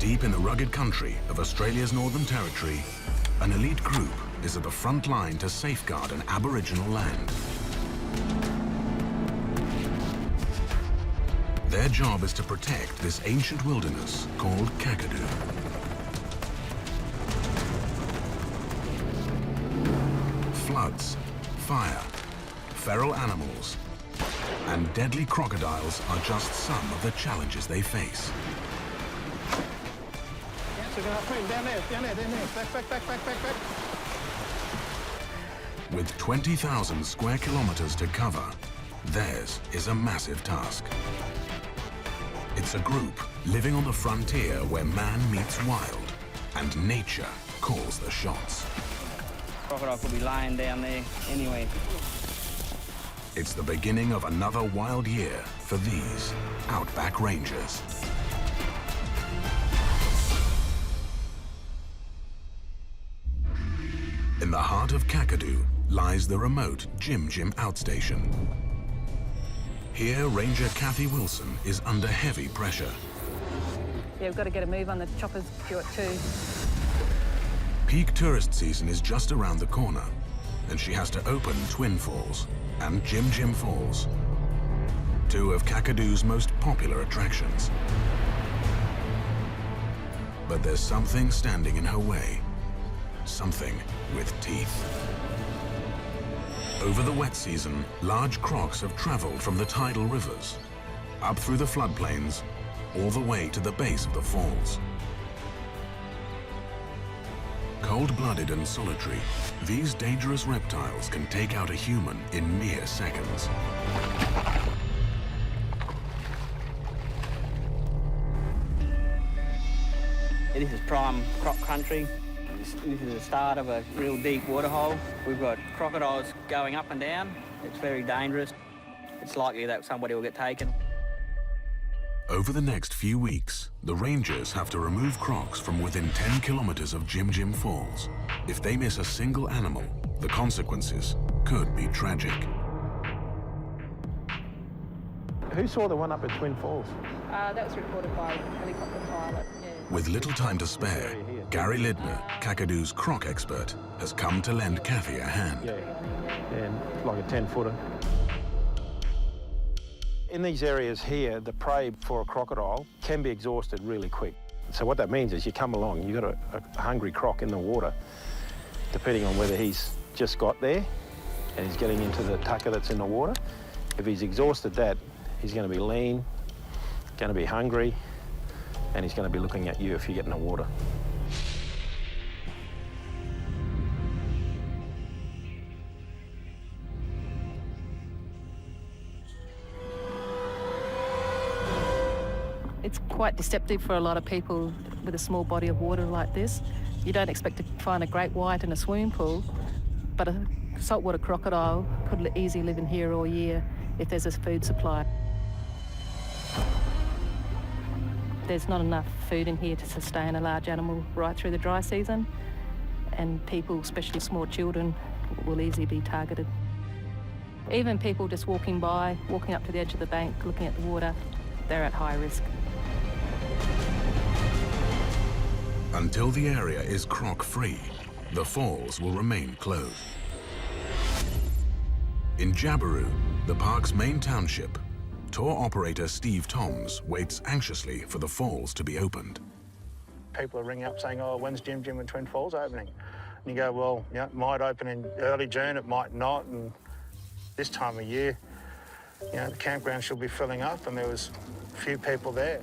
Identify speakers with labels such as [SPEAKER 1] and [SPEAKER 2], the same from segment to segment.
[SPEAKER 1] Deep in the rugged country of Australia's Northern Territory, an elite group is at the front line to safeguard an Aboriginal land. Their job is to protect this ancient wilderness called Kakadu. Floods, fire, feral animals, and deadly crocodiles are just some of the challenges they face.
[SPEAKER 2] Down there, back.
[SPEAKER 1] With 20,000 square kilometers to cover, theirs is a massive task. It's a group living on the frontier where man meets wild and nature calls the shots.
[SPEAKER 3] Crocodile could be lying down there anyway.
[SPEAKER 1] It's the beginning of another wild year for these Outback Rangers. In the heart of Kakadu lies the remote Jim Jim outstation. Here, Ranger Kathy Wilson is under heavy pressure.
[SPEAKER 4] Yeah, we've got to get a move on the choppers due at 2.
[SPEAKER 1] Peak tourist season is just around the corner, and she has to open Twin Falls and Jim Jim Falls, two of Kakadu's most popular attractions. But there's something standing in her way, something with teeth. Over the wet season, large crocs have traveled from the tidal rivers, up through the floodplains, all the way to the base of the falls. Cold-blooded and solitary, these dangerous reptiles can take out a human in mere seconds.
[SPEAKER 3] This is prime croc country. This is the start of a real deep waterhole. We've got crocodiles going up and down. It's very dangerous. It's likely that somebody will get taken.
[SPEAKER 1] Over the next few weeks, the rangers have to remove crocs from within 10 kilometers of Jim Jim Falls. If they miss a single animal, the consequences could be tragic.
[SPEAKER 2] Who saw the one up at Twin Falls?
[SPEAKER 4] That was reported by a helicopter pilot. Yeah.
[SPEAKER 1] With little time to spare, Gary Lidner, Kakadu's croc expert, has come to lend Kathy a hand.
[SPEAKER 2] Yeah, and like a 10-footer. In these areas here, the prey for a crocodile can be exhausted really quick. So what that means is you come along, you've got a hungry croc in the water, depending on whether he's just got there and he's getting into the tucker that's in the water. If he's exhausted that, he's going to be lean, going to be hungry, and he's going to be looking at you if you get in the water.
[SPEAKER 4] It's quite deceptive for a lot of people with a small body of water like this. You don't expect to find a great white in a swimming pool, but a saltwater crocodile could easily live in here all year if there's a food supply. There's not enough food in here to sustain a large animal right through the dry season, and people, especially small children, will easily be targeted. Even people just walking by, walking up to the edge of the bank, looking at the water, they're at high risk.
[SPEAKER 1] Until the area is croc-free, the falls will remain closed. In Jabiru, the park's main township, tour operator Steve Toms waits anxiously for the falls to be opened.
[SPEAKER 5] People are ringing up saying, oh, when's Jim Jim and Twin Falls opening? And you go, well, yeah, it might open in early June, it might not, and this time of year, you know, the campground should be filling up, and there was a few people there.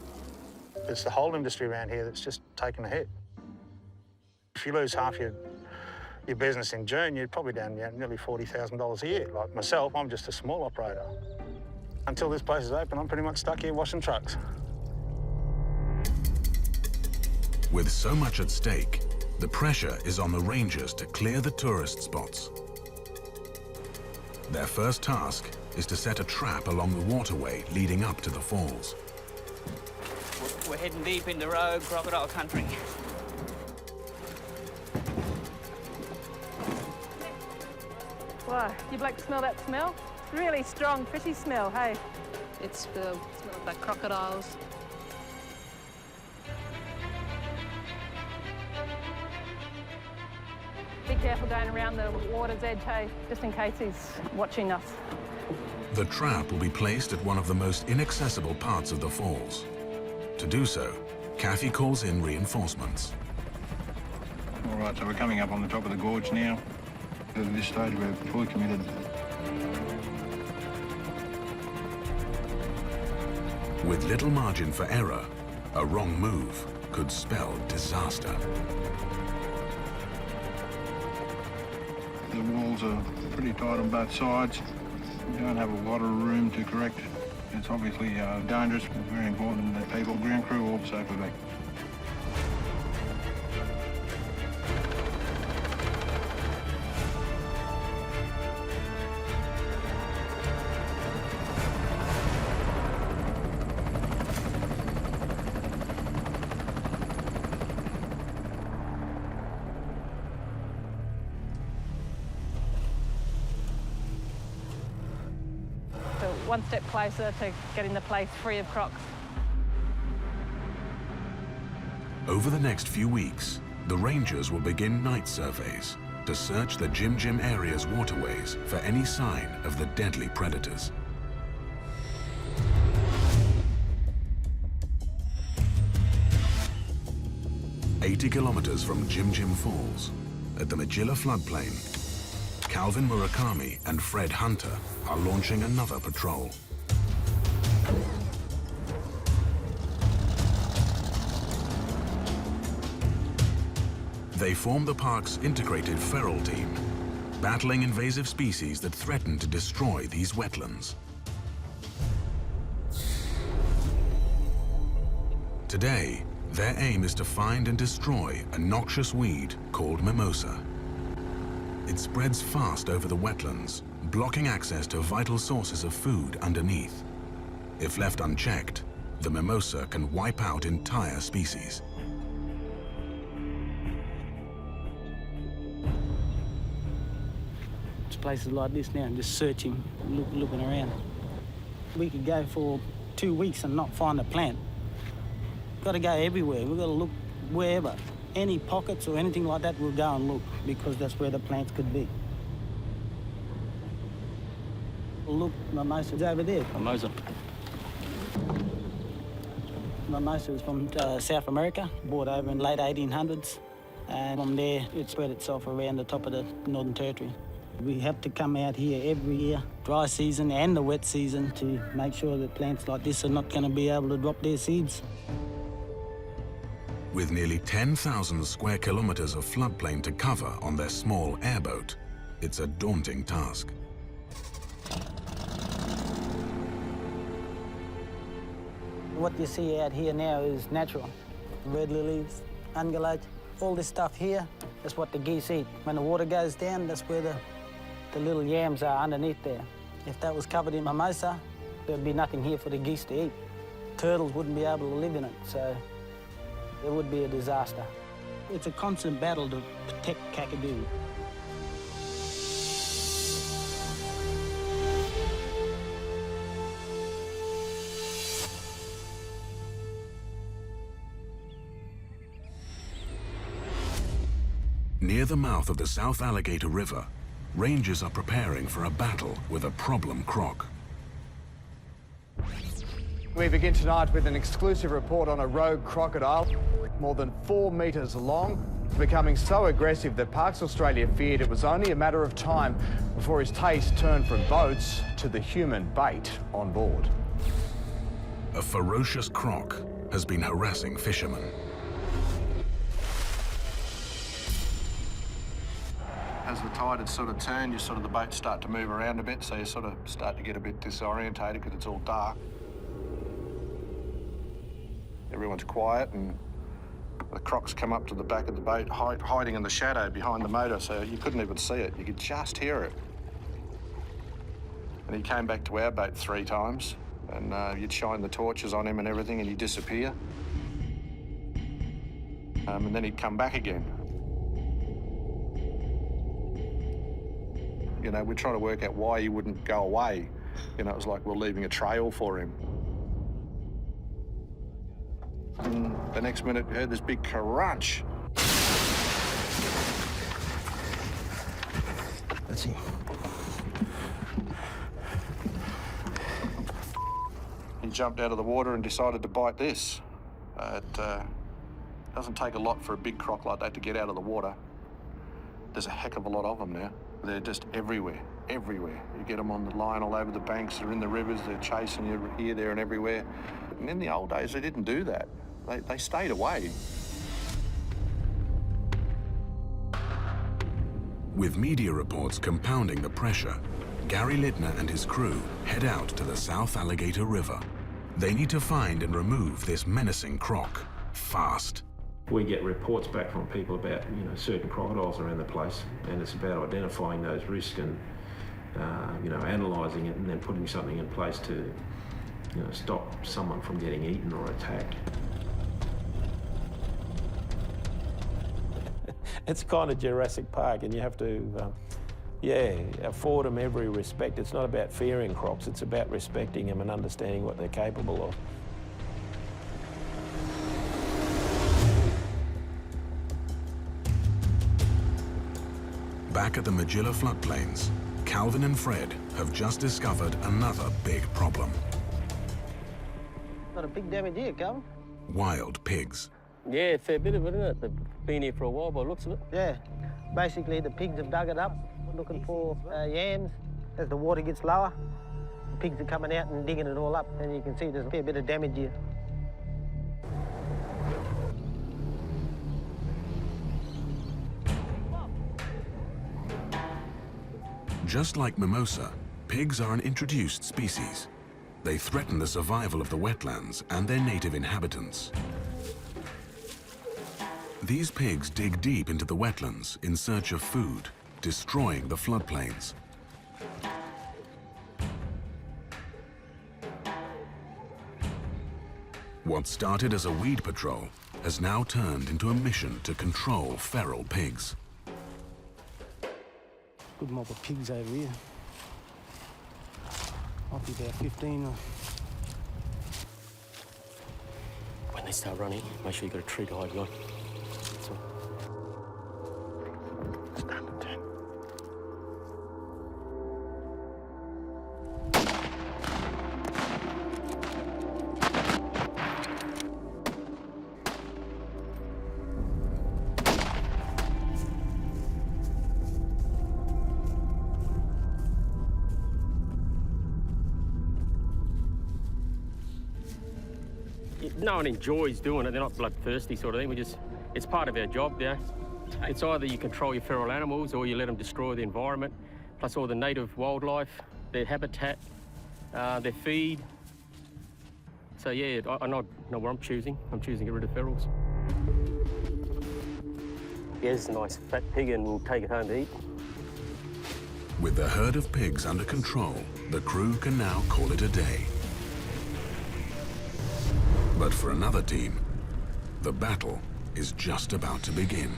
[SPEAKER 5] It's the whole industry around here that's just taken a hit. If you lose half your business in June, you're probably down nearly $40,000 a year. Like myself, I'm just a small operator. Until this place is open, I'm pretty much stuck here washing trucks.
[SPEAKER 1] With so much at stake, the pressure is on the rangers to clear the tourist spots. Their first task is to set a trap along the waterway leading up to the falls.
[SPEAKER 3] We're heading deep into rogue crocodile country.
[SPEAKER 4] Wow, you like to smell that smell? Really strong, fishy smell, hey? It's the smell of like crocodiles. careful going around the water's edge, hey, just in case he's watching us.
[SPEAKER 1] The trap will be placed at one of the most inaccessible parts of the falls. To do so, Kathy calls in reinforcements.
[SPEAKER 6] All right, so we're coming up on the top of the gorge now. At this stage, we're fully committed.
[SPEAKER 1] With little margin for error, a wrong move could spell disaster.
[SPEAKER 6] The walls are pretty tight on both sides. We don't have a lot of room to correct. It's obviously dangerous, but very important that people, ground crew, all safe evac.
[SPEAKER 4] One step closer to getting the place free of crocs.
[SPEAKER 1] Over the next few weeks, the rangers will begin night surveys to search the Jim Jim area's waterways for any sign of the deadly predators. "80 kilometers from Jim Jim Falls, at the Magilla floodplain, Calvin Murakami and Fred Hunter are launching another patrol. They form the park's integrated feral team, battling invasive species that threaten to destroy these wetlands. Today, their aim is to find and destroy a noxious weed called mimosa. It spreads fast over the wetlands, blocking access to vital sources of food underneath. If left unchecked, the mimosa can wipe out entire species.
[SPEAKER 7] It's places like this now, just searching, looking around. We could go for 2 weeks and not find a plant. Got to go everywhere. We've got to look wherever. Any pockets or anything like that, we'll go and look, because that's where the plants could be. Look, mimosa's over there.
[SPEAKER 3] Mimosa.
[SPEAKER 7] Mimosa is from South America, brought over in the late 1800s. And from there, it spread itself around the top of the Northern Territory. We have to come out here every year, dry season and the wet season, to make sure that plants like this are not going to be able to drop their seeds.
[SPEAKER 1] With nearly 10,000 square kilometers of floodplain to cover on their small airboat, it's a daunting task.
[SPEAKER 7] What you see out here now is natural. Red lilies, ungulate, all this stuff here, that's what the geese eat. When the water goes down, that's where the little yams are underneath there. If that was covered in mimosa, there'd be nothing here for the geese to eat. Turtles wouldn't be able to live in it, so it would be a disaster. It's a constant battle to protect Kakadu.
[SPEAKER 1] Near the mouth of the South Alligator River, rangers are preparing for a battle with a problem croc.
[SPEAKER 8] We begin tonight with an exclusive report on a rogue crocodile, more than 4 metres long, becoming so aggressive that Parks Australia feared it was only a matter of time before his taste turned from boats to the human bait on board.
[SPEAKER 1] A ferocious croc has been harassing fishermen.
[SPEAKER 6] As the tide had sort of turned, the boats start to move around a bit, so you sort of start to get a bit disorientated because it's all dark. Everyone's quiet, and the crocs come up to the back of the boat, hiding in the shadow behind the motor, so you couldn't even see it. You could just hear it. And he came back to our boat 3 times, and you'd shine the torches on him and everything, and he'd disappear. And then he'd come back again. You know, we're trying to work out why he wouldn't go away. You know, it was like we're leaving a trail for him. And the next minute, you heard this big crunch.
[SPEAKER 2] That's him.
[SPEAKER 6] He jumped out of the water and decided to bite this. It doesn't take a lot for a big croc like that to get out of the water. There's a heck of a lot of them now. They're just everywhere, everywhere. You get them on the line all over the banks, they're in the rivers, they're chasing you here, there and everywhere. And in the old days, they didn't do that. They stayed away.
[SPEAKER 1] With media reports compounding the pressure, Gary Lidner and his crew head out to the South Alligator River. They need to find and remove this menacing croc fast.
[SPEAKER 9] We get reports back from people about, certain crocodiles around the place, and it's about identifying those risks and, analysing it and then putting something in place to, stop someone from getting eaten or attacked.
[SPEAKER 2] It's kind of Jurassic Park, and you have to, afford them every respect. It's not about fearing crocs, it's about respecting them and understanding what they're capable of.
[SPEAKER 1] Back at the Magilla floodplains, Calvin and Fred have just discovered another big problem.
[SPEAKER 7] Got a big damage here, Calvin.
[SPEAKER 1] Wild pigs.
[SPEAKER 10] Yeah, a fair bit of it, isn't it? They've been here for a while by the looks of it.
[SPEAKER 7] Yeah, basically the pigs have dug it up, looking for yams. As the water gets lower, the pigs are coming out and digging it all up, and you can see there's a fair bit of damage here.
[SPEAKER 1] Just like mimosa, pigs are an introduced species. They threaten the survival of the wetlands and their native inhabitants. These pigs dig deep into the wetlands in search of food, destroying the floodplains. What started as a weed patrol has now turned into a mission to control feral pigs.
[SPEAKER 7] Good mob of pigs over here. Might be about 15 or...
[SPEAKER 10] When they start running, make sure you've got a tree to hide behind. That's all. No one enjoys doing it. They're not bloodthirsty sort of thing. It's part of our job, yeah. It's either you control your feral animals or you let them destroy the environment, plus all the native wildlife, their habitat, their feed. So yeah, I know what I'm choosing. I'm choosing to get rid of ferals. Yeah, it's a nice fat pig and we'll take it home to eat.
[SPEAKER 1] With the herd of pigs under control, the crew can now call it a day. But for another team, the battle is just about to begin.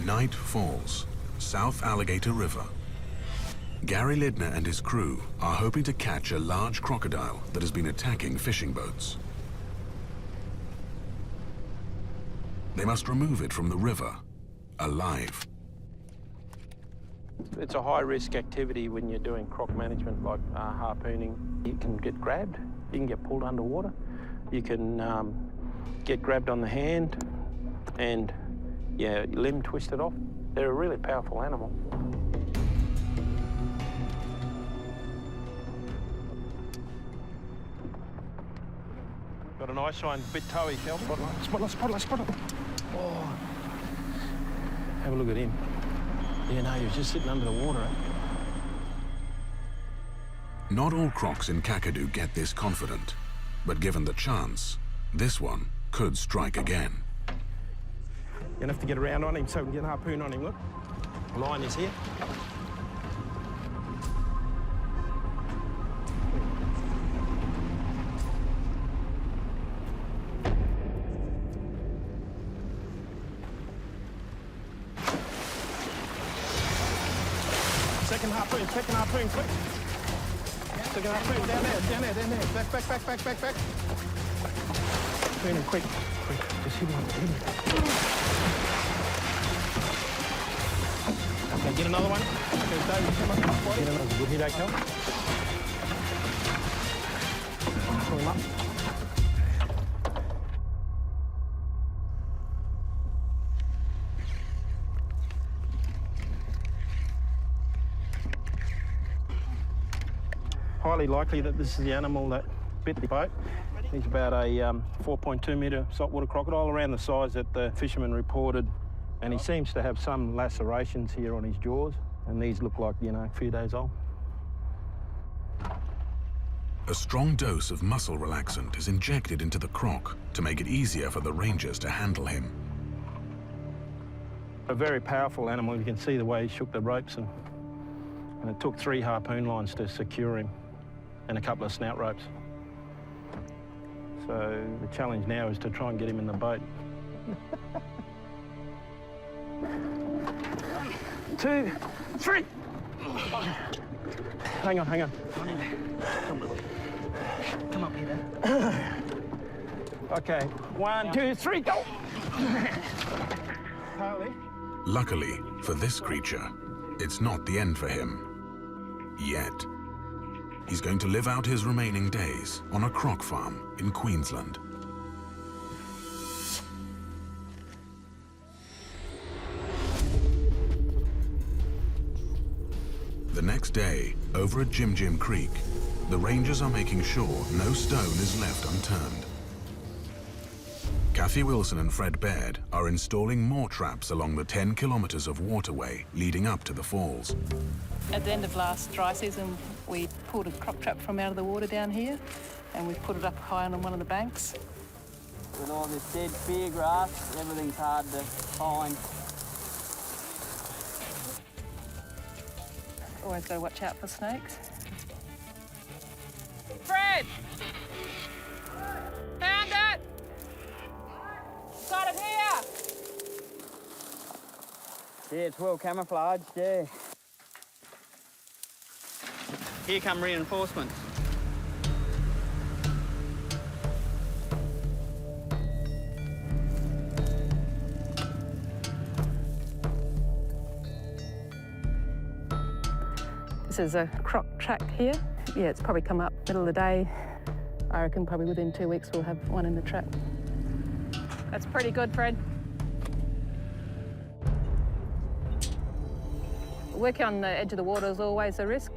[SPEAKER 1] Night falls, South Alligator River. Gary Lidner and his crew are hoping to catch a large crocodile that has been attacking fishing boats. They must remove it from the river, alive.
[SPEAKER 2] It's a high-risk activity when you're doing croc management, like harpooning. You can get grabbed, you can get pulled underwater, you can get grabbed on the hand and, yeah, limb twisted off. They're a really powerful animal. Got a nice one, bit toey, Calvin. Spotlight. Oh. Have a look at him. Yeah, no, he was just sitting under the water, eh?
[SPEAKER 1] Not all crocs in Kakadu get this confident, but given the chance, this one could strike again.
[SPEAKER 2] You're gonna have to get around on him so we can get a harpoon on him, look. Line is here. Second harpoon, quick. Second harpoon, down there. Back. Harpoon him, quick. Just hit him. Okay, get another one. Okay, David, come on. Get another good hit, okay? Pull him up. Highly likely that this is the animal that bit the boat. He's about a 4.2 metre saltwater crocodile, around the size that the fisherman reported. And he seems to have some lacerations here on his jaws. And these look like, you know, a few days old.
[SPEAKER 1] A strong dose of muscle relaxant is injected into the croc to make it easier for the rangers to handle him.
[SPEAKER 2] A very powerful animal. You can see the way he shook the ropes, and it took 3 harpoon lines to secure him and a couple of snout ropes. So the challenge now is to try and get him in the boat. 1, 2, 3. Hang on. Come up here. Okay, 1, 2, 3, go.
[SPEAKER 1] Luckily for this creature, it's not the end for him. Yet. He's going to live out his remaining days on a croc farm in Queensland. The next day, over at Jim Jim Creek, the rangers are making sure no stone is left unturned. Kathy Wilson and Fred Baird are installing more traps along the 10 kilometres of waterway leading up to the falls.
[SPEAKER 4] At the end of last dry season, we pulled a croc trap from out of the water down here, and we put it up high on one of the banks.
[SPEAKER 3] With all this dead spear grass, everything's hard to find.
[SPEAKER 4] Always got to watch out for snakes.
[SPEAKER 11] Fred! Found it! Got it here!
[SPEAKER 3] Yeah, it's well camouflaged, yeah. Here come reinforcements.
[SPEAKER 4] This is a croc track here. Yeah, it's probably come up middle of the day. I reckon probably within 2 weeks we'll have one in the trap. That's pretty good, Fred. Working on the edge of the water is always a risk.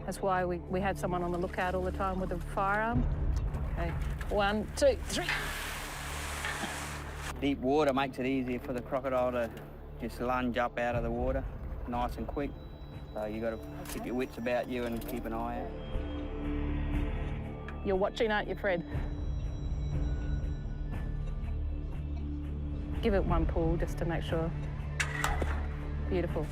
[SPEAKER 4] That's why we have someone on the lookout all the time with a firearm. Okay, 1, 2, 3.
[SPEAKER 3] Deep water makes it easier for the crocodile to just lunge up out of the water nice and quick. So you got to keep your wits about you and keep an eye out.
[SPEAKER 4] You're watching, aren't you, Fred? Give it one pull just to make sure. Beautiful.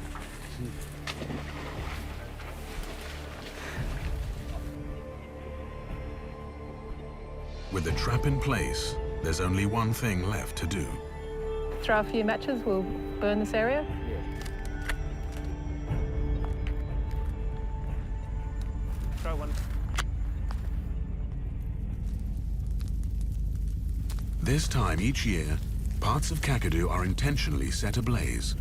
[SPEAKER 1] With the trap in place, there's only one thing left to do.
[SPEAKER 4] Throw a few matches, we'll burn this area.
[SPEAKER 2] Throw one.
[SPEAKER 1] This time each year, parts of Kakadu are intentionally set ablaze.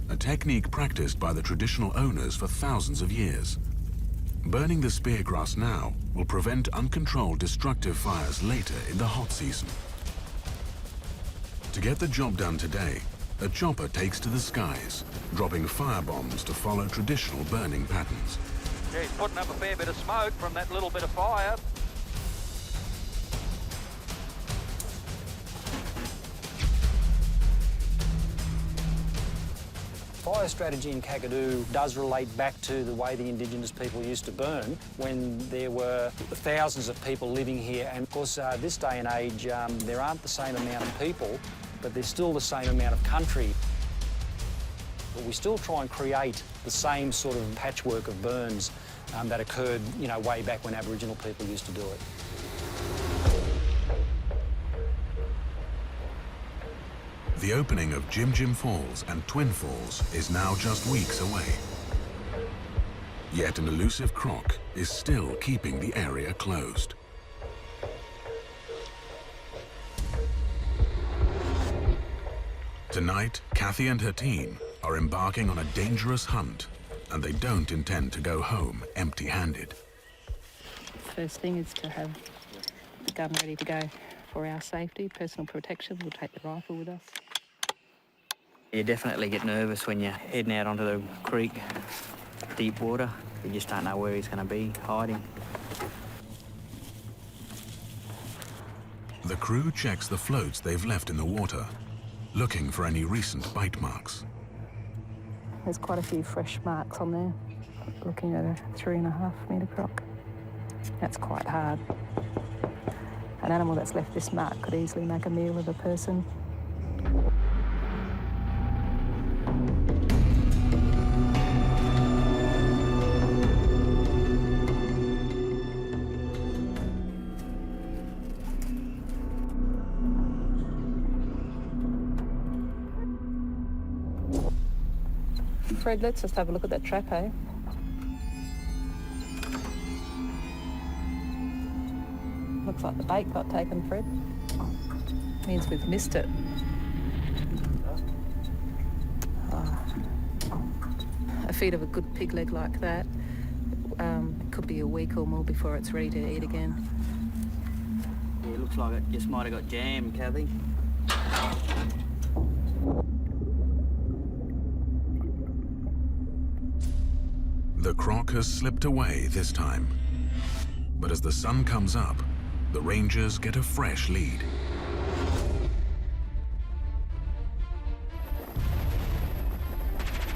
[SPEAKER 1] A technique practiced by the traditional owners for thousands of years. Burning the speargrass now will prevent uncontrolled destructive fires later in the hot season. To get the job done today, a chopper takes to the skies, dropping firebombs to follow traditional burning patterns.
[SPEAKER 12] Yeah, he's putting up a fair bit of smoke from that little bit of fire.
[SPEAKER 13] Fire strategy in Kakadu does relate back to the way the Indigenous people used to burn when there were thousands of people living here. And of course, this day and age, there aren't the same amount of people, but there's still the same amount of country. But we still try and create the same sort of patchwork of burns that occurred, you know, way back when Aboriginal people used to do it.
[SPEAKER 1] The opening of Jim Jim Falls and Twin Falls is now just weeks away. Yet an elusive croc is still keeping the area closed. Tonight, Kathy and her team are embarking on a dangerous hunt, and they don't intend to go home empty-handed.
[SPEAKER 4] First thing is to have the gun ready to go for our safety, personal protection. We'll take the rifle with us.
[SPEAKER 3] You definitely get nervous when you're heading out onto the creek, deep water. You just don't know where he's going to be hiding.
[SPEAKER 1] The crew checks the floats they've left in the water, looking for any recent bite marks.
[SPEAKER 4] There's quite a few fresh marks on there. Looking at a 3.5 metre croc. That's quite hard. An animal that's left this mark could easily make a meal of a person. Fred, let's just have a look at that trap, eh? Looks like the bait got taken, Fred. Means we've missed it. A feed of a good pig leg like that, it could be a week or more before it's ready to eat again.
[SPEAKER 3] Yeah, it looks like it just might have got jammed, Kathy.
[SPEAKER 1] The croc has slipped away this time. But as the sun comes up, the Rangers get a fresh lead.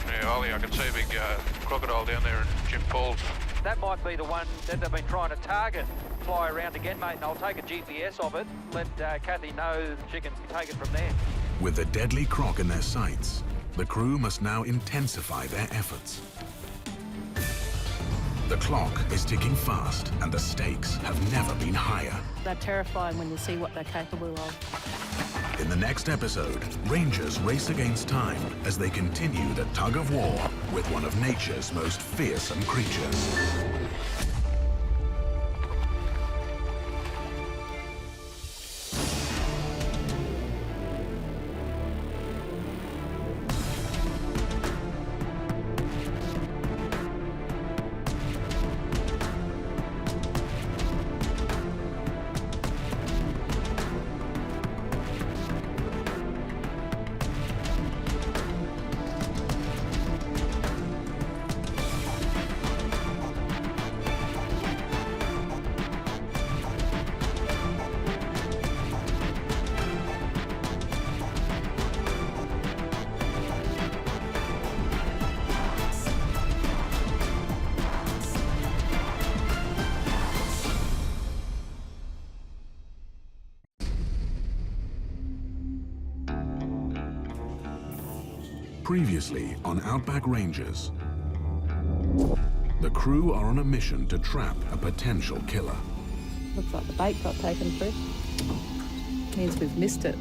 [SPEAKER 6] Yeah, Ollie, I can see a big crocodile down there in Jim Quolls.
[SPEAKER 12] That might be the one that they've been trying to target. Fly around again, mate, and I'll take a GPS of it. Let Kathy know she can take it from there.
[SPEAKER 1] With the deadly croc in their sights, the crew must now intensify their efforts. The clock is ticking fast, and the stakes have never been higher.
[SPEAKER 4] They're terrifying when you see what they're capable of.
[SPEAKER 1] In the next episode, Rangers race against time as they continue the tug of war with one of nature's most fearsome creatures. Previously on Outback Rangers, the crew are on a mission to trap a potential killer.
[SPEAKER 4] Looks like the bait got taken, Fred. Means we've missed it.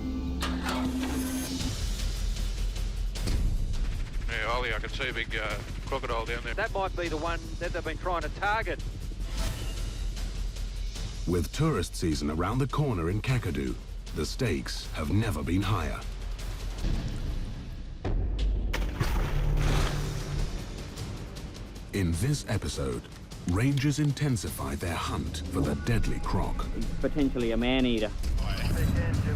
[SPEAKER 6] Yeah, Ollie, I can see a big crocodile down there.
[SPEAKER 12] That might be the one that they've been trying to target.
[SPEAKER 1] With tourist season around the corner in Kakadu, the stakes have never been higher. In this episode, Rangers intensify their hunt for the deadly croc.
[SPEAKER 3] Potentially a man-eater.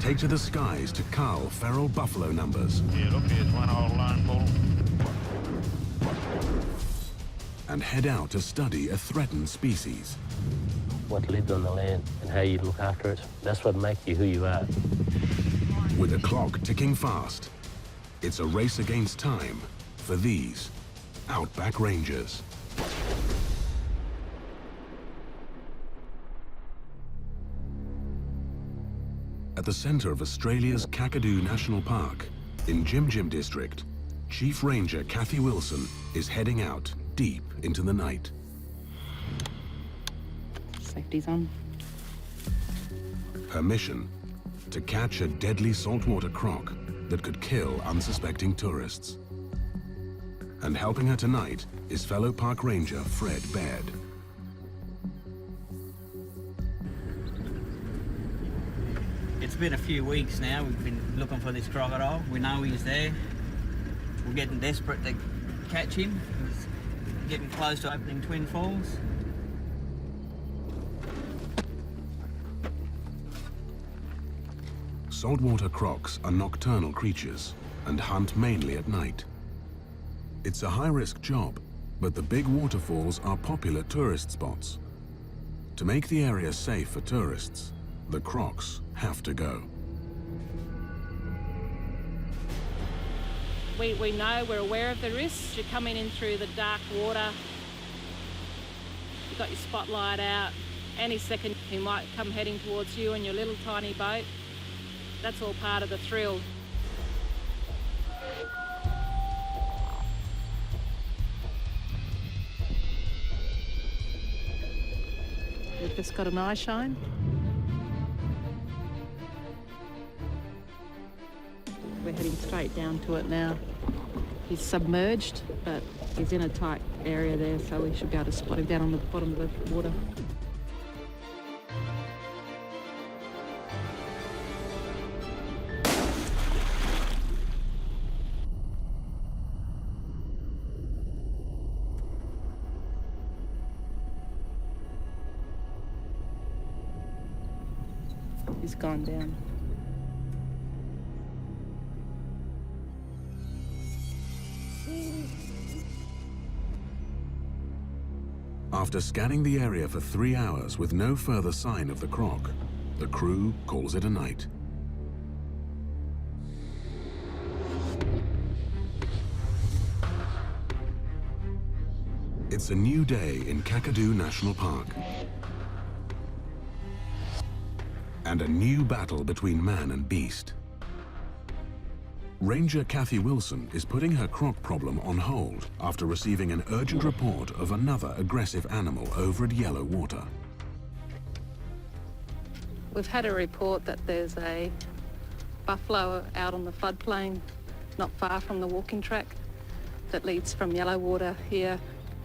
[SPEAKER 1] Take to the skies to cull feral buffalo numbers.
[SPEAKER 5] Yeah, look, here's one old lone bull.
[SPEAKER 1] And head out to study a threatened species.
[SPEAKER 14] What lives on the land and how you look after it, that's what makes you who you are.
[SPEAKER 1] With the clock ticking fast, it's a race against time for these Outback Rangers. At the centre of Australia's Kakadu National Park, in Jim Jim District, Chief Ranger Kathy Wilson is heading out deep into the night.
[SPEAKER 4] Safety's on.
[SPEAKER 1] Her mission, to catch a deadly saltwater croc that could kill unsuspecting tourists. And helping her tonight is fellow park ranger Fred Baird.
[SPEAKER 3] It's been a few weeks now. We've been looking for this crocodile. We know he's there. We're getting desperate to catch him. He's getting close to opening Twin Falls.
[SPEAKER 1] Saltwater crocs are nocturnal creatures and hunt mainly at night. It's a high-risk job, but the big waterfalls are popular tourist spots. To make the area safe for tourists, the Crocs have to go.
[SPEAKER 4] We know, we're aware of the risks. You're coming in through the dark water. You've got your spotlight out. Any second he might come heading towards you in your little tiny boat. That's all part of the thrill. We've just got an eye shine. We're heading straight down to it now. He's submerged, but he's in a tight area there, so we should be able to spot him down on the bottom of the water. He's gone down.
[SPEAKER 1] After scanning the area for 3 hours with no further sign of the Croc, the crew calls it a night. It's a new day in Kakadu National Park. And a new battle between man and beast. Ranger Kathy Wilson is putting her croc problem on hold after receiving an urgent report of another aggressive animal over at Yellow Water.
[SPEAKER 4] We've had a report that there's a buffalo out on the floodplain, not far from the walking track, that leads from Yellow Water here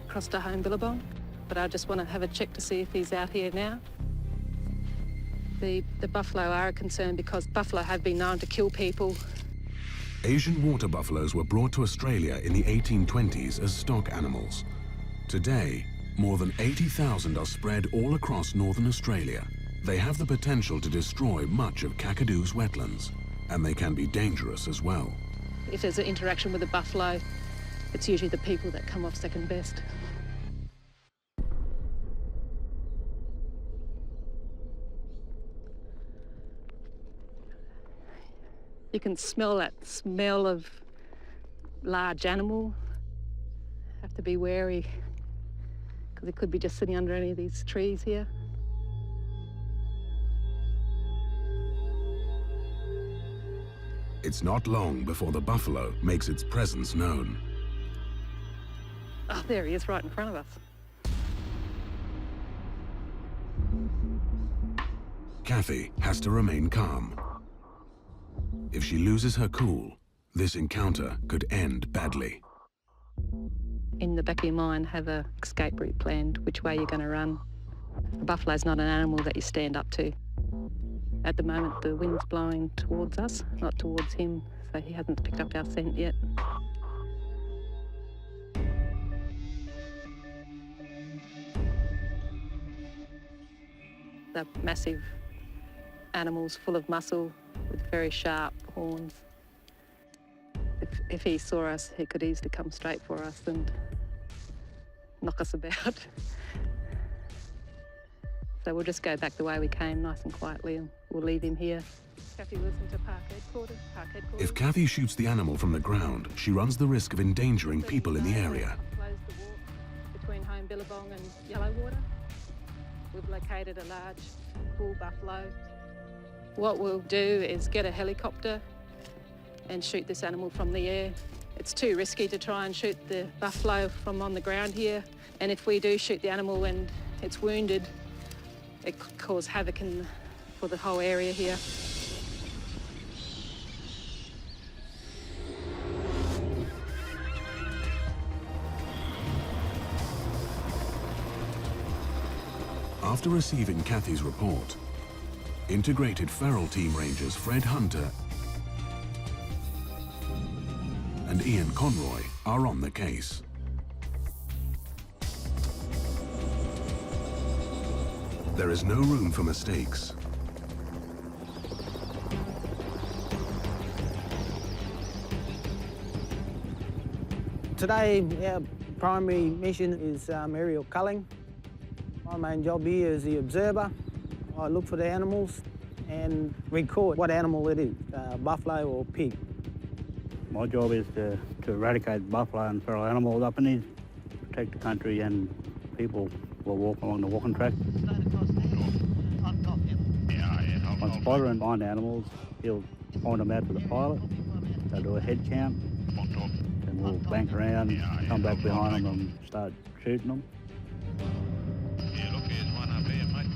[SPEAKER 4] across to home Billabong. But I just want to have a check to see if he's out here now. The buffalo are a concern because buffalo have been known to kill people.
[SPEAKER 1] Asian water buffaloes were brought to Australia in the 1820s as stock animals. Today, more than 80,000 are spread all across northern Australia. They have the potential to destroy much of Kakadu's wetlands, and they can be dangerous as well.
[SPEAKER 4] If there's an interaction with a buffalo, it's usually the people that come off second best. You can smell that smell of large animal. Have to be wary because it could be just sitting under any of these trees here.
[SPEAKER 1] It's not long before the buffalo makes its presence known.
[SPEAKER 4] Oh, there he is, right in front of us.
[SPEAKER 1] Kathy has to remain calm. If she loses her cool, this encounter could end badly.
[SPEAKER 4] In the back of your mind, have an escape route planned, which way you're going to run. A buffalo's not an animal that you stand up to. At the moment, the wind's blowing towards us, not towards him, so he hasn't picked up our scent yet. They're massive animals full of muscle with very sharp horns. If he saw us, he could easily come straight for us and knock us about. So we'll just go back the way we came, nice and quietly, and we'll leave him here. Kathy Wilson to Park Headquarters.
[SPEAKER 1] If Kathy shoots the animal from the ground, she runs the risk of endangering people in the area.
[SPEAKER 4] Close the walk between home Billabong and Yellow Water. We've located a large bull buffalo. What we'll do is get a helicopter and shoot this animal from the air. It's too risky to try and shoot the buffalo from on the ground here. And if we do shoot the animal and it's wounded, it could cause havoc for the whole area here.
[SPEAKER 1] After receiving Kathy's report, Integrated Feral Team Rangers Fred Hunter and Ian Conroy are on the case. There is no room for mistakes.
[SPEAKER 7] Today, our primary mission is aerial culling. My main job here is the observer. I look for the animals and record what animal it is, buffalo or pig.
[SPEAKER 15] My job is to eradicate buffalo and feral animals up in here, protect the country, and people will walk along the walking track. Once spotter and find animals, he'll point them out to the pilot. They'll do a head count, and we'll bank around, come back behind them and start shooting them.
[SPEAKER 16] Yeah, look, here's one up here, mate.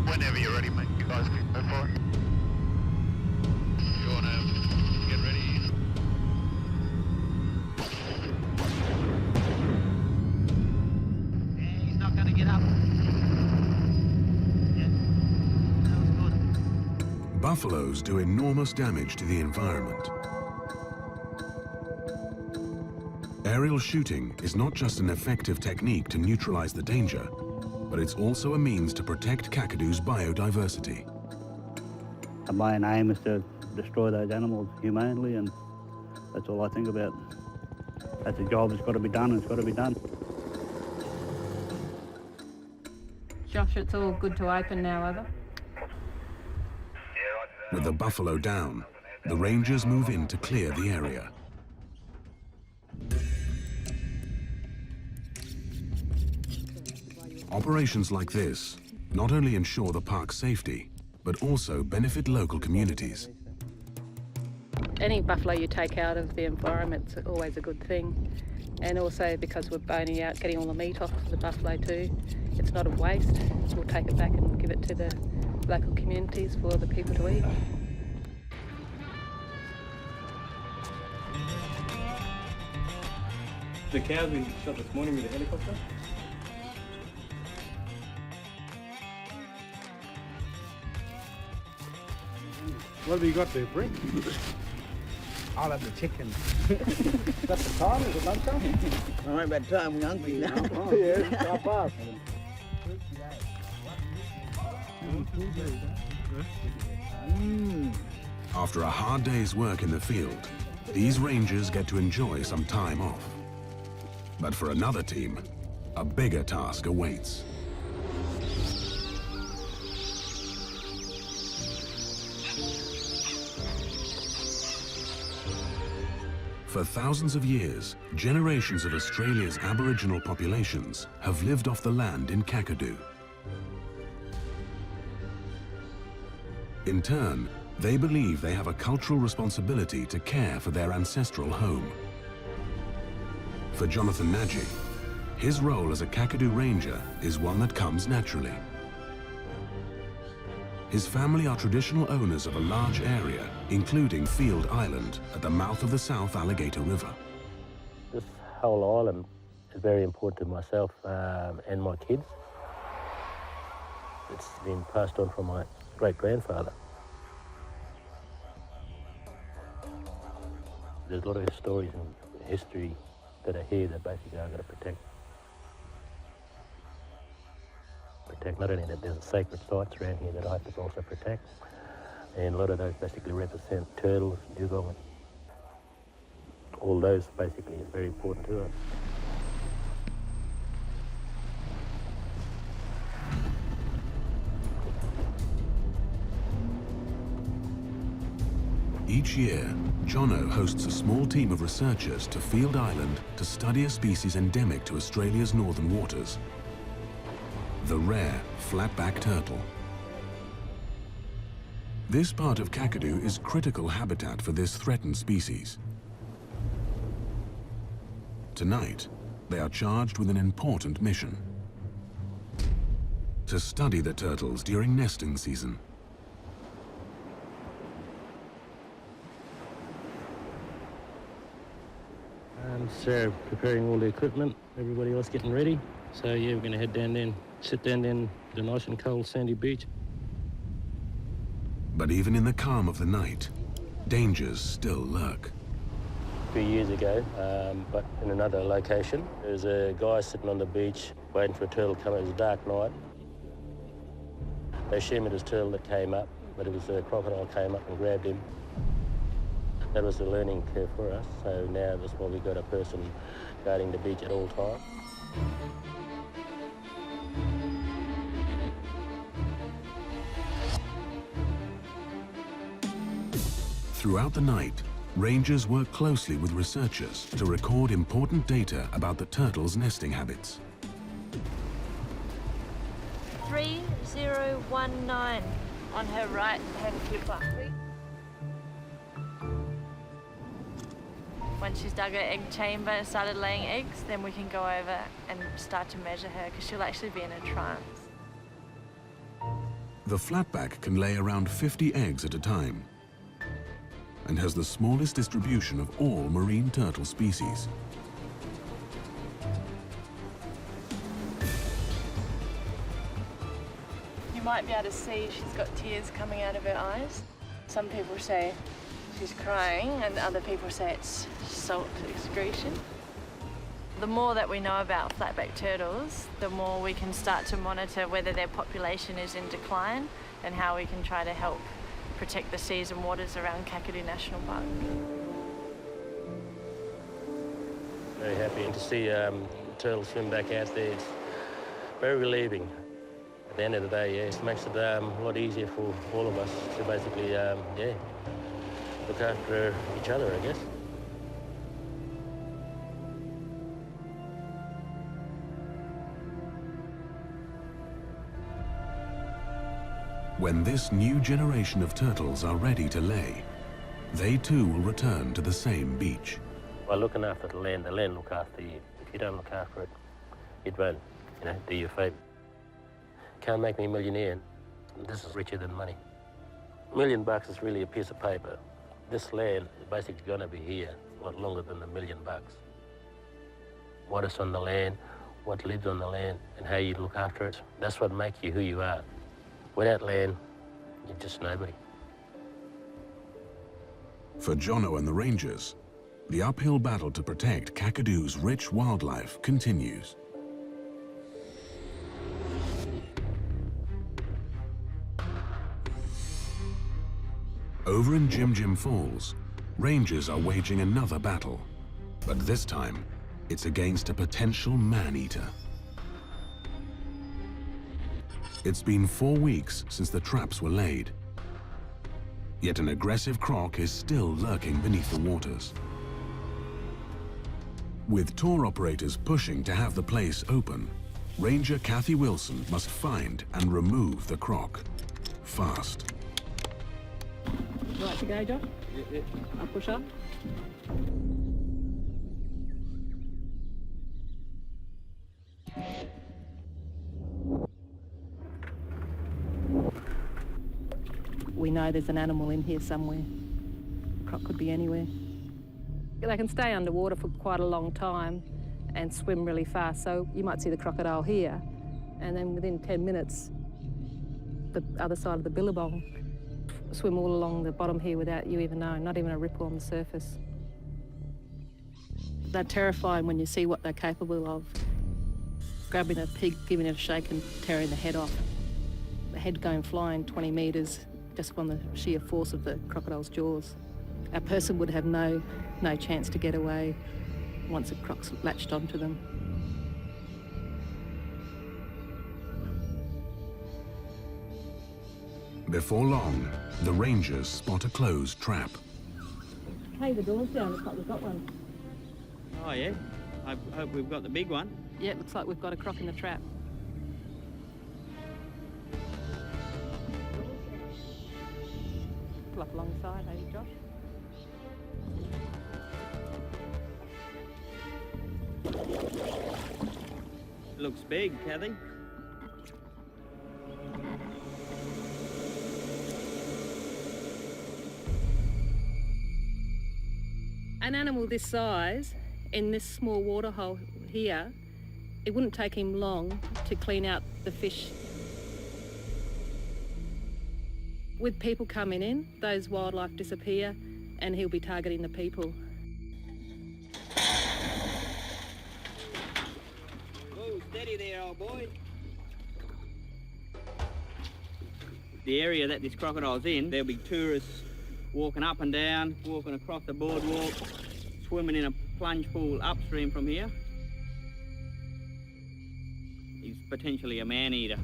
[SPEAKER 16] Whenever you're ready, mate, you guys can go for it. You want to get ready?
[SPEAKER 7] Yeah, he's not going to get up. Yeah, that was good.
[SPEAKER 1] Buffaloes do enormous damage to the environment. Aerial shooting is not just an effective technique to neutralize the danger, but it's also a means to protect Kakadu's biodiversity.
[SPEAKER 15] The main aim is to destroy those animals humanely, and that's all I think about. That's a job that's got to be done, and it's got to be done.
[SPEAKER 4] Josh, it's all good to open now, over.
[SPEAKER 1] With the buffalo down, the rangers move in to clear the area. Operations like this not only ensure the park's safety, but also benefit local communities.
[SPEAKER 4] Any buffalo you take out of the environment's always a good thing. And also because we're boning out, getting all the meat off the buffalo too, it's not a waste. We'll take it back and give it to the local communities for the people to eat.
[SPEAKER 17] The cows we shot this morning with a helicopter.
[SPEAKER 5] What have you got there, Brent? I'll have the chicken. That's the time, is it lunchtime?
[SPEAKER 3] All right, about time, we're hungry now.
[SPEAKER 5] Yeah, not fast.
[SPEAKER 1] After a hard day's work in the field, these rangers get to enjoy some time off. But for another team, a bigger task awaits. For thousands of years, generations of Australia's Aboriginal populations have lived off the land in Kakadu. In turn, they believe they have a cultural responsibility to care for their ancestral home. For Jonathan Nagy, his role as a Kakadu Ranger is one that comes naturally. His family are traditional owners of a large area, including Field Island at the mouth of the South Alligator River.
[SPEAKER 14] This whole island is very important to myself and my kids. It's been passed on from my great-grandfather. There's a lot of stories and history that are here that basically I've got to protect. Not only that, there's sacred sites around here that I have to also protect, and a lot of those basically represent turtles, dugong, all those basically is very important to us.
[SPEAKER 1] Each year, Jono hosts a small team of researchers to Field Island to study a species endemic to Australia's northern waters, the rare flatback turtle. This part of Kakadu is critical habitat for this threatened species. Tonight, they are charged with an important mission: to study the turtles during nesting season.
[SPEAKER 14] Sarah preparing all the equipment, everybody else getting ready. So yeah, we're going to head down then, sit down then the nice and cold sandy beach.
[SPEAKER 1] But even in the calm of the night, dangers still lurk.
[SPEAKER 14] A few years ago, but in another location, there was a guy sitting on the beach waiting for a turtle to come. It was a dark night. They assumed it was a turtle that came up, but it was a crocodile came up and grabbed him. That was the learning curve for us, so now that's why we've got a person guarding the beach at all times.
[SPEAKER 1] Throughout the night, rangers work closely with researchers to record important data about the turtle's nesting habits.
[SPEAKER 18] 3019 on her right-hand flipper. When she's dug her egg chamber and started laying eggs, then we can go over and start to measure her because she'll actually be in a trance.
[SPEAKER 1] The flatback can lay around 50 eggs at a time and has the smallest distribution of all marine turtle species.
[SPEAKER 18] You might be able to see she's got tears coming out of her eyes. Some people say she's crying and other people say it's salt excretion. The more that we know about flatback turtles, the more we can start to monitor whether their population is in decline and how we can try to help protect the seas and waters around Kakadu National Park.
[SPEAKER 14] Very happy to see turtles swim back out there. It's very relieving. At the end of the day, yeah, it makes it a lot easier for all of us to basically, look after each other, I guess.
[SPEAKER 1] When this new generation of turtles are ready to lay, they too will return to the same beach.
[SPEAKER 14] By looking after the land look after you. If you don't look after it, it won't, do you a favour. Can't make me a millionaire. This is richer than money. $1 million is really a piece of paper. This land is basically going to be here a lot longer than $1 million. What is on the land, what lives on the land, and how you look after it, that's what makes you who you are. Without land, you're just nobody.
[SPEAKER 1] For Jono and the Rangers, the uphill battle to protect Kakadu's rich wildlife continues. Over in Jim Jim Falls, rangers are waging another battle, but this time it's against a potential man-eater. It's been 4 weeks since the traps were laid, yet an aggressive croc is still lurking beneath the waters. With tour operators pushing to have the place open, Ranger Kathy Wilson must find and remove the croc fast.
[SPEAKER 4] Right to go, Josh?
[SPEAKER 17] Yeah.
[SPEAKER 4] I'll push up. We know there's an animal in here somewhere. Croc could be anywhere. They can stay underwater for quite a long time and swim really fast, so you might see the crocodile here, and then within 10 minutes, the other side of the billabong, swim all along the bottom here without you even knowing, not even a ripple on the surface. They're terrifying when you see what they're capable of. Grabbing a pig, giving it a shake and tearing the head off. The head going flying 20 metres just from the sheer force of the crocodile's jaws. A person would have no chance to get away once a croc's latched onto them.
[SPEAKER 1] Before long, the rangers spot a closed trap.
[SPEAKER 4] Hey, the door's down. Looks like we've got one.
[SPEAKER 3] Oh, yeah? I hope we've got the big one.
[SPEAKER 4] Yeah, it looks like we've got a croc in the trap. Pull up alongside, hey, Josh?
[SPEAKER 3] Looks big, Kathy.
[SPEAKER 4] An animal this size, in this small waterhole here, It wouldn't take him long to clean out the fish. With people coming in, those wildlife disappear and he'll be targeting the people.
[SPEAKER 3] Whoa, steady there, old boy. The area that this crocodile's in, there'll be tourists walking up and down, walking across the boardwalk, swimming in a plunge pool upstream from here. He's potentially a man-eater.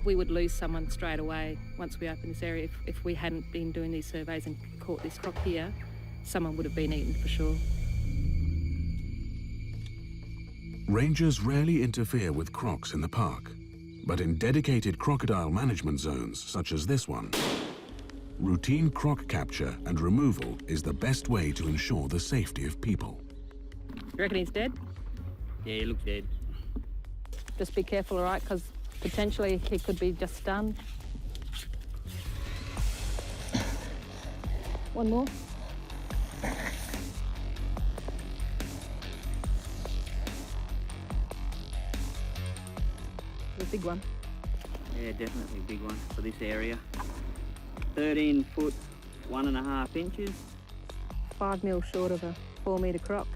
[SPEAKER 4] We would lose someone straight away once we open this area. If we hadn't been doing these surveys and caught this croc here, someone would have been eaten for sure.
[SPEAKER 1] Rangers rarely interfere with crocs in the park, but in dedicated crocodile management zones such as this one, routine croc capture and removal is the best way to ensure the safety of people.
[SPEAKER 4] You reckon he's dead?
[SPEAKER 3] Yeah, he looks dead.
[SPEAKER 4] Just be careful, all right, because potentially he could be just stunned. One more. A big one.
[SPEAKER 3] Yeah, definitely a big one for this area. 13 foot, 1.5 inches.
[SPEAKER 4] 5 mil short of a 4 metre croc.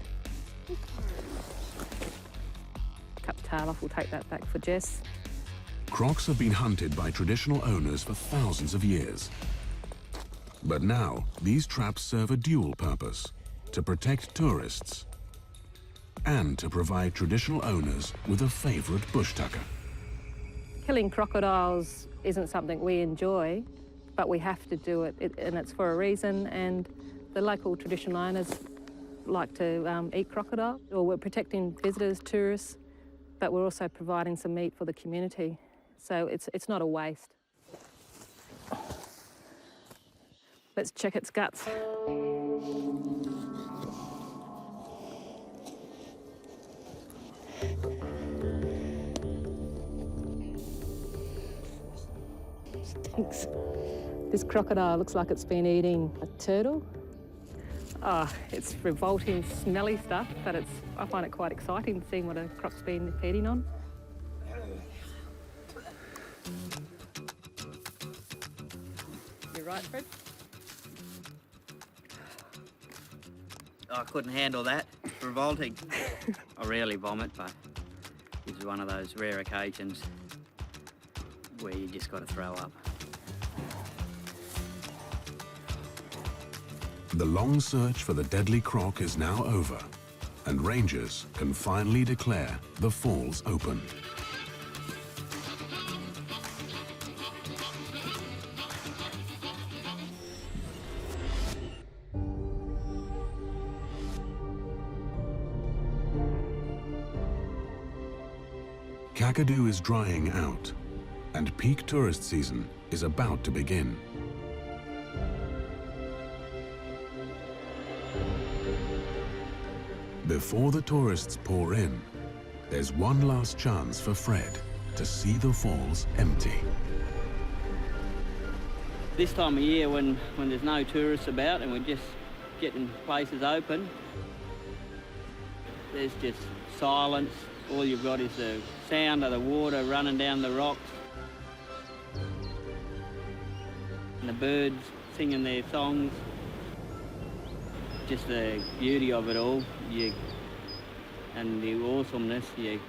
[SPEAKER 4] Cut the tail off, we'll take that back for Jess.
[SPEAKER 1] Crocs have been hunted by traditional owners for thousands of years. But now, these traps serve a dual purpose: to protect tourists and to provide traditional owners with a favourite bush tucker.
[SPEAKER 4] Killing crocodiles isn't something we enjoy, but we have to do it, and it's for a reason, and the local traditional owners like to eat crocodile, or we're protecting visitors, tourists, but we're also providing some meat for the community. So it's not a waste. Let's check its guts. Stinks. This crocodile looks like it's been eating a turtle. Oh, it's revolting, smelly stuff, but I find it quite exciting seeing what a croc's been feeding on. You right, Fred?
[SPEAKER 3] I couldn't handle that. It's revolting. I rarely vomit, but this is one of those rare occasions where you just got to throw up.
[SPEAKER 1] The long search for the deadly croc is now over, and rangers can finally declare the falls open. Kakadu is drying out, and peak tourist season is about to begin. Before the tourists pour in, there's one last chance for Fred to see the falls empty.
[SPEAKER 3] This time of year when there's no tourists about and we're just getting places open, there's just silence. All you've got is the sound of the water running down the rocks and the birds singing their songs. Just the beauty of it all, and the awesomeness, you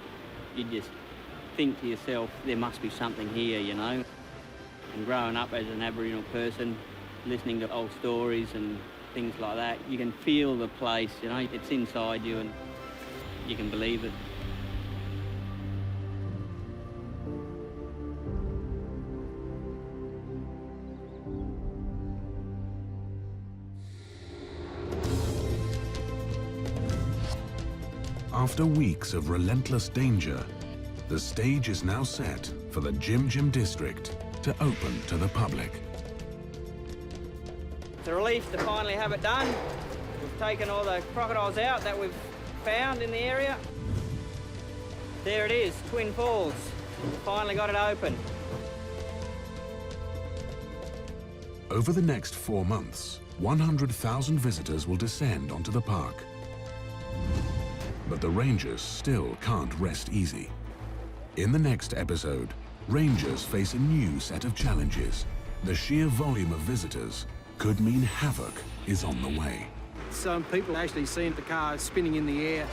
[SPEAKER 3] just think to yourself, there must be something here, you know. And growing up as an Aboriginal person, listening to old stories and things like that, you can feel the place, you know, it's inside you and you can believe it.
[SPEAKER 1] After weeks of relentless danger, the stage is now set for the Jim Jim district to open to the public.
[SPEAKER 3] It's a relief to finally have it done. We've taken all the crocodiles out that we've found in the area. There it is, Twin Falls. We've finally got it open.
[SPEAKER 1] Over the next 4 months, 100,000 visitors will descend onto the park. But the rangers still can't rest easy. In the next episode, rangers face a new set of challenges. The sheer volume of visitors could mean havoc is on the way.
[SPEAKER 19] Some people actually seen the car spinning in the air.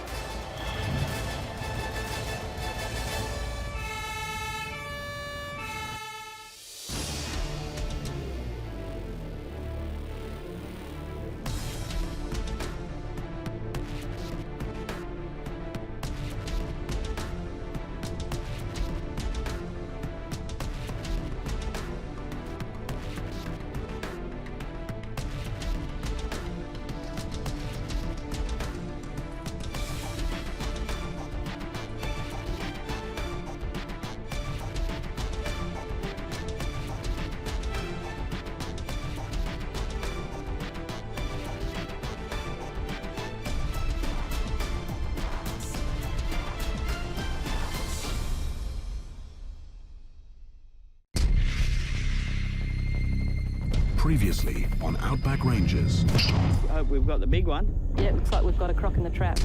[SPEAKER 1] Previously on Outback Rangers.
[SPEAKER 3] I hope we've got the big one.
[SPEAKER 4] Yeah, it looks like we've got a croc in the trap.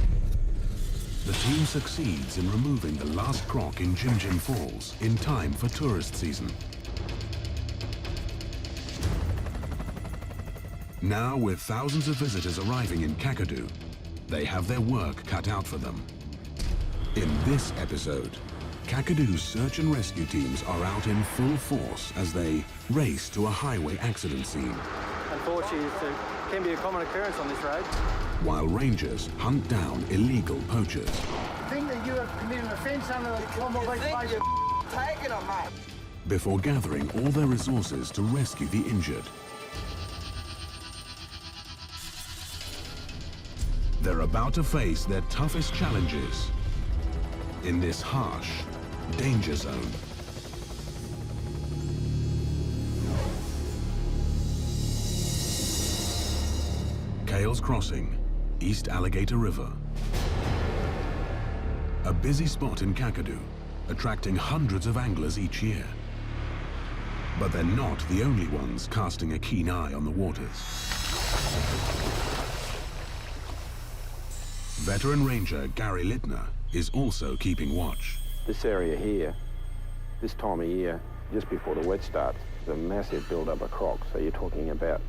[SPEAKER 1] The team succeeds in removing the last croc in Jim Jim Falls in time for tourist season. Now, with thousands of visitors arriving in Kakadu, they have their work cut out for them. In this episode, Kakadu's search and rescue teams are out in full force as they race to a highway accident scene.
[SPEAKER 19] Unfortunately, it can be a common occurrence on this road.
[SPEAKER 1] While rangers hunt down illegal poachers.
[SPEAKER 20] Think that you have committed an offence under the Commonwealth Basin. Taking them, mate.
[SPEAKER 1] Before gathering all their resources to rescue the injured. They're about to face their toughest challenges in this harsh danger zone. Quolls Crossing, East Alligator River. A busy spot in Kakadu, attracting hundreds of anglers each year. But they're not the only ones casting a keen eye on the waters. Veteran ranger Gary Littner is also keeping watch.
[SPEAKER 2] This area here, this time of year, just before the wet starts, there's a massive build-up of crocs. So you're talking about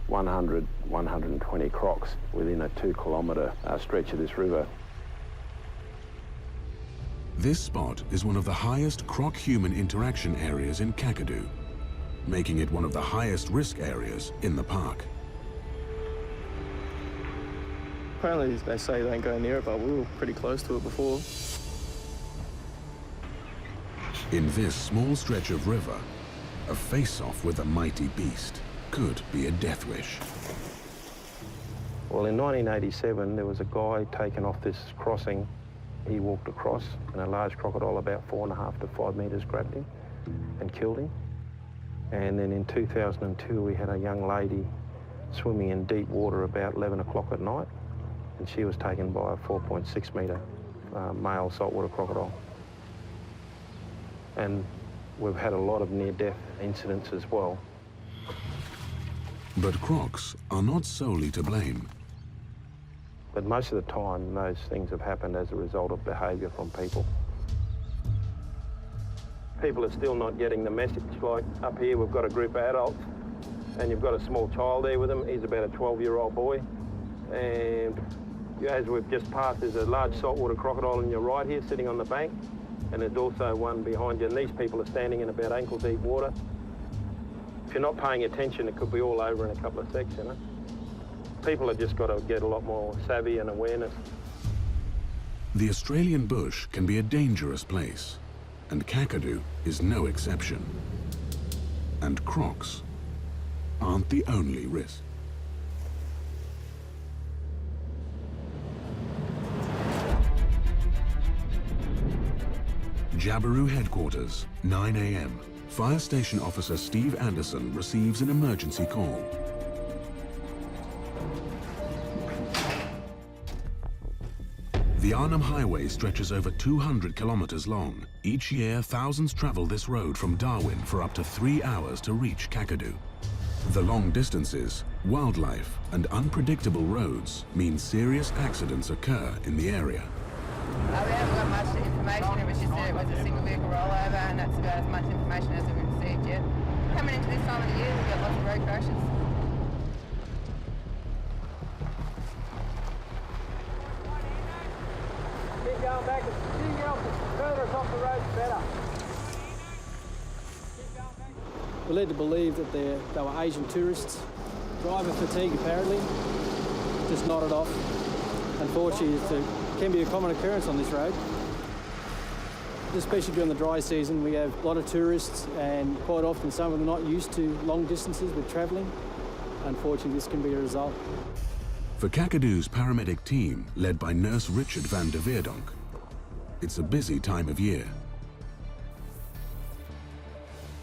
[SPEAKER 2] 100, 120 crocs within a 2-kilometre stretch of this river.
[SPEAKER 1] This spot is one of the highest croc-human interaction areas in Kakadu, making it one of the highest risk areas in the park.
[SPEAKER 17] Apparently they say don't go near it, but we were pretty close to it before.
[SPEAKER 1] In this small stretch of river, a face-off with a mighty beast could be a death wish.
[SPEAKER 2] Well, in 1987, there was a guy taken off this crossing. He walked across, and a large crocodile about 4.5 to 5 metres grabbed him and killed him. And then in 2002, we had a young lady swimming in deep water about 11 o'clock at night, and she was taken by a 4.6 metre male saltwater crocodile. And we've had a lot of near-death incidents as well.
[SPEAKER 1] But crocs are not solely to blame.
[SPEAKER 2] But most of the time, those things have happened as a result of behaviour from people. People are still not getting the message. Like up here, we've got a group of adults, and you've got a small child there with them. He's about a 12-year-old boy. And as we've just passed, there's a large saltwater crocodile on your right here, sitting on the bank. And there's also one behind you, and these people are standing in about ankle-deep water. If you're not paying attention, it could be all over in a couple of seconds, you know. People have just got to get a lot more savvy and awareness.
[SPEAKER 1] The Australian bush can be a dangerous place, and Kakadu is no exception. And crocs aren't the only risk. Jabiru headquarters, 9 a.m. Fire Station Officer Steve Anderson receives an emergency call. The Arnhem Highway stretches over 200 kilometers long. Each year, thousands travel this road from Darwin for up to 3 hours to reach Kakadu. The long distances, wildlife, and unpredictable roads mean serious accidents occur in the area.
[SPEAKER 11] We haven't got much information. It was just that it was a single vehicle rollover, and that's about as much information as we've received yet. Coming into this time of the year, we've got lots of road crashes.
[SPEAKER 19] Keep going back. Keep going further off the road, better. We're led to believe that they were Asian tourists. Driver fatigue, apparently, just nodded off. Unfortunately, it can be a common occurrence on this road. Especially during the dry season, we have a lot of tourists, and quite often some of them are not used to long distances with travelling. Unfortunately, this can be a result.
[SPEAKER 1] For Kakadu's paramedic team, led by Nurse Richard van der Veerdonk, it's a busy time of year.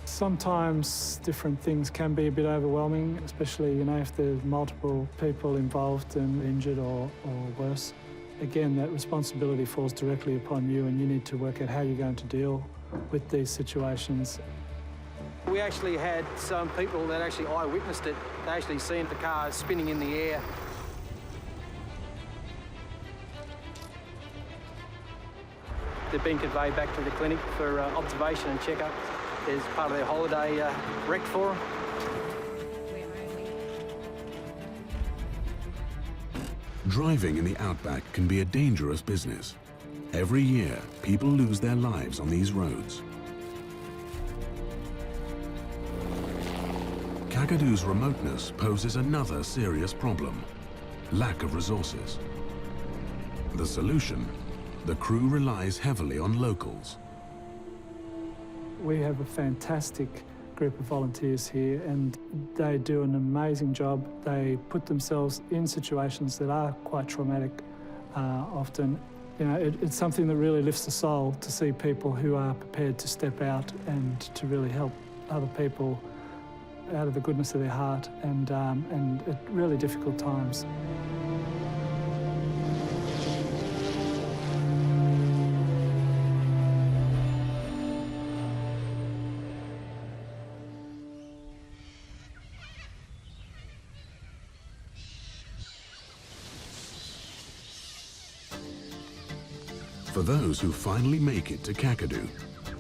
[SPEAKER 21] Sometimes different things can be a bit overwhelming, especially if there's multiple people involved and injured or worse. Again, that responsibility falls directly upon you, and you need to work out how you're going to deal with these situations.
[SPEAKER 19] We actually had some people that actually eyewitnessed it. They actually seen the car spinning in the air. They've been conveyed back to the clinic for observation and checkup as part of their holiday rec for them.
[SPEAKER 1] Driving in the outback can be a dangerous business. Every year, people lose their lives on these roads. Kakadu's remoteness poses another serious problem: lack of resources. The solution? The crew relies heavily on locals.
[SPEAKER 21] We have a fantastic group of volunteers here, and they do an amazing job. They put themselves in situations that are quite traumatic often. It's something that really lifts the soul to see people who are prepared to step out and to really help other people out of the goodness of their heart and at really difficult times.
[SPEAKER 1] For those who finally make it to Kakadu,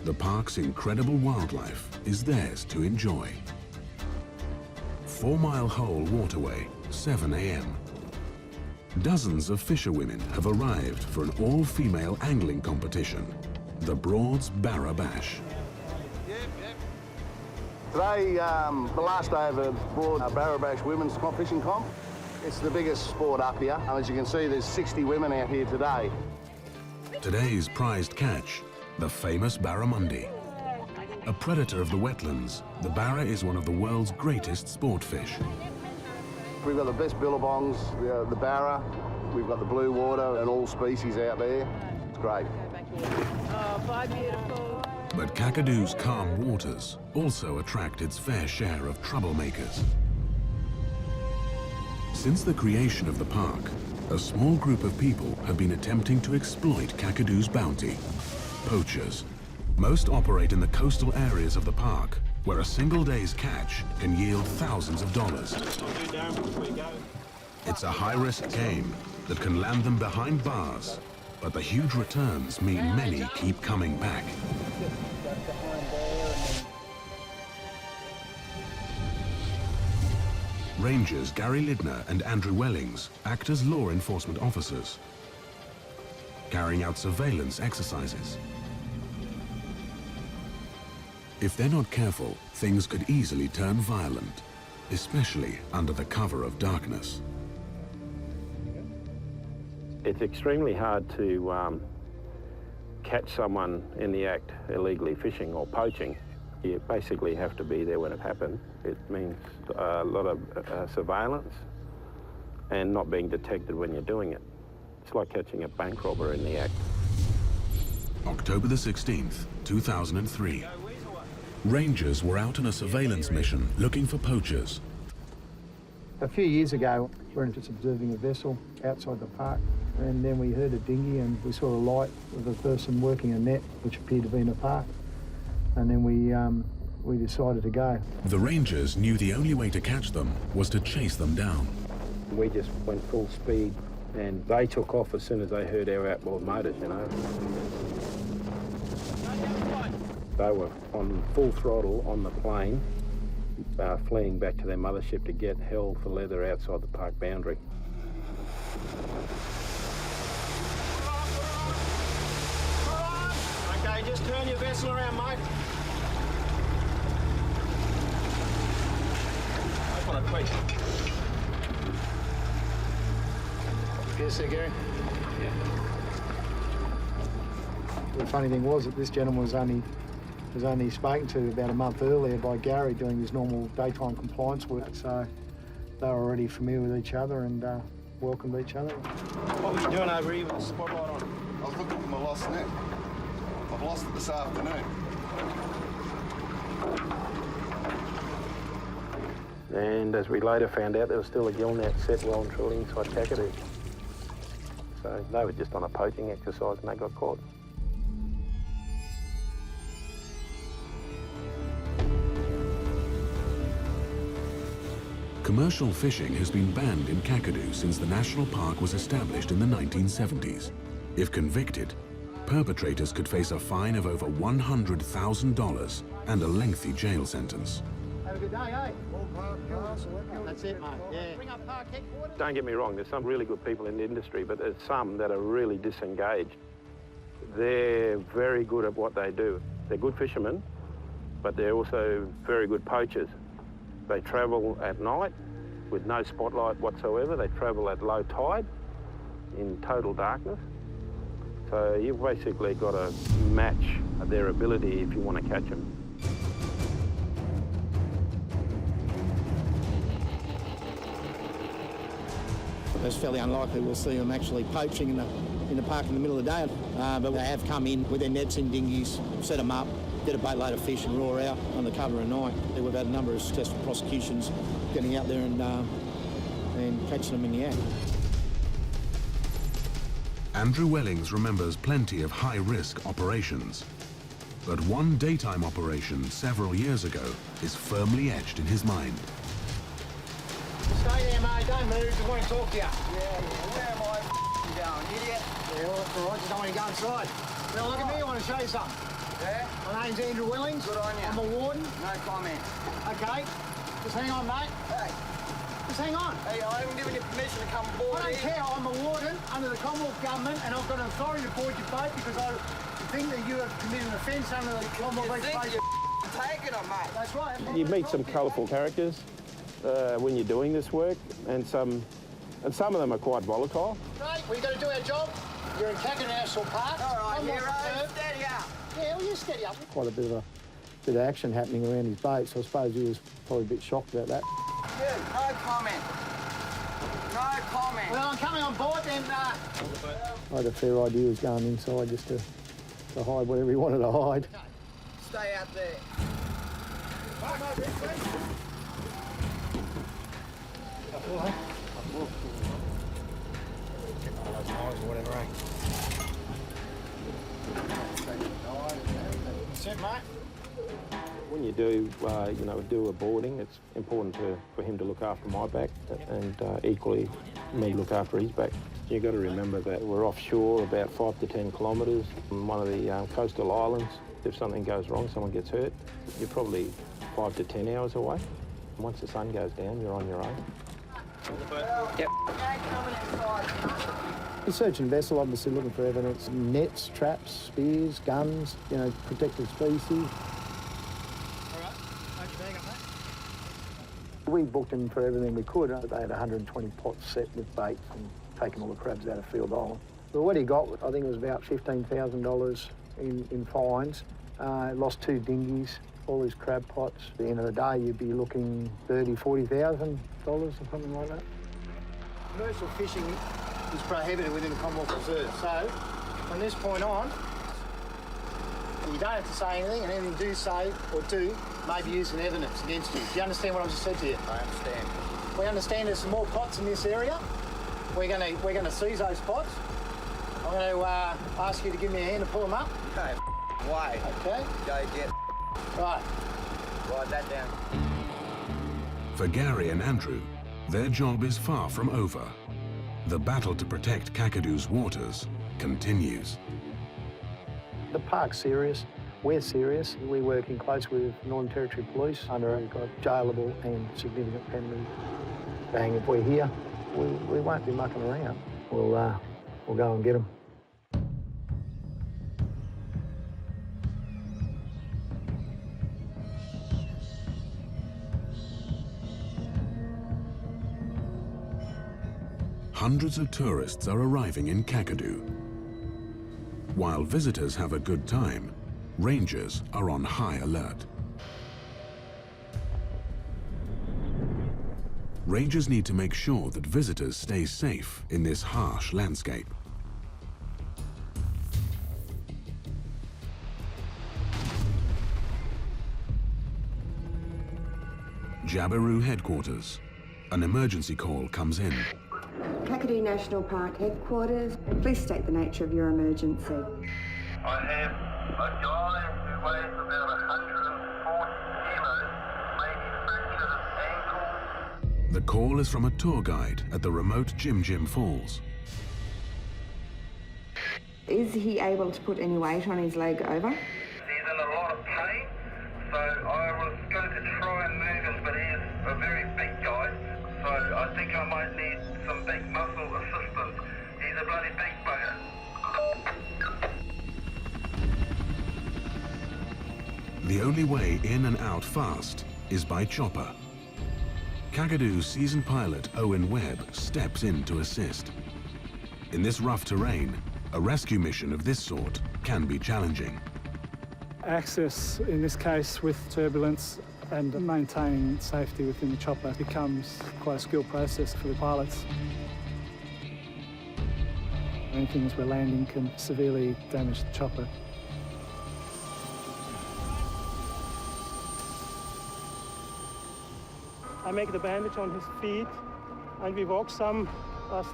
[SPEAKER 1] the park's incredible wildlife is theirs to enjoy. 4-mile hole waterway, 7 a.m. Dozens of fisherwomen have arrived for an all-female angling competition, the Broads Barra Bash.
[SPEAKER 22] Today, the last day of the Broad Barra Bash women's fishing comp. It's the biggest sport up here. As you can see, there's 60 women out here today.
[SPEAKER 1] Today's prized catch, the famous barramundi. A predator of the wetlands, the barra is one of the world's greatest sport fish.
[SPEAKER 22] We've got the best billabongs, the barra, we've got the blue water and all species out there. It's great.
[SPEAKER 11] Oh, bye, beautiful.
[SPEAKER 1] But Kakadu's calm waters also attract its fair share of troublemakers. Since the creation of the park, a small group of people have been attempting to exploit Kakadu's bounty. Poachers. Most operate in the coastal areas of the park, where a single day's catch can yield thousands of dollars. It's a high-risk game that can land them behind bars, but the huge returns mean many keep coming back. Rangers Gary Lidner and Andrew Wellings act as law enforcement officers, carrying out surveillance exercises. If they're not careful, things could easily turn violent, especially under the cover of darkness.
[SPEAKER 2] It's extremely hard to catch someone in the act illegally fishing or poaching. You basically have to be there when it happens. It means a lot of surveillance and not being detected when you're doing it. It's like catching a bank robber in the act.
[SPEAKER 1] October the 16th, 2003. Rangers were out on a surveillance mission looking for poachers.
[SPEAKER 23] A few years ago, we were just observing a vessel outside the park, and then we heard a dinghy and we saw a light of a person working a net, which appeared to be in a park. And then we we decided to go.
[SPEAKER 1] The rangers knew the only way to catch them was to chase them down.
[SPEAKER 2] We just went full speed and they took off as soon as they heard our outboard motors, you know. They were on full throttle on the plane, fleeing back to their mothership to get hell for leather outside the park boundary.
[SPEAKER 20] Okay, just turn your vessel around, mate. Open it, please.
[SPEAKER 23] Yes, sir, Gary. Yeah. The funny thing was that this gentleman was only spoken to about a month earlier by Gary doing his normal daytime compliance work, so they were already familiar with each other and welcomed each other.
[SPEAKER 20] What were you doing over here with the spotlight on?
[SPEAKER 22] I was looking for my lost net. I've lost it this afternoon.
[SPEAKER 2] And as we later found out, there was still a gill net set well and truly inside Kakadu. So they were just on a poaching exercise and they got caught.
[SPEAKER 1] Commercial fishing has been banned in Kakadu since the national park was established in the 1970s. If convicted, perpetrators could face a fine of over $100,000 and a lengthy jail sentence.
[SPEAKER 23] Have a good day, eh? That's it, mate. Yeah. Bring up park headquarters.
[SPEAKER 2] Don't get me wrong, there's some really good people in the industry, but there's some that are really disengaged. They're very good at what they do. They're good fishermen, but they're also very good poachers. They travel at night with no spotlight whatsoever. They travel at low tide in total darkness. So you've basically got to match their ability if you want to catch them.
[SPEAKER 8] It's fairly unlikely we'll see them actually poaching in the park in the middle of the day, but they have come in with their nets and dinghies, set them up, get a boatload of fish and roar out on the cover of night. We've had a number of successful prosecutions getting out there and catching them in the act.
[SPEAKER 1] Andrew Wellings remembers plenty of high-risk operations, but one daytime operation several years ago is firmly etched in his mind.
[SPEAKER 20] Stay there, mate. Don't move. I want to talk to you.
[SPEAKER 22] Yeah. Where am I going, idiot?
[SPEAKER 20] Yeah, all right. Just don't want to go inside. Now, look at me. I want to show you something.
[SPEAKER 22] Yeah?
[SPEAKER 20] My name's Andrew Wellings.
[SPEAKER 22] Good on you.
[SPEAKER 20] I'm a warden.
[SPEAKER 22] No comment.
[SPEAKER 20] Okay. Just hang on, mate.
[SPEAKER 22] Hey.
[SPEAKER 20] Just hang on.
[SPEAKER 22] Hey, I haven't given you permission to come aboard.
[SPEAKER 20] I don't care. I'm a warden under the Commonwealth Government, and I've got an authority to board your boat because I think that you have committed an offence under the Commonwealth Government.
[SPEAKER 22] You think you're taking them, mate?
[SPEAKER 20] That's right.
[SPEAKER 2] You meet some colourful characters when you're doing this work, and some of them are quite volatile.
[SPEAKER 20] Right, we've got to do our job. You're in Kakadu National Park.
[SPEAKER 22] All right, hero, steady up.
[SPEAKER 20] Yeah, well, you steady up.
[SPEAKER 23] Quite a bit of action happening around his boat, so I suppose he was probably a bit shocked about that.
[SPEAKER 22] Yeah, no comment. No comment.
[SPEAKER 20] Well, I'm coming on board then.
[SPEAKER 23] I had a fair idea he was going inside just to hide whatever he wanted to hide.
[SPEAKER 22] Stay out there.
[SPEAKER 20] That's it, mate.
[SPEAKER 2] When you do, do a boarding, it's important for him to look after my back and equally me look after his back. You've got to remember that we're offshore about 5 to 10 kilometres from one of the coastal islands. If something goes wrong, someone gets hurt, you're probably 5 to 10 hours away. Once the sun goes down, you're on your own.
[SPEAKER 3] Yep.
[SPEAKER 23] The searching vessel, obviously looking for evidence, nets, traps, spears, guns, protected species. We booked them for everything we could. They had 120 pots set with baits and taken all the crabs out of Field Island. But what he got, I think it was about $15,000 in fines. Lost 2 dinghies, all his crab pots. At the end of the day, you'd be looking $30,000, $40,000 or something like that.
[SPEAKER 20] Commercial fishing is prohibited within the Commonwealth Reserve. So, from this point on, you don't have to say anything, and anything you do say or do may be used in evidence against you. Do you understand what I've just said to you?
[SPEAKER 22] I understand.
[SPEAKER 20] We understand there's some more pots in this area. We're going to seize those pots. I'm going to ask you to give me a hand to pull them up.
[SPEAKER 22] Okay, way.
[SPEAKER 20] Okay.
[SPEAKER 22] Go get.
[SPEAKER 20] Right.
[SPEAKER 2] Write that down.
[SPEAKER 1] For Gary and Andrew, their job is far from over. The battle to protect Kakadu's waters continues.
[SPEAKER 23] The park's serious. We're serious. We work in close with Northern Territory Police under a jailable and significant penalty. Bang, if we're here, we won't be mucking around. We'll go and get them.
[SPEAKER 1] Hundreds of tourists are arriving in Kakadu. While visitors have a good time, rangers are on high alert. Rangers need to make sure that visitors stay safe in this harsh landscape. Jabiru headquarters. An emergency call comes in.
[SPEAKER 9] Kakadu National Park headquarters. Please state the nature of your emergency.
[SPEAKER 10] I have a guy who weighs about 140 kilos, maybe fractured his ankle.
[SPEAKER 1] The call is from a tour guide at the remote Jim Falls.
[SPEAKER 9] Is he able to put any weight on his leg over?
[SPEAKER 10] He's in a lot of pain, so I was going to try and move him, but he is a very big guy, so I think I might need some big muscle assistance. He's a bloody big bugger.
[SPEAKER 1] The only way in and out fast is by chopper. Kakadu seasoned pilot Owen Webb steps in to assist. In this rough terrain, a rescue mission of this sort can be challenging.
[SPEAKER 21] Access, in this case with turbulence, and maintaining safety within the chopper becomes quite a skilled process for the pilots. Anything as we're landing can severely damage the chopper. I make the bandage on his feet and we walk some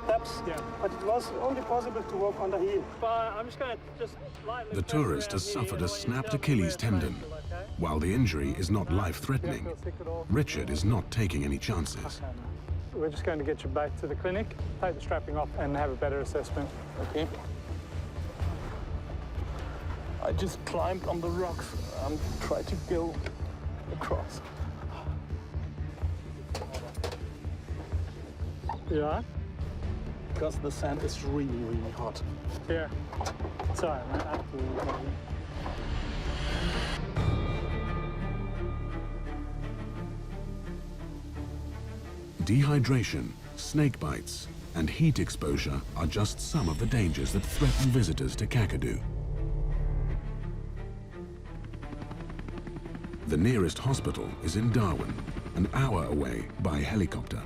[SPEAKER 21] steps, but it was only possible to walk on the heel. But I'm just going to lightly...
[SPEAKER 1] The tourist has suffered a snapped Achilles tendon. While the injury is not life-threatening, Richard is not taking any chances.
[SPEAKER 21] We're just going to get you back to the clinic, take the strapping off and have a better assessment.
[SPEAKER 17] Okay. I just climbed on the rocks and tried to go across.
[SPEAKER 21] Yeah?
[SPEAKER 17] Because the sand is really, really hot.
[SPEAKER 21] Yeah. Sorry, man.
[SPEAKER 1] Dehydration, snake bites, and heat exposure are just some of the dangers that threaten visitors to Kakadu. The nearest hospital is in Darwin, an hour away by helicopter.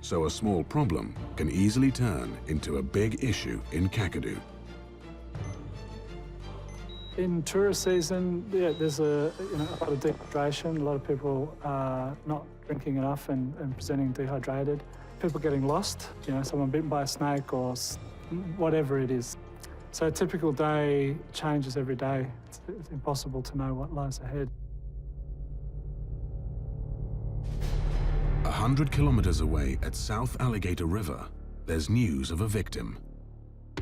[SPEAKER 1] So a small problem can easily turn into a big issue in Kakadu.
[SPEAKER 21] In tourist season, yeah, there's a lot of dehydration. A lot of people are not drinking enough and presenting dehydrated. People getting lost, someone bitten by a snake or whatever it is. So a typical day changes every day. It's impossible to know what lies ahead.
[SPEAKER 1] 100 kilometers away at South Alligator River, there's news of a victim.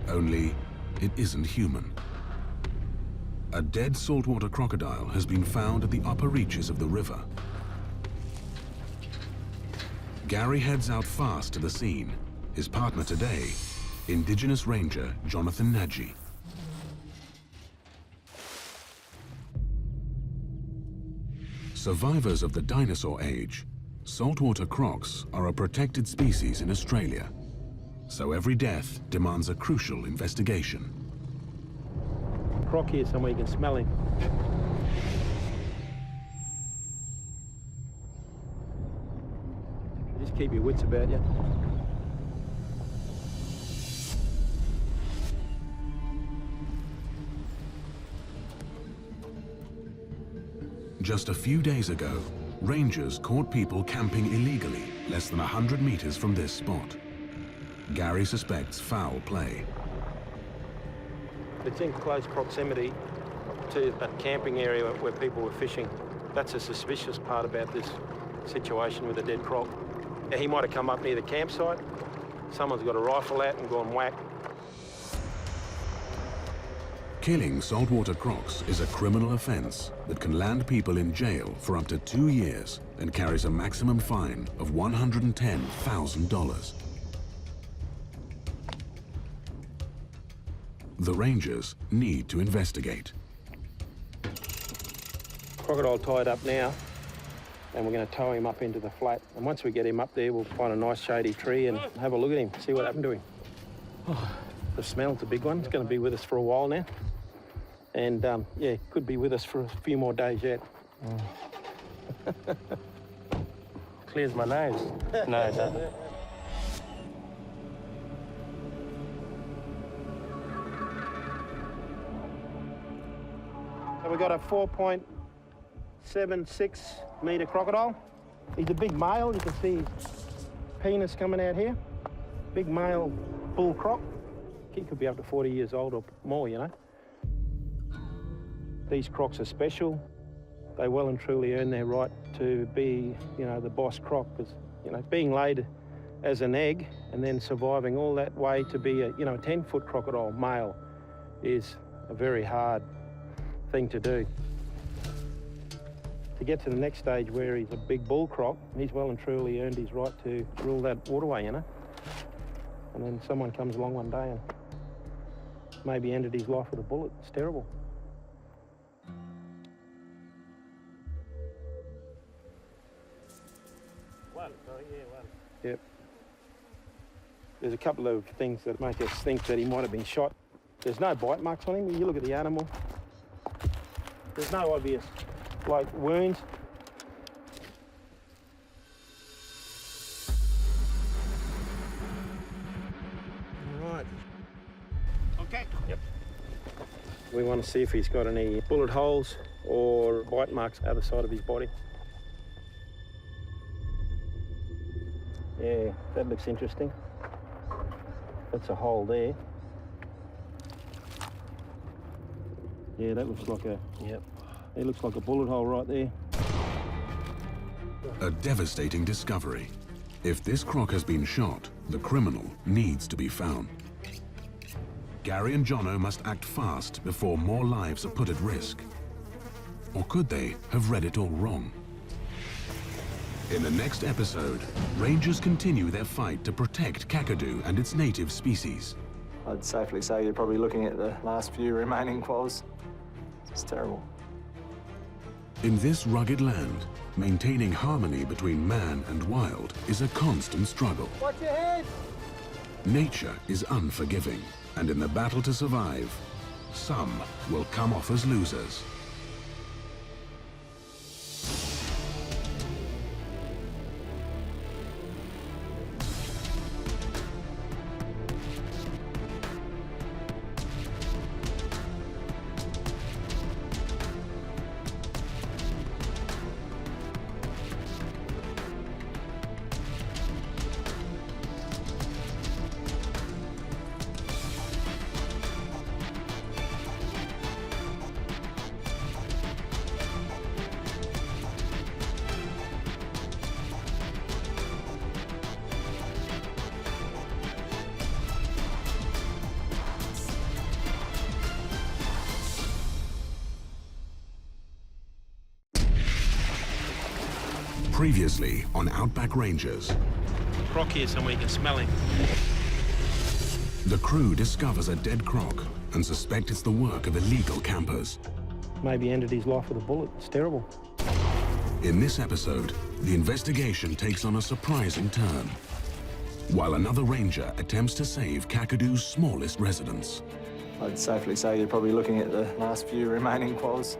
[SPEAKER 1] Only, it isn't human. A dead saltwater crocodile has been found at the upper reaches of the river. Gary heads out fast to the scene. His partner today, Indigenous Ranger Jonathan Nagy. Survivors of the dinosaur age, saltwater crocs are a protected species in Australia. So every death demands a crucial investigation.
[SPEAKER 2] Croc here somewhere, you can smell him. Just keep your wits about you.
[SPEAKER 1] Just a few days ago, rangers caught people camping illegally less than 100 meters from this spot. Gary suspects foul play.
[SPEAKER 2] If it's in close proximity, to a camping area where people were fishing. That's a suspicious part about this situation with the dead croc. He might have come up near the campsite. Someone's got a rifle out and gone whack.
[SPEAKER 1] Killing saltwater crocs is a criminal offence that can land people in jail for up to 2 years and carries a maximum fine of $110,000. The rangers need to investigate.
[SPEAKER 2] Crocodile tied up now, and we're going to tow him up into the flat. And once we get him up there, we'll find a nice shady tree and have a look at him, see what happened to him. Oh, the smell's a big one. It's going to be with us for a while now. And yeah, could be with us for a few more days yet.
[SPEAKER 17] Clears my nose. No, it doesn't.
[SPEAKER 2] So we've got a 4.76 metre crocodile. He's a big male. You can see his penis coming out here. Big male bull croc. He could be up to 40 years old or more, you know. These crocs are special. They well and truly earn their right to be, you know, the boss croc. Because, you know, being laid as an egg and then surviving all that way to be a, you know, a 10-foot crocodile male is a very hard thing to do. To get to the next stage where he's a big bull croc, he's well and truly earned his right to rule that waterway, you know. And then someone comes along one day and maybe ended his life with a bullet. It's terrible.
[SPEAKER 17] One.
[SPEAKER 2] Yep. There's a couple of things that make us think that he might have been shot. There's no bite marks on him. You look at the animal. There's no obvious, like, wounds. All right.
[SPEAKER 17] Okay.
[SPEAKER 2] Yep. We want to see if he's got any bullet holes or bite marks out the side of his body. Yeah, that looks interesting. That's a hole there. Yeah, that looks like a, yep. It looks like a bullet hole right there.
[SPEAKER 1] A devastating discovery. If this croc has been shot, the criminal needs to be found. Gary and Jono must act fast before more lives are put at risk. Or could they have read it all wrong? In the next episode, rangers continue their fight to protect Kakadu and its native species.
[SPEAKER 6] I'd safely say you're probably looking at the last few remaining quolls. It's terrible.
[SPEAKER 1] In this rugged land, maintaining harmony between man and wild is a constant struggle.
[SPEAKER 20] Watch your head!
[SPEAKER 1] Nature is unforgiving, and in the battle to survive, some will come off as losers. Previously on Outback Rangers.
[SPEAKER 2] Croc here somewhere, you can smell him.
[SPEAKER 1] The crew discovers a dead croc and suspect it's the work of illegal campers.
[SPEAKER 2] Maybe ended his life with a bullet. It's terrible.
[SPEAKER 1] In this episode, the investigation takes on a surprising turn, while another ranger attempts to save Kakadu's smallest residents.
[SPEAKER 6] I'd safely say you're probably looking at the last few remaining quolls.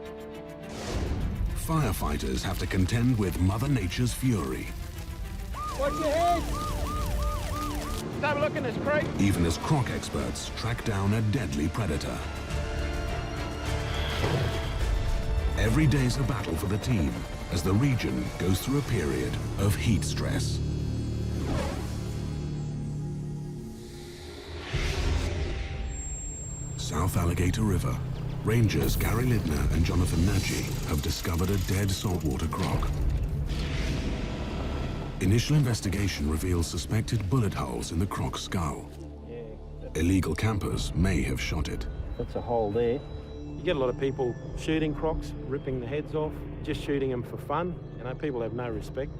[SPEAKER 1] Firefighters have to contend with Mother Nature's fury.
[SPEAKER 20] Watch your head!
[SPEAKER 2] Have a look in this creek.
[SPEAKER 1] Even as croc experts track down a deadly predator. Every day's a battle for the team as the region goes through a period of heat stress. South Alligator River, Rangers Gary Lidner and Jonathan Nagy have discovered a dead saltwater croc. Initial investigation reveals suspected bullet holes in the croc's skull. Illegal campers may have shot it.
[SPEAKER 2] That's a hole there. You get a lot of people shooting crocs, ripping the heads off, just shooting them for fun. You know, people have no respect.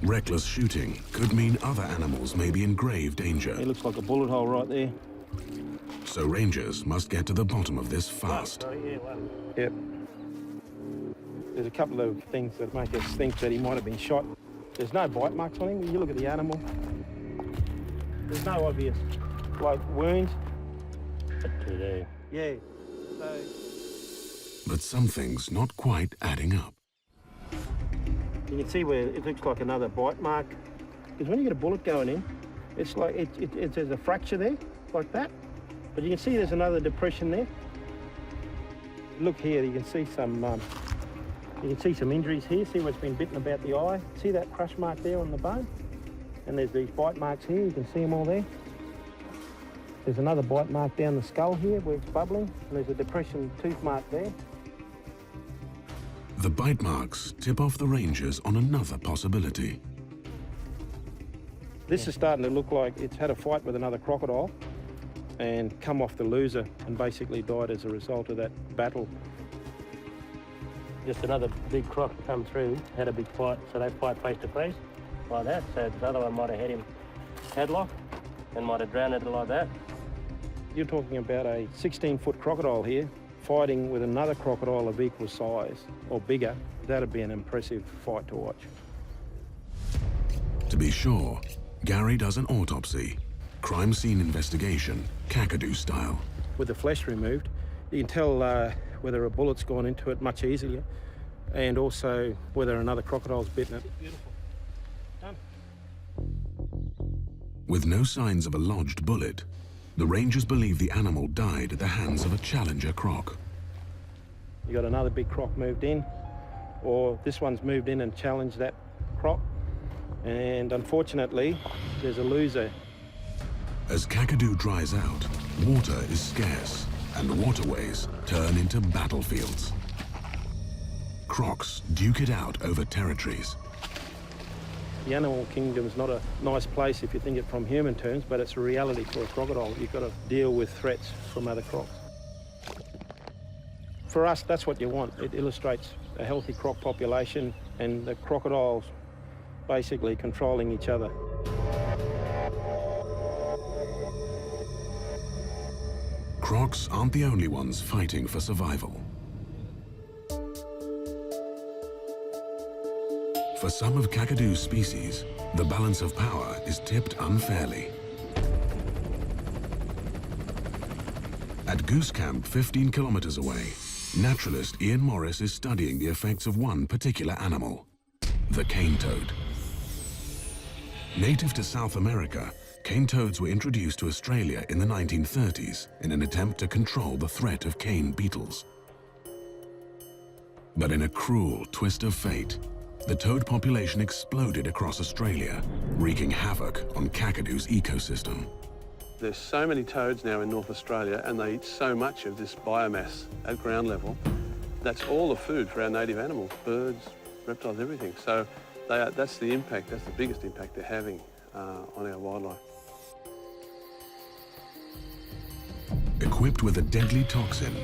[SPEAKER 1] Reckless shooting could mean other animals may be in grave danger.
[SPEAKER 2] It looks like a bullet hole right there.
[SPEAKER 1] So rangers must get to the bottom of this fast.
[SPEAKER 2] Yep. There's a couple of things that make us think that he might have been shot. There's no bite marks on him. You look at the animal. There's no obvious, like, wounds.
[SPEAKER 14] Today.
[SPEAKER 2] Yeah. So...
[SPEAKER 1] But something's not quite adding up.
[SPEAKER 2] You can see where it looks like another bite mark. Because when you get a bullet going in, it's like there's a fracture there, like that. But you can see there's another depression there. Look here, you can see some injuries here. See where it's been bitten about the eye. See that crush mark there on the bone? And there's these bite marks here. You can see them all there. There's another bite mark down the skull here where it's bubbling. And there's a depression tooth mark there.
[SPEAKER 1] The bite marks tip off the rangers on another possibility.
[SPEAKER 2] This is starting to look like it's had a fight with another crocodile and come off the loser and basically died as a result of that battle.
[SPEAKER 14] Just another big croc come through, had a big fight, so they fight face to face like that. So the other one might have had him headlock and might have drowned it like that.
[SPEAKER 2] You're talking about a 16-foot crocodile here fighting with another crocodile of equal size or bigger. That'd be an impressive fight to watch.
[SPEAKER 1] To be sure, Gary does an autopsy, crime scene investigation, Kakadu style.
[SPEAKER 2] With the flesh removed, you can tell whether a bullet's gone into it much easier and also whether another crocodile's bitten it. Beautiful. Done.
[SPEAKER 1] With no signs of a lodged bullet, the rangers believe the animal died at the hands of a challenger croc.
[SPEAKER 2] You got another big croc moved in, or this one's moved in and challenged that croc, and unfortunately, there's a loser.
[SPEAKER 1] As Kakadu dries out, water is scarce, and waterways turn into battlefields. Crocs duke it out over territories.
[SPEAKER 2] The animal kingdom's not a nice place if you think it from human terms, but it's a reality for a crocodile. You've got to deal with threats from other crocs. For us, that's what you want. It illustrates a healthy croc population and the crocodiles basically controlling each other.
[SPEAKER 1] Crocs aren't the only ones fighting for survival. For some of Kakadu's species, the balance of power is tipped unfairly. At Goose Camp, 15 kilometers away, naturalist Ian Morris is studying the effects of one particular animal, the cane toad. Native to South America, cane toads were introduced to Australia in the 1930s in an attempt to control the threat of cane beetles. But in a cruel twist of fate, the toad population exploded across Australia, wreaking havoc on Kakadu's ecosystem.
[SPEAKER 12] There's so many toads now in North Australia and they eat so much of this biomass at ground level. That's all the food for our native animals, birds, reptiles, everything. So that's the impact, that's the biggest impact they're having on our wildlife.
[SPEAKER 1] Equipped with a deadly toxin,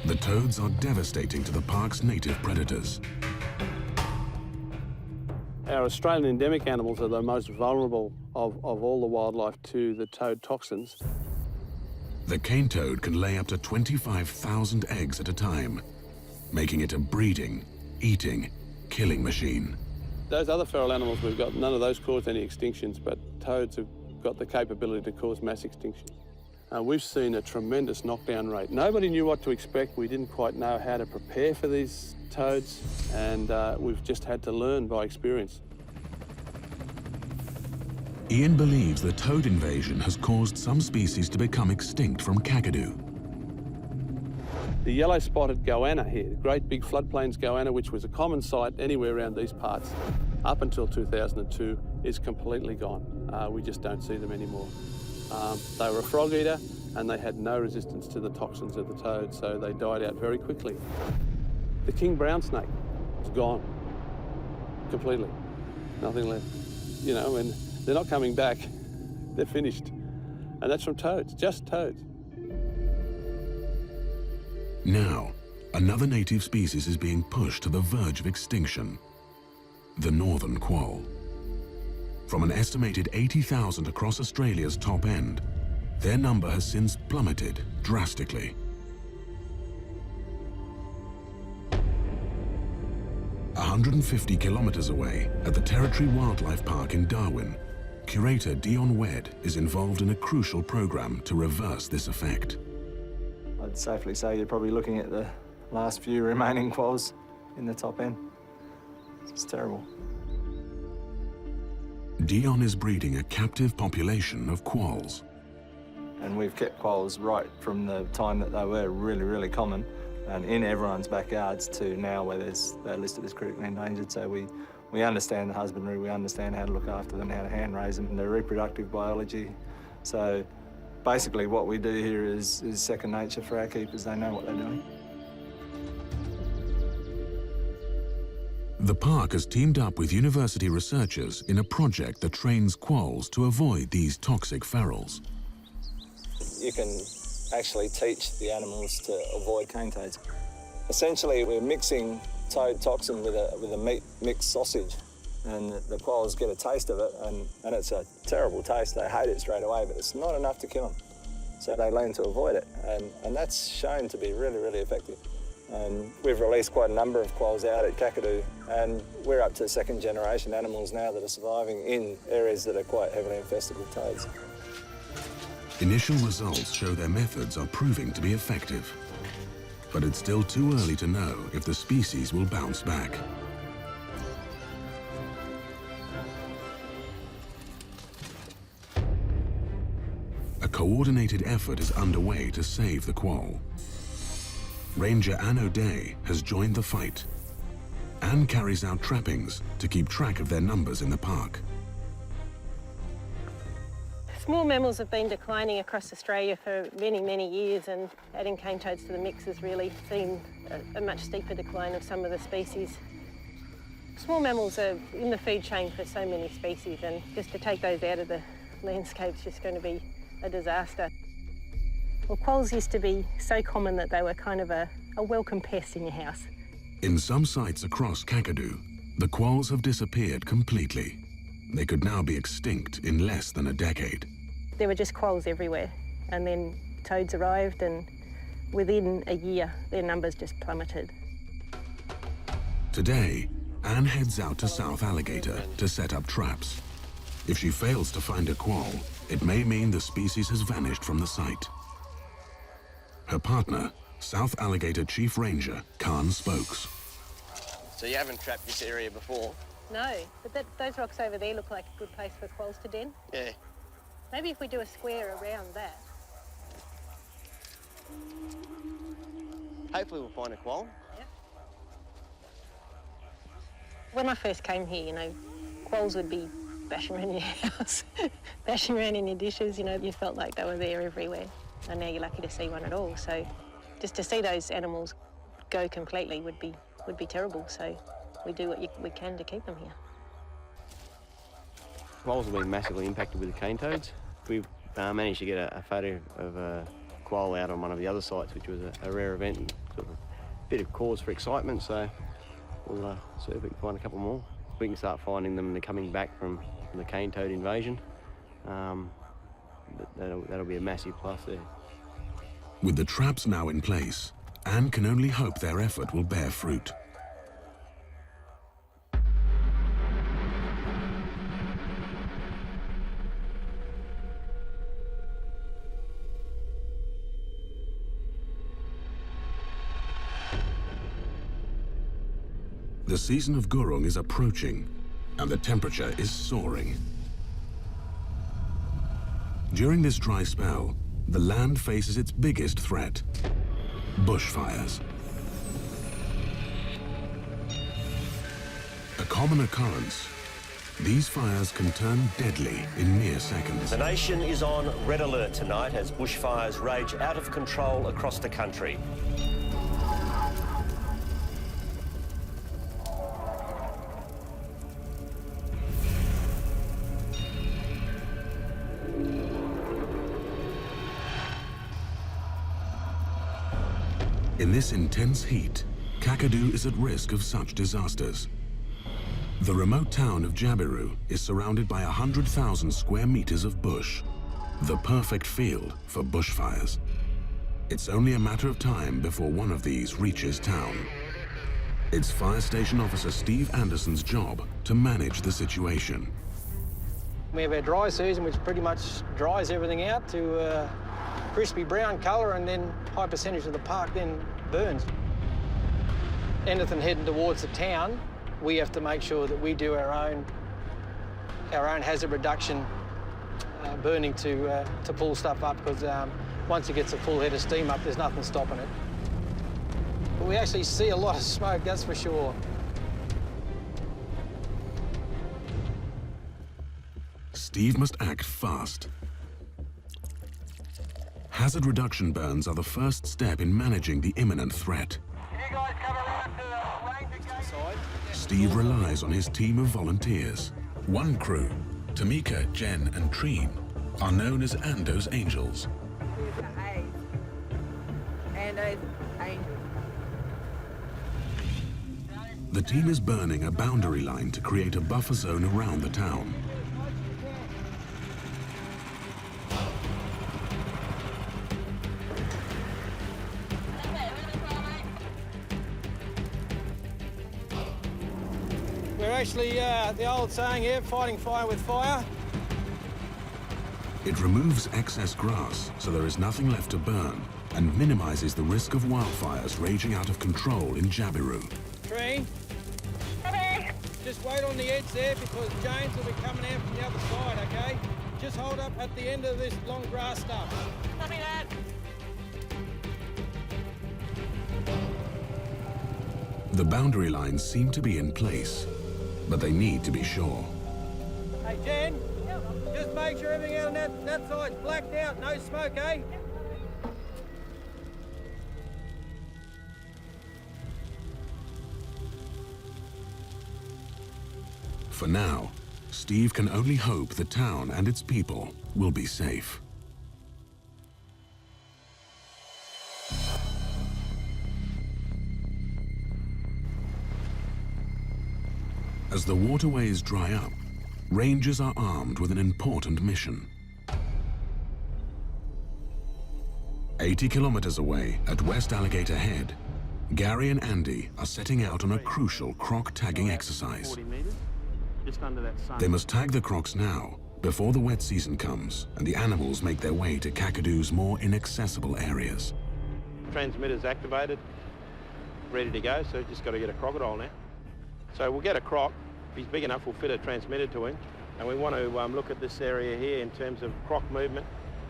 [SPEAKER 1] the toads are devastating to the park's native predators.
[SPEAKER 12] Our Australian endemic animals are the most vulnerable of all the wildlife to the toad toxins.
[SPEAKER 1] The cane toad can lay up to 25,000 eggs at a time, making it a breeding, eating, killing machine.
[SPEAKER 12] Those other feral animals we've got, none of those caused any extinctions, but toads have got the capability to cause mass extinction. We've seen a tremendous knockdown rate. Nobody knew what to expect. We didn't quite know how to prepare for these toads, and we've just had to learn by experience.
[SPEAKER 1] Ian believes the toad invasion has caused some species to become extinct from Kakadu.
[SPEAKER 12] The yellow-spotted goanna here, the great big floodplains goanna, which was a common sight anywhere around these parts up until 2002, is completely gone. We just don't see them anymore. They were a frog eater. and they had no resistance to the toxins of the toad, so they died out very quickly. The king brown snake is gone completely, nothing left. You know, and they're not coming back, they're finished. And that's from toads, just toads.
[SPEAKER 1] Now, another native species is being pushed to the verge of extinction, the northern quoll. From an estimated 80,000 across Australia's top end, their number has since plummeted drastically. A 150 kilometres away, at the Territory Wildlife Park in Darwin, curator Dion Wedd is involved in a crucial program to reverse this effect.
[SPEAKER 6] I'd safely say you're probably looking at the last few remaining quolls in the top end. It's terrible.
[SPEAKER 1] Dion is breeding a captive population of quolls.
[SPEAKER 6] And we've kept quolls right from the time that they were really, really common and in everyone's backyards to now where they're listed as critically endangered. So we understand the husbandry, we understand how to look after them, how to hand raise them, their reproductive biology. So basically what we do here is second nature for our keepers. They know what they're doing.
[SPEAKER 1] The park has teamed up with university researchers in a project that trains quolls to avoid these toxic ferals.
[SPEAKER 6] You can actually teach the animals to avoid cane toads. Essentially, we're mixing toad toxin with a meat mixed sausage, and the quolls get a taste of it, and it's a terrible taste. They hate it straight away, but it's not enough to kill them. So they learn to avoid it, and that's shown to be really, really effective. We've released quite a number of quolls out at Kakadu, and we're up to second generation animals now that are surviving in areas that are quite heavily infested with toads.
[SPEAKER 1] Initial results show their methods are proving to be effective. But it's still too early to know if the species will bounce back. A coordinated effort is underway to save the quoll. Ranger Anne O'Day has joined the fight. Anne carries out trappings to keep track of their numbers in the park.
[SPEAKER 7] Small mammals have been declining across Australia for many, many years, and adding cane toads to the mix has really seen a much steeper decline of some of the species. Small mammals are in the food chain for so many species, and just to take those out of the landscape is just going to be a disaster. Well, quolls used to be so common that they were kind of a welcome pest in your house.
[SPEAKER 1] In some sites across Kakadu, the quolls have disappeared completely. They could now be extinct in less than a decade.
[SPEAKER 7] There were just quolls everywhere, and then toads arrived, and within a year their numbers just plummeted.
[SPEAKER 1] Today, Anne heads out to South Alligator to set up traps. If she fails to find a quoll, it may mean the species has vanished from the site. Her partner, South Alligator Chief Ranger Khan Spokes.
[SPEAKER 13] So you haven't trapped this area before?
[SPEAKER 7] No, but those rocks over there look like a good place for quolls to den.
[SPEAKER 13] Yeah.
[SPEAKER 7] Maybe if we do a square around that.
[SPEAKER 13] Hopefully we'll find a quoll.
[SPEAKER 7] Yep. When I first came here, you know, quolls would be bashing around your house, bashing around in your dishes, you know, you felt like they were there everywhere. And now you're lucky to see one at all. So just to see those animals go completely would be terrible. So we do what we can to keep them here.
[SPEAKER 13] Quolls have been massively impacted with the cane toads. We've managed to get a photo of a quoll out on one of the other sites, which was a rare event and sort of a bit of cause for excitement. So we'll see if we can find a couple more. We can start finding them and they're coming back from the cane toad invasion. That'll be a massive plus there.
[SPEAKER 1] With the traps now in place, Anne can only hope their effort will bear fruit. The season of Gurung is approaching, and the temperature is soaring. During this dry spell, the land faces its biggest threat: bushfires. A common occurrence, these fires can turn deadly in mere seconds.
[SPEAKER 5] The nation is on red alert tonight as bushfires rage out of control across the country.
[SPEAKER 1] In this intense heat, Kakadu is at risk of such disasters. The remote town of Jabiru is surrounded by 100,000 square meters of bush, the perfect field for bushfires. It's only a matter of time before one of these reaches town. It's Fire Station Officer Steve Anderson's job to manage the situation.
[SPEAKER 19] We have our dry season, which pretty much dries everything out to a crispy brown colour, and then high percentage of the park then burns. Anything heading towards the town, we have to make sure that we do our own hazard reduction burning to pull stuff up, because once it gets a full head of steam up, there's nothing stopping it. But we actually see a lot of smoke, that's for sure.
[SPEAKER 1] Steve must act fast. Hazard reduction burns are the first step in managing the imminent threat. Steve relies on his team of volunteers. One crew, Tamika, Jen and Treen, are known as Ando's Angels.
[SPEAKER 11] Ando's Angels.
[SPEAKER 1] The team is burning a boundary line to create a buffer zone around the town.
[SPEAKER 19] We're actually, the old saying here, fighting fire with fire.
[SPEAKER 1] It removes excess grass so there is nothing left to burn and minimises the risk of wildfires raging out of control in Jabiru.
[SPEAKER 19] Treen, just wait on the edge there because James will be coming out from the other side, okay? Just hold up at the end of this long grass stuff. Copy that.
[SPEAKER 1] The boundary lines seem to be in place, but they need to be sure.
[SPEAKER 19] Hey, Jen, just make sure everything out on that side's blacked out, no smoke, eh?
[SPEAKER 1] For now, Steve can only hope the town and its people will be safe. As the waterways dry up, rangers are armed with an important mission. 80 kilometers away at West Alligator Head, Gary and Andy are setting out on a crucial croc tagging exercise.
[SPEAKER 12] 40 meters, just under that sun.
[SPEAKER 1] They must tag the crocs now, before the wet season comes and the animals make their way to Kakadu's more inaccessible areas.
[SPEAKER 2] Transmitter's activated, ready to go, so just got to get a crocodile now. So we'll get a croc. If he's big enough, we'll fit a transmitter to him. And we want to look at this area here in terms of croc movement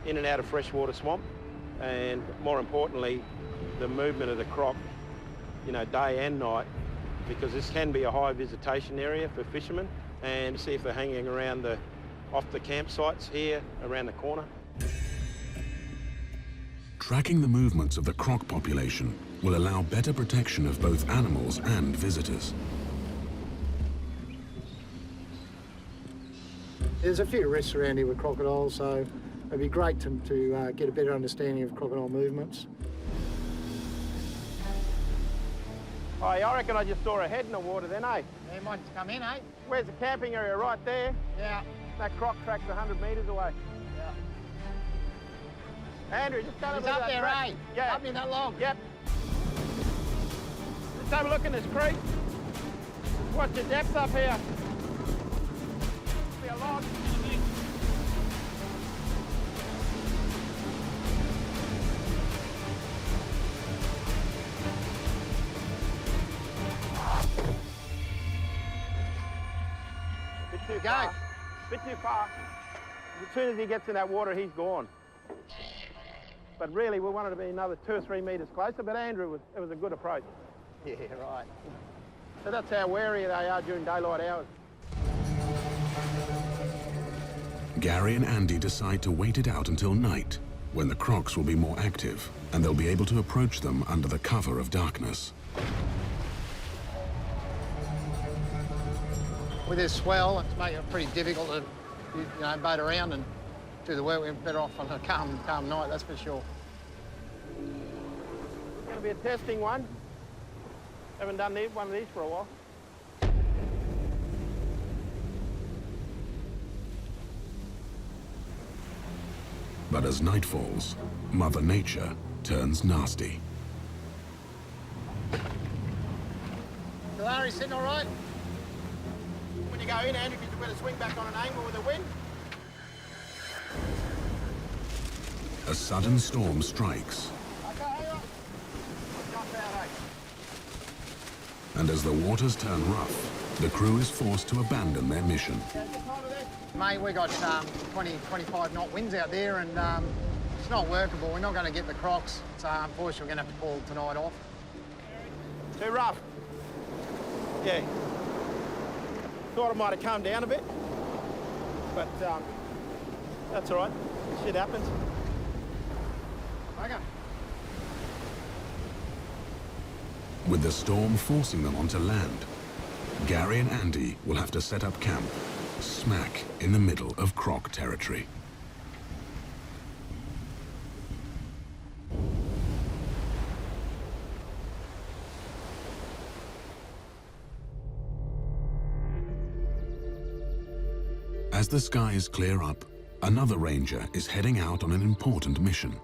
[SPEAKER 2] in and out of freshwater swamp. And more importantly, the movement of the croc, you know, day and night, because this can be a high visitation area for fishermen, and see if they're hanging around off the campsites here around the corner.
[SPEAKER 1] Tracking the movements of the croc population will allow better protection of both animals and visitors.
[SPEAKER 23] There's a few risks around here with crocodiles, so it'd be great to get a better understanding of crocodile movements.
[SPEAKER 2] Oh, I reckon I just saw a head in the water then, eh?
[SPEAKER 20] Yeah, might just come in, eh?
[SPEAKER 2] Where's the camping area? Right there?
[SPEAKER 20] Yeah.
[SPEAKER 2] That croc track's 100 metres away.
[SPEAKER 20] Yeah.
[SPEAKER 2] Andrew, just come over
[SPEAKER 20] He's
[SPEAKER 2] to
[SPEAKER 20] up
[SPEAKER 2] that
[SPEAKER 20] there,
[SPEAKER 2] track.
[SPEAKER 20] eh?
[SPEAKER 2] Yeah.
[SPEAKER 20] Up in that log.
[SPEAKER 2] Yep. Let's have a look in this creek. What's the depth up here? Be a log. Bit too far. Bit too far. As soon as he gets in that water, he's gone. But really, we wanted to be another 2 or 3 metres closer, but Andrew, it was a good approach.
[SPEAKER 20] Yeah, right.
[SPEAKER 2] So that's how wary they are during daylight hours.
[SPEAKER 1] Gary and Andy decide to wait it out until night, when the Crocs will be more active, and they'll be able to approach them under the cover of darkness.
[SPEAKER 20] With this swell, it's making it pretty difficult to, boat around and do the work. We're better off on a calm night, that's for sure.
[SPEAKER 15] It's going to be a testing one. Haven't done one of these for a while.
[SPEAKER 1] But as night falls, Mother Nature turns nasty.
[SPEAKER 20] Larry, sitting all right? When you go in, Andrew, you better swing back on an angle with the wind.
[SPEAKER 1] A sudden storm strikes. And as the waters turn rough, the crew is forced to abandon their mission.
[SPEAKER 20] Mate, we got 20, 25 knot winds out there, and it's not workable. We're not going to get the Crocs, so unfortunately we're going to have to call tonight off.
[SPEAKER 15] Too rough. Yeah. Thought it might have calmed down a bit, but that's all right. Shit happens.
[SPEAKER 20] Okay.
[SPEAKER 1] With the storm forcing them onto land, Gary and Andy will have to set up camp smack in the middle of Croc territory. As the skies clear up, another ranger is heading out on an important mission.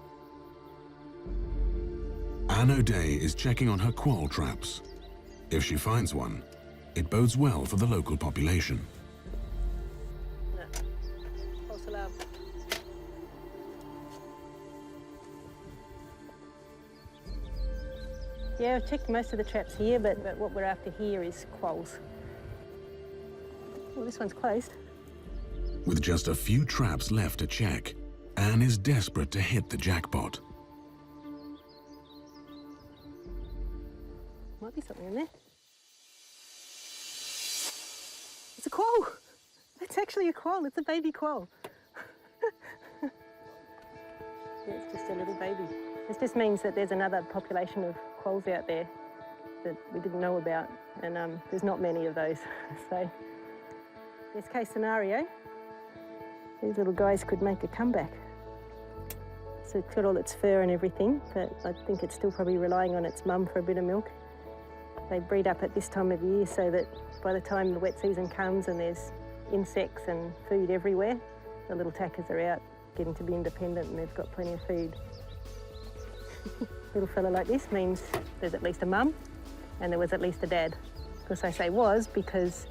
[SPEAKER 1] Anne O'Day is checking on her quoll traps. If she finds one, it bodes well for the local population.
[SPEAKER 7] False alarm. Yeah, I've checked most of the traps here, but what we're after here is quolls. Well, this one's closed.
[SPEAKER 1] With just a few traps left to check, Anne is desperate to hit the jackpot.
[SPEAKER 7] Might be something in there. It's a quoll. It's actually a quoll. It's a baby quoll. Yeah, it's just a little baby. This just means that there's another population of quolls out there that we didn't know about, and there's not many of those. So, best case scenario, these little guys could make a comeback. So it's got all its fur and everything, but I think it's still probably relying on its mum for a bit of milk. They breed up at this time of year so that by the time the wet season comes and there's insects and food everywhere, the little tackers are out getting to be independent and they've got plenty of food. Little fella like this means there's at least a mum and there was at least a dad. Of course I say was because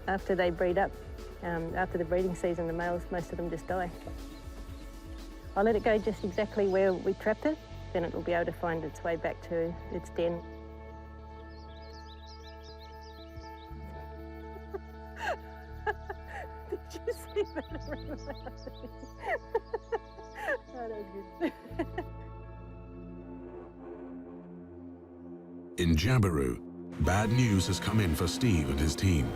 [SPEAKER 7] after they breed up, after the breeding season, the males, most of them just die. I'll let it go just exactly where we trapped it, then it will be able to find its way back to its den. Did you see that? Oh, that was good.
[SPEAKER 1] In Jabiru, bad news has come in for Steve and his team.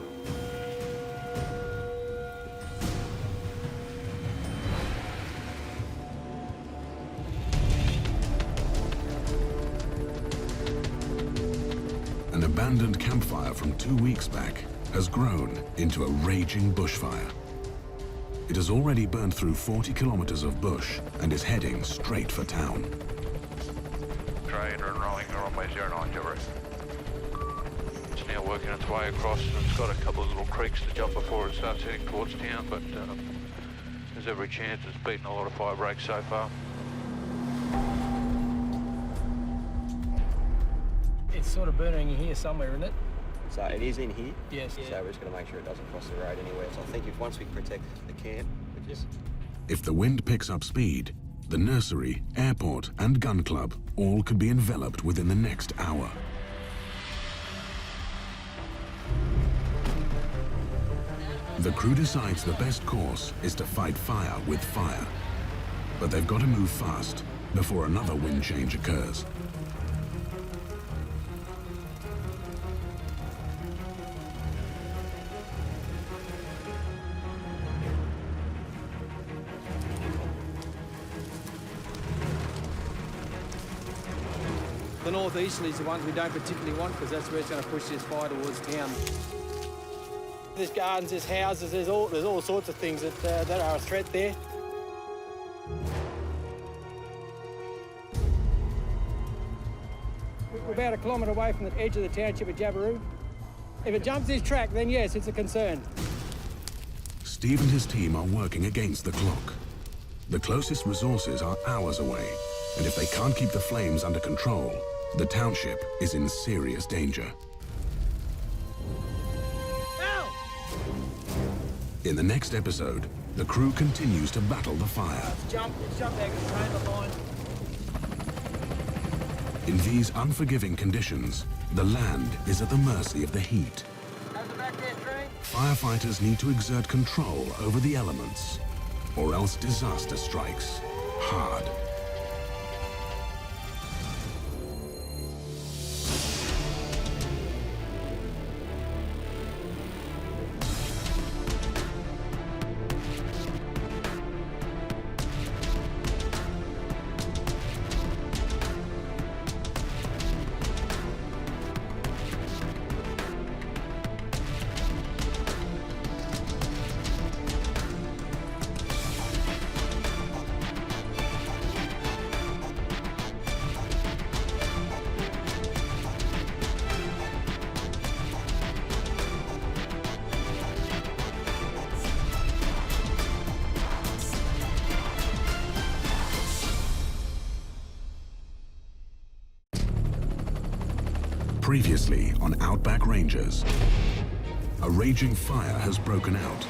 [SPEAKER 1] An abandoned campfire from 2 weeks back has grown into a raging bushfire. It has already burned through 40 kilometers of bush and is heading straight for town.
[SPEAKER 16] Trade and rolling runway 09 Jabiru. It's now working its way across and it's got a couple of little creeks to jump before it starts heading towards town, but there's every chance it's beaten a lot of fire breaks so far.
[SPEAKER 19] It's sort of burning in here somewhere, isn't it?
[SPEAKER 13] So it is in here.
[SPEAKER 19] Yes.
[SPEAKER 13] So we're just going to make sure it doesn't cross the road anywhere. So I think if once we protect the camp, which is...
[SPEAKER 1] If the wind picks up speed, the nursery, airport, and gun club all could be enveloped within the next hour. The crew decides the best course is to fight fire with fire. But they've got to move fast before another wind change occurs.
[SPEAKER 19] the northeasterlies, the ones we don't particularly want, because that's where it's going to push this fire towards town. There's gardens, there's houses, there's all sorts of things that are a threat there. We're about 1 kilometre away from the edge of the township of Jabiru. If it jumps this track, then yes, it's a concern.
[SPEAKER 1] Steve and his team are working against the clock. The closest resources are hours away, and if they can't keep the flames under control, the township is in serious danger. In the next episode, the crew continues to battle the fire.
[SPEAKER 19] It's jump back and train the line.
[SPEAKER 1] In these unforgiving conditions, the land is at the mercy of the heat. Firefighters need to exert control over the elements, or else disaster strikes hard. Previously on Outback Rangers, a raging fire has broken out,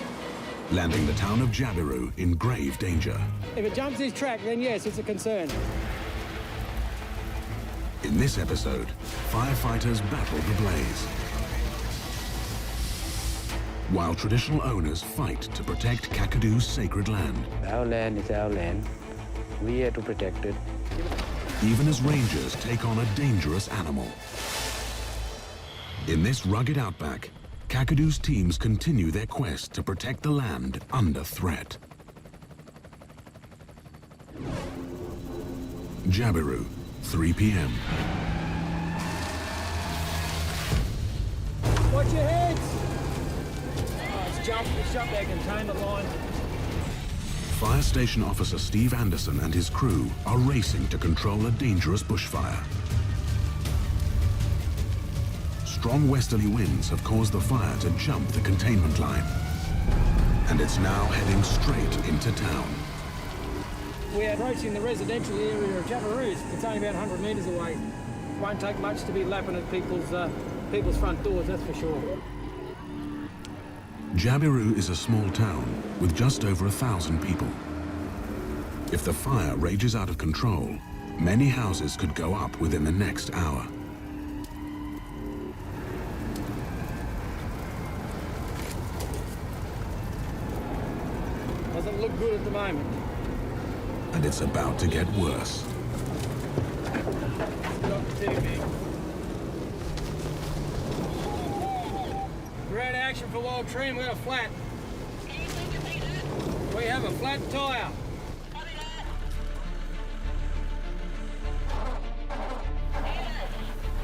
[SPEAKER 1] landing the town of Jabiru in grave danger.
[SPEAKER 19] If it jumps this track, then yes, it's a concern.
[SPEAKER 1] In this episode, firefighters battle the blaze, while traditional owners fight to protect Kakadu's sacred land.
[SPEAKER 4] Our land is our land. We're here to protect it.
[SPEAKER 1] Even as rangers take on a dangerous animal. In this rugged outback, Kakadu's teams continue their quest to protect the land under threat. Jabiru, 3 p.m.
[SPEAKER 19] Watch your heads! Oh, it's jumped back and contained the line.
[SPEAKER 1] Fire Station Officer Steve Anderson and his crew are racing to control a dangerous bushfire. Strong westerly winds have caused the fire to jump the containment line, and it's now heading straight into town.
[SPEAKER 19] We're approaching the residential area of Jabiru. It's only about 100 metres away. Won't take much to be lapping at people's front doors, that's for sure.
[SPEAKER 1] Jabiru is a small town with just over 1,000 people. If the fire rages out of control, many houses could go up within the next hour.
[SPEAKER 19] Doesn't look good at the moment.
[SPEAKER 1] And it's about to get worse.
[SPEAKER 19] Not too big. We're out of action for Wild Tree. We've got a flat. We have a flat tyre.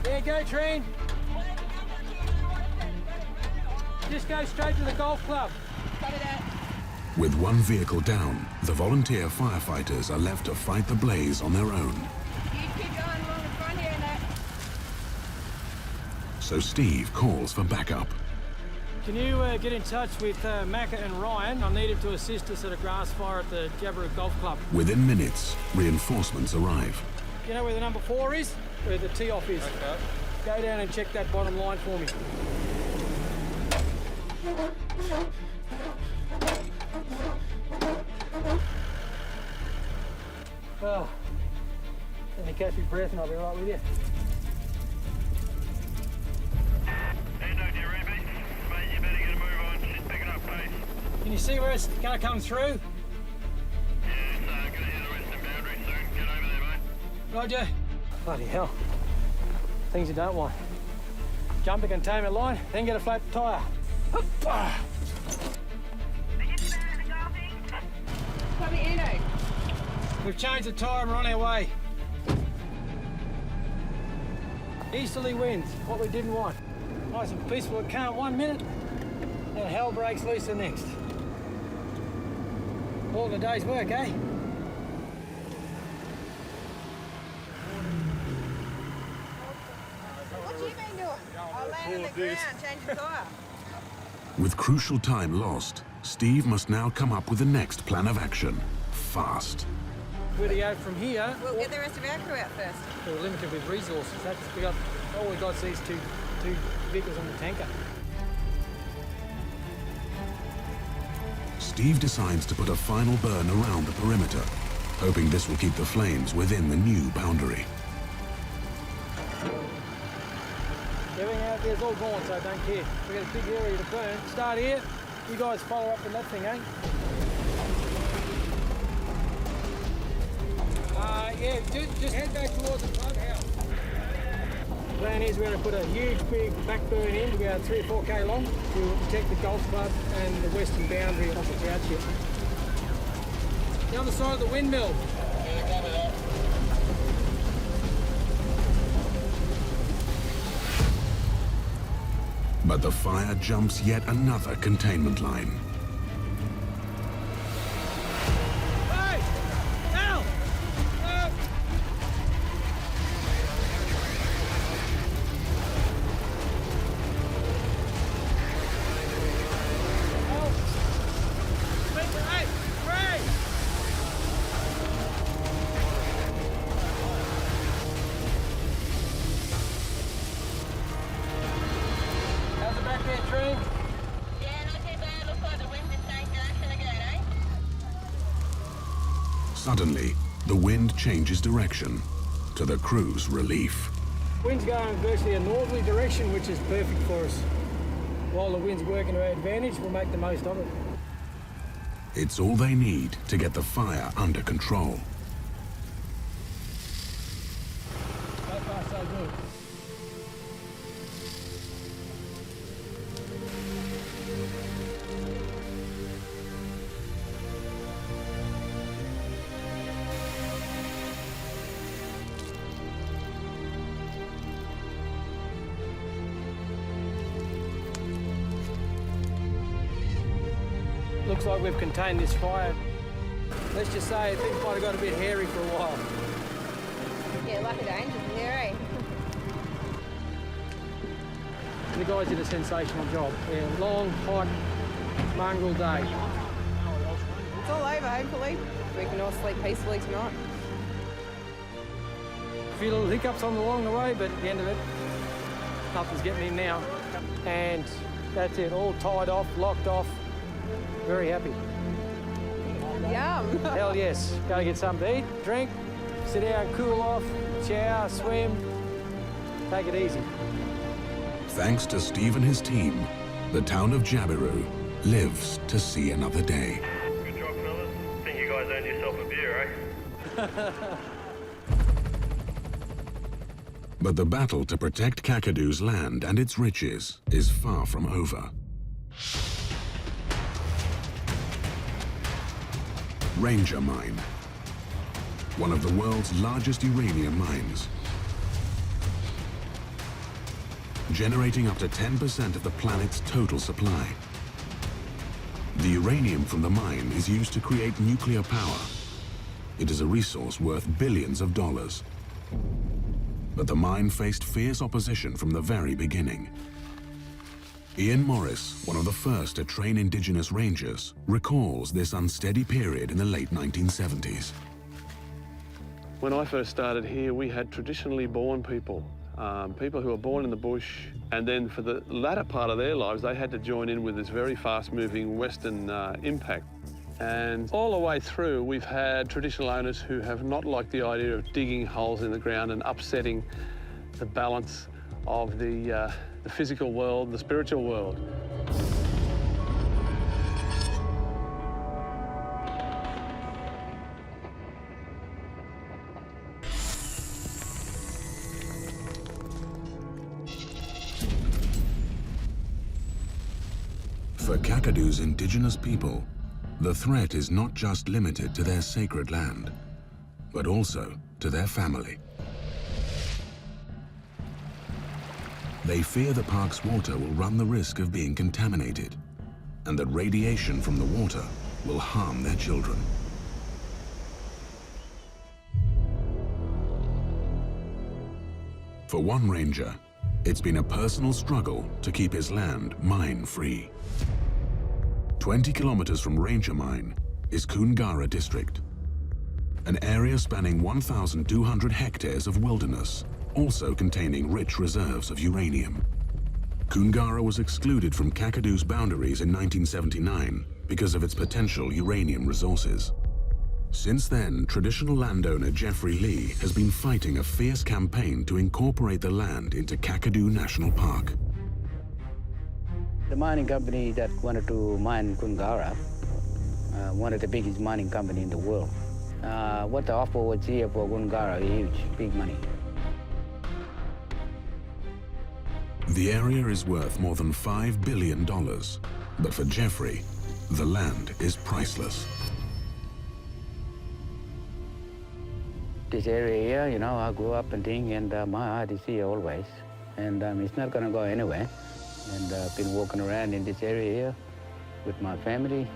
[SPEAKER 19] There you go, train. Just go straight to the golf club.
[SPEAKER 1] With one vehicle down, the volunteer firefighters are left to fight the blaze on their own.
[SPEAKER 11] Keep going along the front here, Nat.
[SPEAKER 1] So Steve calls for backup.
[SPEAKER 19] Can you get in touch with Macca and Ryan? I need him to assist us at a grass fire at the Jabiru Golf Club.
[SPEAKER 1] Within minutes, reinforcements arrive.
[SPEAKER 19] You know where the number 4 is? Where the tee-off is. Okay. Go down and check that bottom line for me. Oh, let me catch your breath and I'll be right with you. Can you see where it's going to come through?
[SPEAKER 10] Yeah, it's going to hit the western boundary soon. Get over there, mate.
[SPEAKER 19] Roger. Bloody hell. Things you don't want. Jump the containment line, then get a flat tyre.
[SPEAKER 11] Copy, Eno.
[SPEAKER 19] We've changed the tyre and we're on our way. Easterly winds, what we didn't want. Nice and peaceful and calm 1 minute, and hell breaks loose the next. All in a day's work, eh?
[SPEAKER 11] What you been doing? I landed on the ground, changing tyre.
[SPEAKER 1] With crucial time lost, Steve must now come up with the next plan of action, fast.
[SPEAKER 19] Where to go from here?
[SPEAKER 11] We'll get the rest of our crew out first.
[SPEAKER 19] We're limited with resources. All we got is these two vehicles on the tanker.
[SPEAKER 1] Steve decides to put a final burn around the perimeter, hoping this will keep the flames within the new boundary.
[SPEAKER 19] Everything out there's all gone, so I don't care. We've got a big area to burn. Start here. You guys follow up with that thing, eh? Yeah, just head back towards the clubhouse. The plan is we're going to put a huge, big backburn in, about 3 or 4K long, to protect the golf club and the western boundary of the township. The other side of the windmill.
[SPEAKER 1] But the fire jumps yet another containment line. Suddenly, the wind changes direction, to the crew's relief.
[SPEAKER 19] Wind's going virtually a northerly direction, which is perfect for us. While the wind's working to our advantage, we'll make the most of it.
[SPEAKER 1] It's all they need to get the fire under control.
[SPEAKER 19] So far, so good. Looks like we've contained this fire. Let's just say things might have got a bit hairy for a while.
[SPEAKER 11] Yeah, lucky danger from there, eh?
[SPEAKER 19] The guys did a sensational job. Yeah, long, hot, mongrel day.
[SPEAKER 11] It's all over, hopefully. We can all sleep peacefully tonight.
[SPEAKER 19] A few little hiccups along the way, but at the end of it, nothing's getting in now. And that's it, all tied off, locked off. Very happy.
[SPEAKER 11] Yum.
[SPEAKER 19] Hell yes. Go get something to eat, drink, sit down, cool off, shower, swim. Take it easy.
[SPEAKER 1] Thanks to Steve and his team, the town of Jabiru lives to see another day.
[SPEAKER 10] Good job, fellas. Think you guys earned yourself a beer, eh?
[SPEAKER 1] But the battle to protect Kakadu's land and its riches is far from over. Ranger Mine, one of the world's largest uranium mines, generating up to 10% of the planet's total supply. The uranium from the mine is used to create nuclear power. It is a resource worth billions of dollars. But the mine faced fierce opposition from the very beginning. Ian Morris, one of the first to train Indigenous rangers, recalls this unsteady period in the late 1970s.
[SPEAKER 12] When I first started here, we had traditionally born people, people who were born in the bush, and then for the latter part of their lives, they had to join in with this very fast-moving Western impact. And all the way through, we've had traditional owners who have not liked the idea of digging holes in the ground and upsetting the balance of the physical world, the spiritual world.
[SPEAKER 1] For Kakadu's indigenous people, the threat is not just limited to their sacred land, but also to their family. They fear the park's water will run the risk of being contaminated and that radiation from the water will harm their children. For one ranger, it's been a personal struggle to keep his land mine-free. 20 kilometers from Ranger Mine is Koongarra district, an area spanning 1,200 hectares of wilderness, also containing rich reserves of uranium. Koongarra was excluded from Kakadu's boundaries in 1979 because of its potential uranium resources. Since then, traditional landowner Jeffrey Lee has been fighting a fierce campaign to incorporate the land into Kakadu National Park.
[SPEAKER 4] The mining company that wanted to mine Koongarra, one of the biggest mining companies in the world. What the offer was here for Koongarra, huge, big money.
[SPEAKER 1] The area is worth more than $5 billion, but for Jeffrey, the land is priceless.
[SPEAKER 4] This area here, you know, I grew up and thing, and my heart is here always. And it's not gonna go anywhere. And I've been walking around in this area here with my family.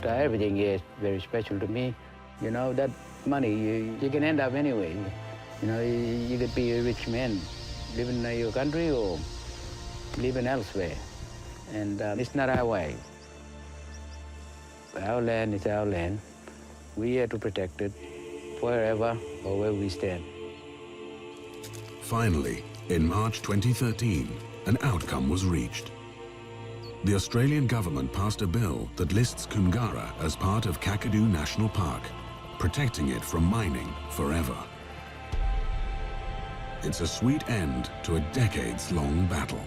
[SPEAKER 4] So everything here is very special to me. You know, that money, you can end up anywhere. You know, you could be a rich man living in your country or living elsewhere. And it's not our way. Our land is our land. We're here to protect it wherever or where we stand.
[SPEAKER 1] Finally, in March 2013, an outcome was reached. The Australian government passed a bill that lists Koongarra as part of Kakadu National Park, protecting it from mining forever. It's a sweet end to a decades-long battle.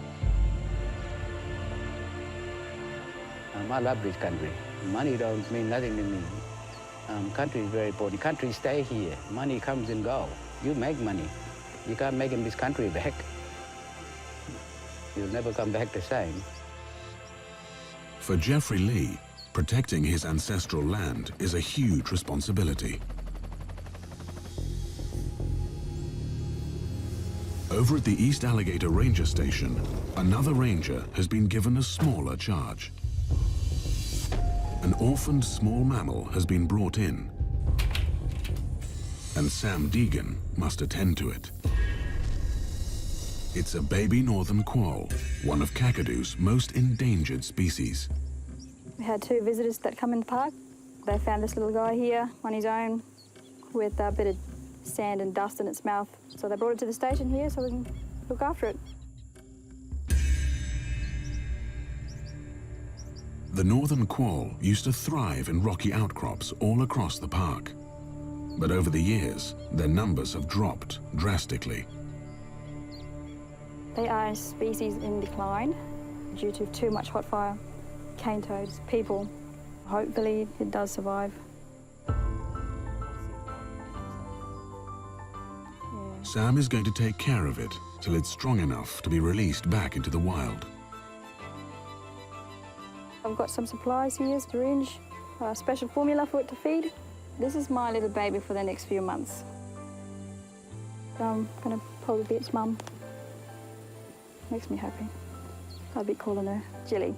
[SPEAKER 4] I love this country. Money don't mean nothing to me. Country is very important. Country stay here. Money comes and go. You make money. You can't make in this country back. You'll never come back the same.
[SPEAKER 1] For Jeffrey Lee, protecting his ancestral land is a huge responsibility. Over at the East Alligator Ranger Station, another ranger has been given a smaller charge. An orphaned small mammal has been brought in, and Sam Deegan must attend to it. It's a baby northern quoll, one of Kakadu's most endangered species.
[SPEAKER 3] We had two visitors that come in the park. They found this little guy here on his own with a bit of sand and dust in its mouth. So they brought it to the station here so we can look after it.
[SPEAKER 1] The northern quoll used to thrive in rocky outcrops all across the park. But over the years, their numbers have dropped drastically.
[SPEAKER 3] They are a species in decline due to too much hot fire, cane toads, people. Hopefully it does survive.
[SPEAKER 1] Sam is going to take care of it till it's strong enough to be released back into the wild.
[SPEAKER 3] I've got some supplies here, syringe, a special formula for it to feed. This is my little baby for the next few months. I'm going to probably be its mum. Makes me happy. I'll be calling her Jilly.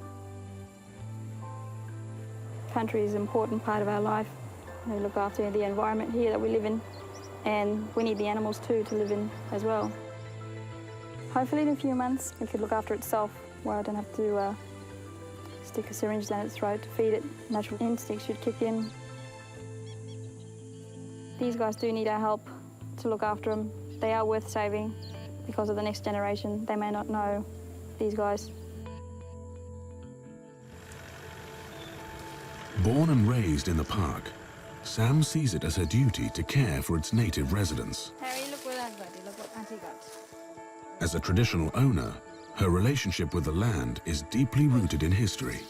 [SPEAKER 3] Country is an important part of our life. We look after the environment here that we live in, and we need the animals too to live in as well. Hopefully in a few months it could look after itself, where I don't have to stick a syringe down its throat to feed it. Natural instincts should kick in. These guys do need our help to look after them. They are worth saving because of the next generation. They may not know these guys.
[SPEAKER 1] Born and raised in the park, Sam sees it as her duty to care for its native residents.
[SPEAKER 3] Harry, look what I've got. Look what Auntie got.
[SPEAKER 1] As a traditional owner, her relationship with the land is deeply rooted in history.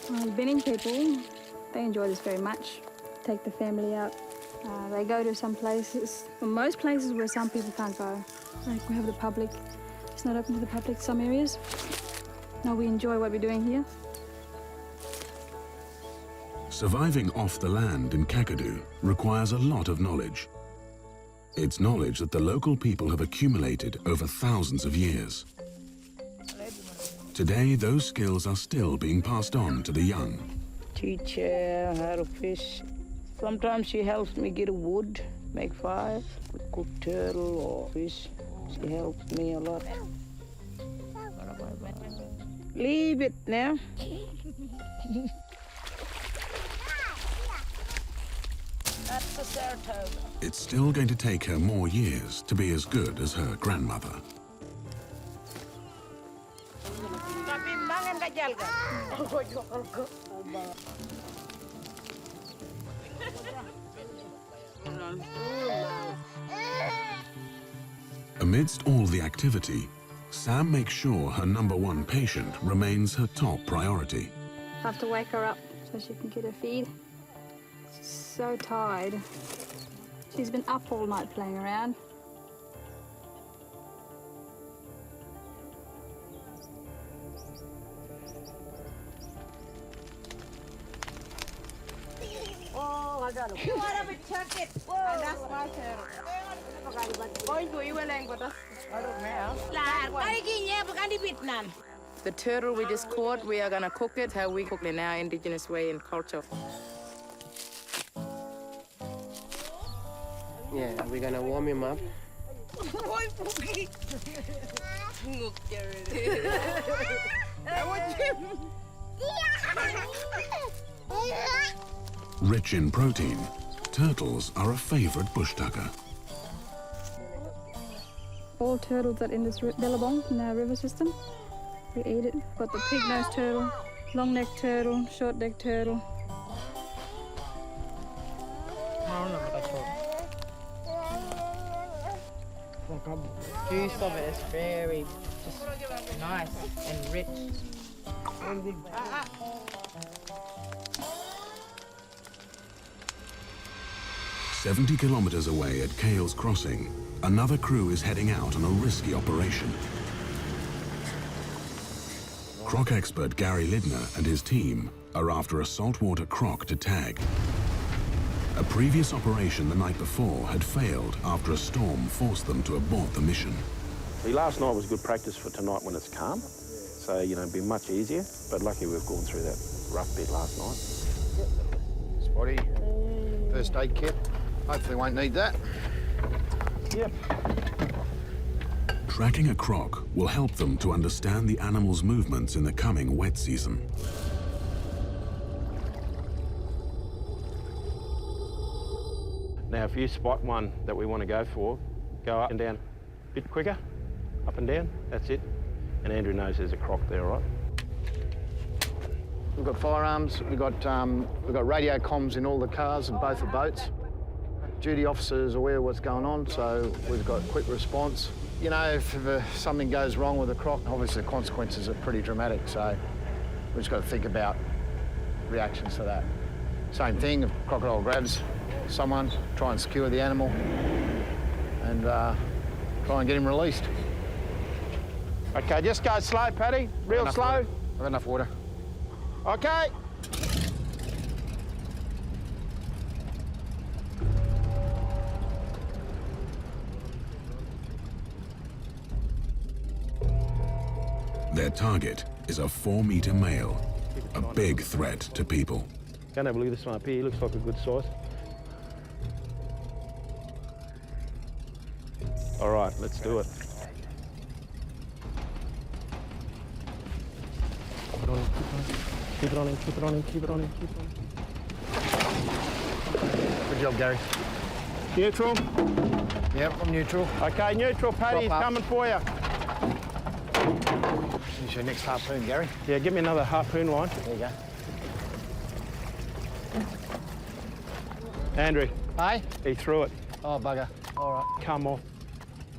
[SPEAKER 3] Well, the Benning people, they enjoy this very much. Take the family out. They go to some places, well, most places where some people can't go. Like we have the public. It's not open to the public, some areas. No, we enjoy what we're doing here.
[SPEAKER 1] Surviving off the land in Kakadu requires a lot of knowledge. It's knowledge that the local people have accumulated over thousands of years. Today, those skills are still being passed on to the young.
[SPEAKER 8] Teach her how to fish. Sometimes she helps me get a wood, make fires, cook turtle or fish. She helps me a lot. Leave it now.
[SPEAKER 18] That's the Saratoga.
[SPEAKER 1] It's still going to take her more years to be as good as her grandmother. Amidst all the activity, Sam makes sure her #1 patient remains her top priority.
[SPEAKER 3] I have to wake her up so she can get her feed. She's so tired. She's been up all night playing around.
[SPEAKER 18] Oh, I got him. You want to check it? Whoa. And that's my turtle.
[SPEAKER 11] The turtle we just caught, we are going to cook it how we cook it in our indigenous way and culture.
[SPEAKER 13] Yeah, we're going to warm him up.
[SPEAKER 1] Rich in protein, turtles are a favorite bush tucker.
[SPEAKER 3] All turtles that in this billabong in our river system, we eat it. Got the pig-nosed turtle, long-necked turtle, short-necked turtle.
[SPEAKER 11] Juice of it is very just nice and rich.
[SPEAKER 1] 70 kilometers away at Quolls Crossing, another crew is heading out on a risky operation. Croc expert Gary Lidner and his team are after a saltwater croc to tag. A previous operation the night before had failed after a storm forced them to abort the mission.
[SPEAKER 2] Last night was good practice for tonight when it's calm. So, you know, it'd be much easier. But lucky we've gone through that rough bit last night.
[SPEAKER 20] Spotty, first aid kit. Hopefully won't need that.
[SPEAKER 2] Yep.
[SPEAKER 1] Tracking a croc will help them to understand the animal's movements in the coming wet season.
[SPEAKER 2] Now, if you spot one that we want to go for, go up and down a bit quicker, up and down, that's it. And Andrew knows there's a croc there, right?
[SPEAKER 23] We've got firearms, we've got radio comms in all the cars and both the boats. Duty officers are aware of what's going on, so we've got quick response. You know, if something goes wrong with a croc, obviously the consequences are pretty dramatic, so we've just got to think about reactions to that. Same thing, if a crocodile grabs someone, try and secure the animal and try and get him released.
[SPEAKER 15] Okay, just go slow, Paddy. Real slow.
[SPEAKER 23] I've got enough water.
[SPEAKER 15] Okay.
[SPEAKER 1] Their target is a 4-meter male, a big threat to people.
[SPEAKER 2] Go and have a look at this one up here. He looks like a good size. All right, let's do it. Keep it on him, keep it on him, keep it on him, keep it on him.
[SPEAKER 23] Good job, Gary.
[SPEAKER 2] Neutral?
[SPEAKER 23] Yep, I'm neutral.
[SPEAKER 2] Okay, neutral, Paddy, he's coming for you.
[SPEAKER 23] This is your next harpoon, Gary.
[SPEAKER 2] Yeah, give me another harpoon line.
[SPEAKER 23] There you go.
[SPEAKER 2] Andrew.
[SPEAKER 23] Hey?
[SPEAKER 2] He threw it.
[SPEAKER 23] Oh, bugger. All right.
[SPEAKER 2] Come off.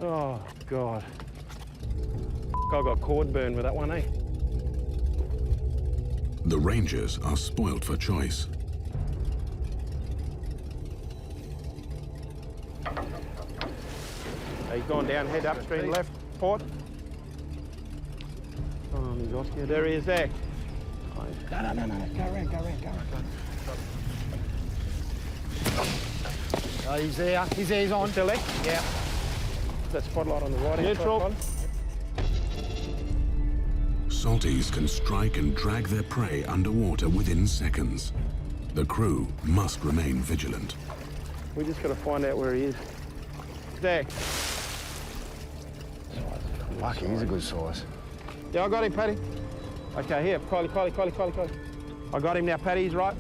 [SPEAKER 2] Oh, God. I got cord burn with that one, eh?
[SPEAKER 1] The Rangers are spoilt for choice.
[SPEAKER 2] He's gone down, head upstream, left, port. Oh, he's lost you. There he is there.
[SPEAKER 15] No. Go around.
[SPEAKER 20] Oh, he's there. He's on.
[SPEAKER 2] Still there?
[SPEAKER 20] Yeah.
[SPEAKER 2] That spotlight on the right.
[SPEAKER 15] Neutral.
[SPEAKER 1] Salties can strike and drag their prey underwater within seconds. The crew must remain vigilant.
[SPEAKER 2] We just got to find out where he is. There.
[SPEAKER 20] Lucky, he's a good size.
[SPEAKER 2] Yeah, I got him, Paddy. Okay, here, Kylie. I got him now, Paddy, he's right.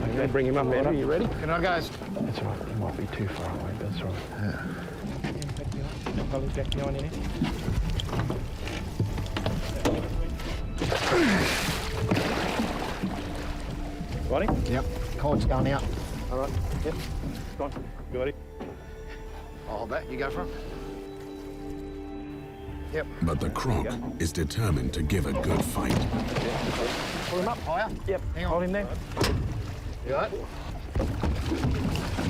[SPEAKER 2] Okay, bring him up, Andrew, you ready?
[SPEAKER 20] Can I go?
[SPEAKER 17] That's right, he might be too far away, that's right.
[SPEAKER 20] Yeah.
[SPEAKER 2] Kylie's back behind you now. Got him?
[SPEAKER 20] Yep. Cord's going out.
[SPEAKER 2] All right, yep. Gone. Got it.
[SPEAKER 20] I'll hold that. You go for it. Yep.
[SPEAKER 1] But the Croc is determined to give a good fight.
[SPEAKER 20] Pull him up higher.
[SPEAKER 2] Yep.
[SPEAKER 20] Hang on.
[SPEAKER 2] Hold him there.
[SPEAKER 20] You all right?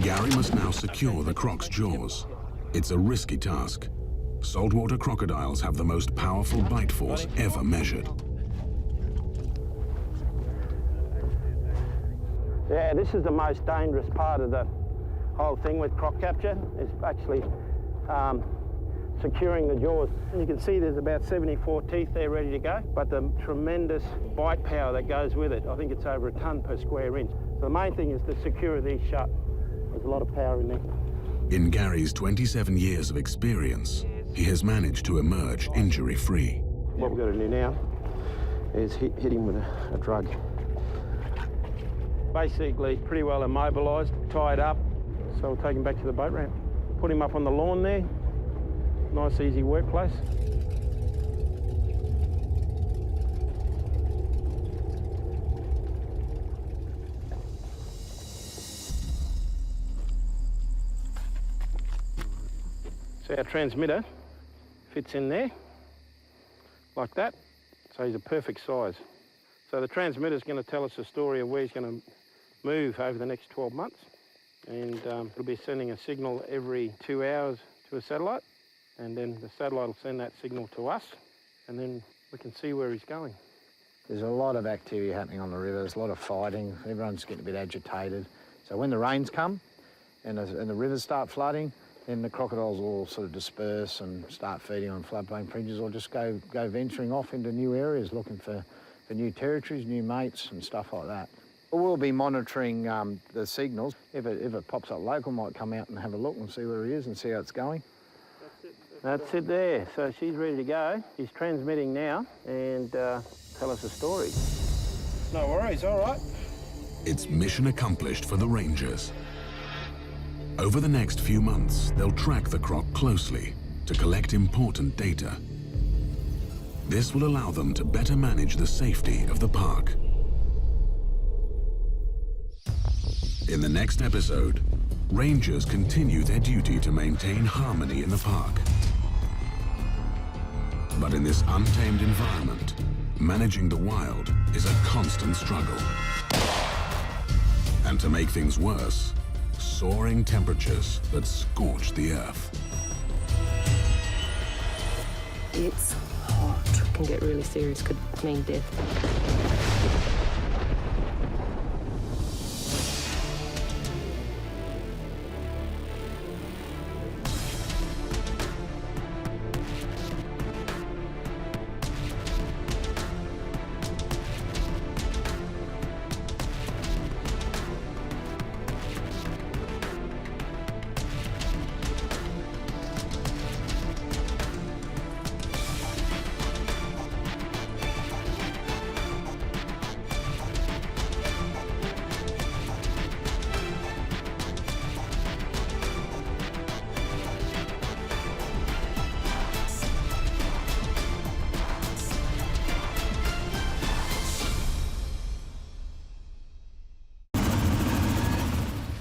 [SPEAKER 1] Gary must now secure the Croc's jaws. It's a risky task. Saltwater crocodiles have the most powerful bite force ever measured.
[SPEAKER 2] Yeah, this is the most dangerous part of the whole thing with croc capture, is actually securing the jaws. And you can see there's about 74 teeth there ready to go, but the tremendous bite power that goes with it, I think it's over a tonne per square inch. So the main thing is to secure these shut. There's a lot of power in there.
[SPEAKER 1] In Gary's 27 years of experience, he has managed to emerge injury-free.
[SPEAKER 2] What we've got to do now is hit him with a drug. Basically, pretty well immobilised, tied up, so we'll take him back to the boat ramp. Put him up on the lawn there. Nice, easy workplace. So our transmitter fits in there, like that. So he's a perfect size. So the transmitter is going to tell us a story of where he's going to move over the next 12 months. And it'll be sending a signal every 2 hours to a satellite. And then the satellite will send that signal to us. And then we can see where he's going.
[SPEAKER 20] There's a lot of activity happening on the river. There's a lot of fighting. Everyone's getting a bit agitated. So when the rains come and the rivers start flooding, then the crocodiles will sort of disperse and start feeding on floodplain fringes, or just go venturing off into new areas, looking for new territories, new mates and stuff like that. We'll be monitoring the signals. If it pops up local, might come out and have a look and see where he is and see how it's going.
[SPEAKER 2] That's it there. So she's ready to go. She's transmitting now and tell us a story. No worries, all right.
[SPEAKER 1] It's mission accomplished for the Rangers. Over the next few months, they'll track the Croc closely to collect important data. This will allow them to better manage the safety of the park. In the next episode, Rangers continue their duty to maintain harmony in the park. But in this untamed environment, managing the wild is a constant struggle. And to make things worse, soaring temperatures that scorch the earth.
[SPEAKER 7] It's hot. It can get really serious, could mean death.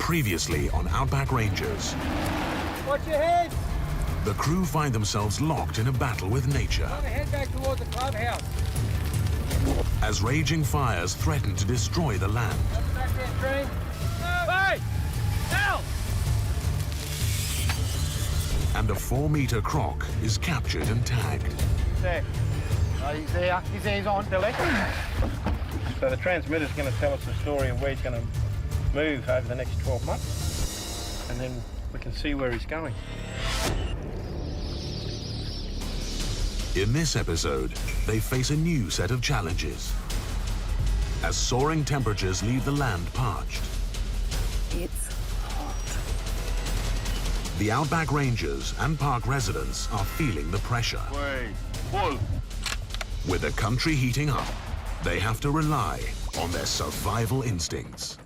[SPEAKER 1] Previously on Outback Rangers,
[SPEAKER 18] Watch your head!
[SPEAKER 1] the crew find themselves locked in a battle with nature
[SPEAKER 18] Head back towards the clubhouse.
[SPEAKER 1] as raging fires threaten to destroy the land.
[SPEAKER 18] Back there, train. Hey! Help!
[SPEAKER 1] And a 4-meter croc is captured and tagged.
[SPEAKER 2] There.
[SPEAKER 20] Oh, he's there. He's on.
[SPEAKER 2] Still there? So the transmitter's going to tell us the story of where he's going to
[SPEAKER 15] move over the next 12 months, and then we can see where he's going.
[SPEAKER 1] In this episode, they face a new set of challenges as soaring temperatures leave the land parched.
[SPEAKER 8] It's hot.
[SPEAKER 1] The Outback Rangers and park residents are feeling the pressure. With the country heating up, they have to rely on their survival instincts.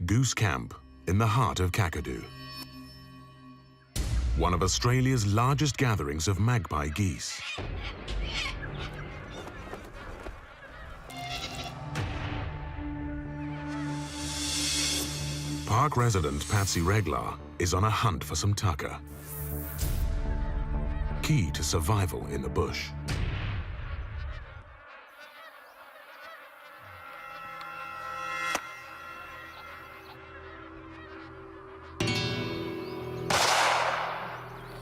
[SPEAKER 1] Goose Camp in the heart of Kakadu. One of Australia's largest gatherings of magpie geese. Park resident Patsy Reglar is on a hunt for some tucker. Key to survival in the bush.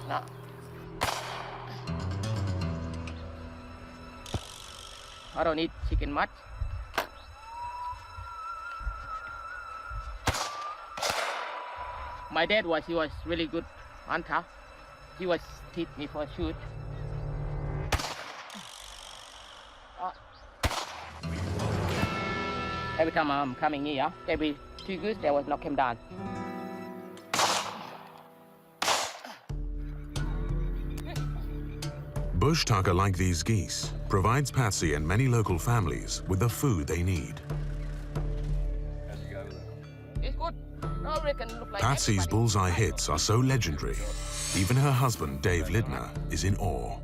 [SPEAKER 8] No. I don't eat chicken much. My dad he was really good hunter. He was teach me for shoot. Every time I'm coming here, every 2 goose, they was knock him down.
[SPEAKER 1] Bush tucker like these geese provides Patsy and many local families with the food they need.
[SPEAKER 8] It's good. No, reckon look like
[SPEAKER 1] Patsy's bullseye hits are so legendary, even her husband, Dave Lidner, is in awe.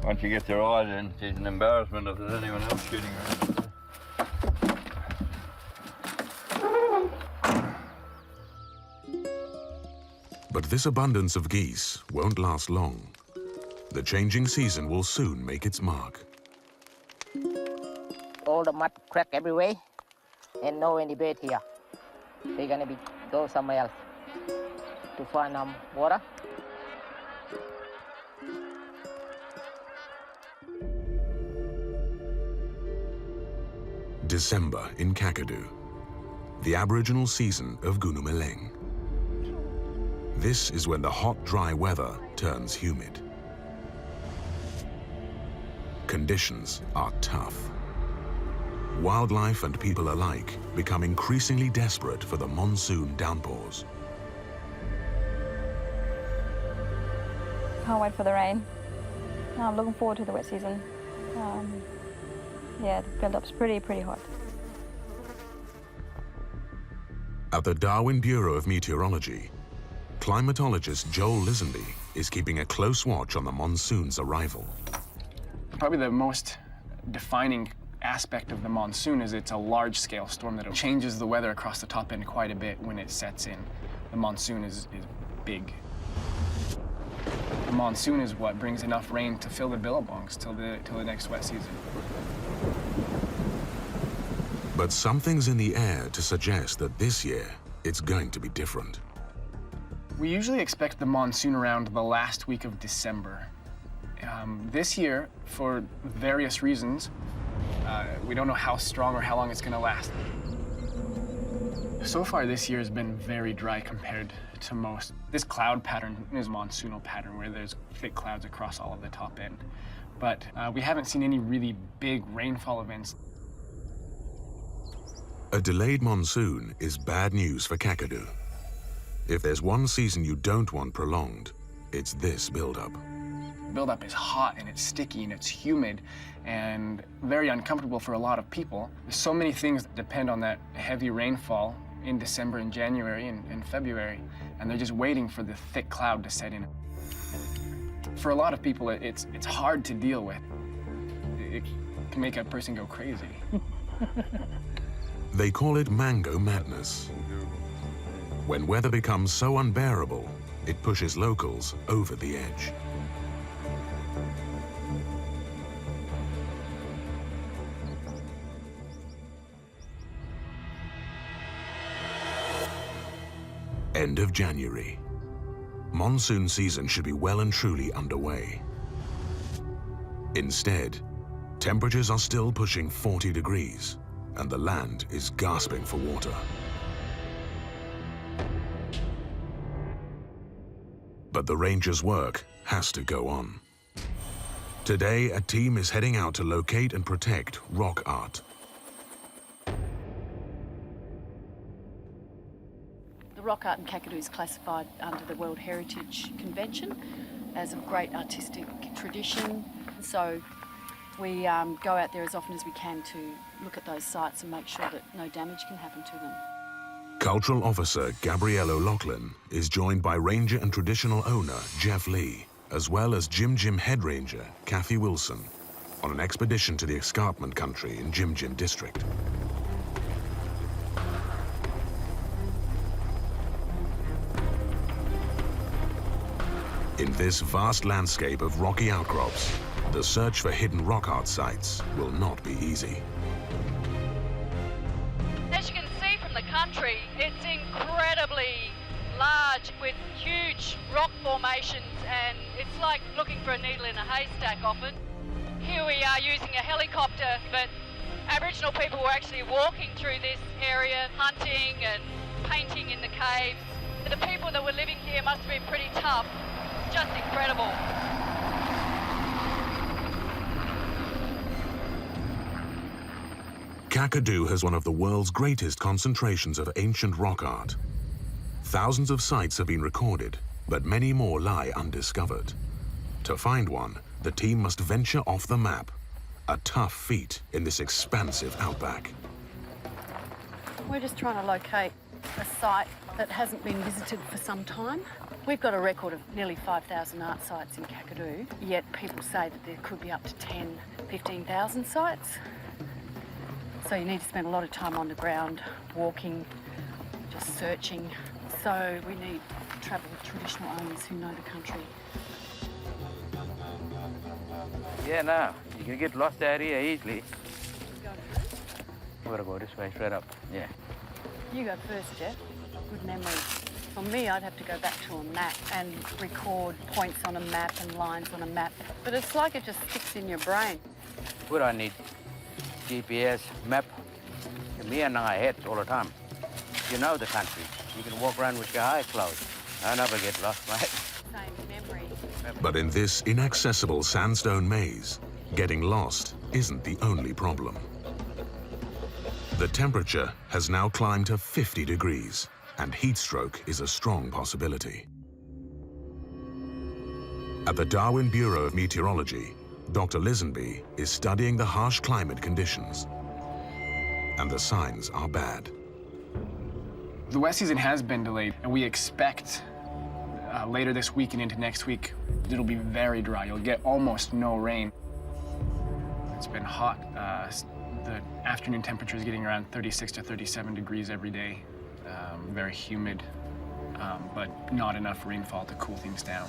[SPEAKER 9] Once you get your eyes in, it's an embarrassment if there's anyone else shooting around.
[SPEAKER 1] But this abundance of geese won't last long. The changing season will soon make its mark.
[SPEAKER 8] All the mud crack everywhere and no any bait here. They're gonna go somewhere else to find water.
[SPEAKER 1] December in Kakadu, the Aboriginal season of Gunumeleng. This is when the hot, dry weather turns humid. Conditions are tough. Wildlife and people alike become increasingly desperate for the monsoon downpours.
[SPEAKER 3] Can't wait for the rain. I'm looking forward to the wet season. Yeah, the build-up's pretty hot.
[SPEAKER 1] At the Darwin Bureau of Meteorology, climatologist Joel Lisenby is keeping a close watch on the monsoon's arrival.
[SPEAKER 21] Probably the most defining aspect of the monsoon is it's a large-scale storm that changes the weather across the top end quite a bit when it sets in. The monsoon is big. The monsoon is what brings enough rain to fill the billabongs till the next wet season.
[SPEAKER 1] But something's in the air to suggest that this year it's going to be different.
[SPEAKER 21] We usually expect the monsoon around the last week of December. This year, for various reasons, we don't know how strong or how long it's going to last. So far this year has been very dry compared to most. This cloud pattern is a monsoonal pattern where there's thick clouds across all of the top end. But we haven't seen any really big rainfall events.
[SPEAKER 1] A delayed monsoon is bad news for Kakadu. If there's one season you don't want prolonged, it's this buildup.
[SPEAKER 21] Buildup is hot and it's sticky and it's humid and very uncomfortable for a lot of people. There's so many things that depend on that heavy rainfall in December and January and February, and they're just waiting for the thick cloud to set in. For a lot of people, it's hard to deal with. It can make a person go crazy.
[SPEAKER 1] They call it mango madness. When weather becomes so unbearable, it pushes locals over the edge. End of January. Monsoon season should be well and truly underway. Instead, Temperatures are still pushing 40 degrees, and the land is gasping for water. But the rangers' work has to go on. Today, a team is heading out to locate and protect rock art.
[SPEAKER 6] The rock art in Kakadu is classified under the World Heritage Convention as of great artistic tradition. So we go out there as often as we can to look at those sites and make sure that no damage can happen to them.
[SPEAKER 1] Cultural Officer Gabrielle O'Loughlin is joined by Ranger and Traditional Owner Jeff Lee, as well as Jim Jim Head Ranger Kathy Wilson, on an expedition to the escarpment country in Jim Jim District. In this vast landscape of rocky outcrops, the search for hidden rock art sites will not be easy.
[SPEAKER 14] As you can see from the country, it's incredibly large with huge rock formations, and it's like looking for a needle in a haystack often. Here we are using a helicopter, but Aboriginal people were actually walking through this area, hunting and painting in the caves. The people that were living here must have been pretty tough. Just incredible.
[SPEAKER 1] Kakadu has one of the world's greatest concentrations of ancient rock art. Thousands of sites have been recorded, but many more lie undiscovered. To find one, the team must venture off the map, a tough feat in this expansive outback.
[SPEAKER 6] We're just trying to locate a site that hasn't been visited for some time. We've got a record of nearly 5,000 art sites in Kakadu, yet people say that there could be up to 10, 15,000 sites. So you need to spend a lot of time on the ground, walking, just searching. So we need to travel with traditional owners who know the country.
[SPEAKER 4] Yeah, no, you can get lost out here easily. We've got to go this way, straight up, yeah.
[SPEAKER 6] You go first, Jeff. Good memory. For me, I'd have to go back to a map and record points on a map and lines on a map. But it's like it just sticks in your brain.
[SPEAKER 4] What I need? GPS, map. Me and I heads all the time. You know the country. You can walk around with your eyes closed. I never get lost, mate.
[SPEAKER 6] Same memory.
[SPEAKER 1] But in this inaccessible sandstone maze, getting lost isn't the only problem. The temperature has now climbed to 50 degrees, and heat stroke is a strong possibility. At the Darwin Bureau of Meteorology, Dr. Lisenby is studying the harsh climate conditions, and the signs are bad.
[SPEAKER 21] The wet season has been delayed, and we expect later this week and into next week, it'll be very dry. You'll get almost no rain. It's been hot. The afternoon temperature is getting around 36 to 37 degrees every day. Very humid, but not enough rainfall to cool things down.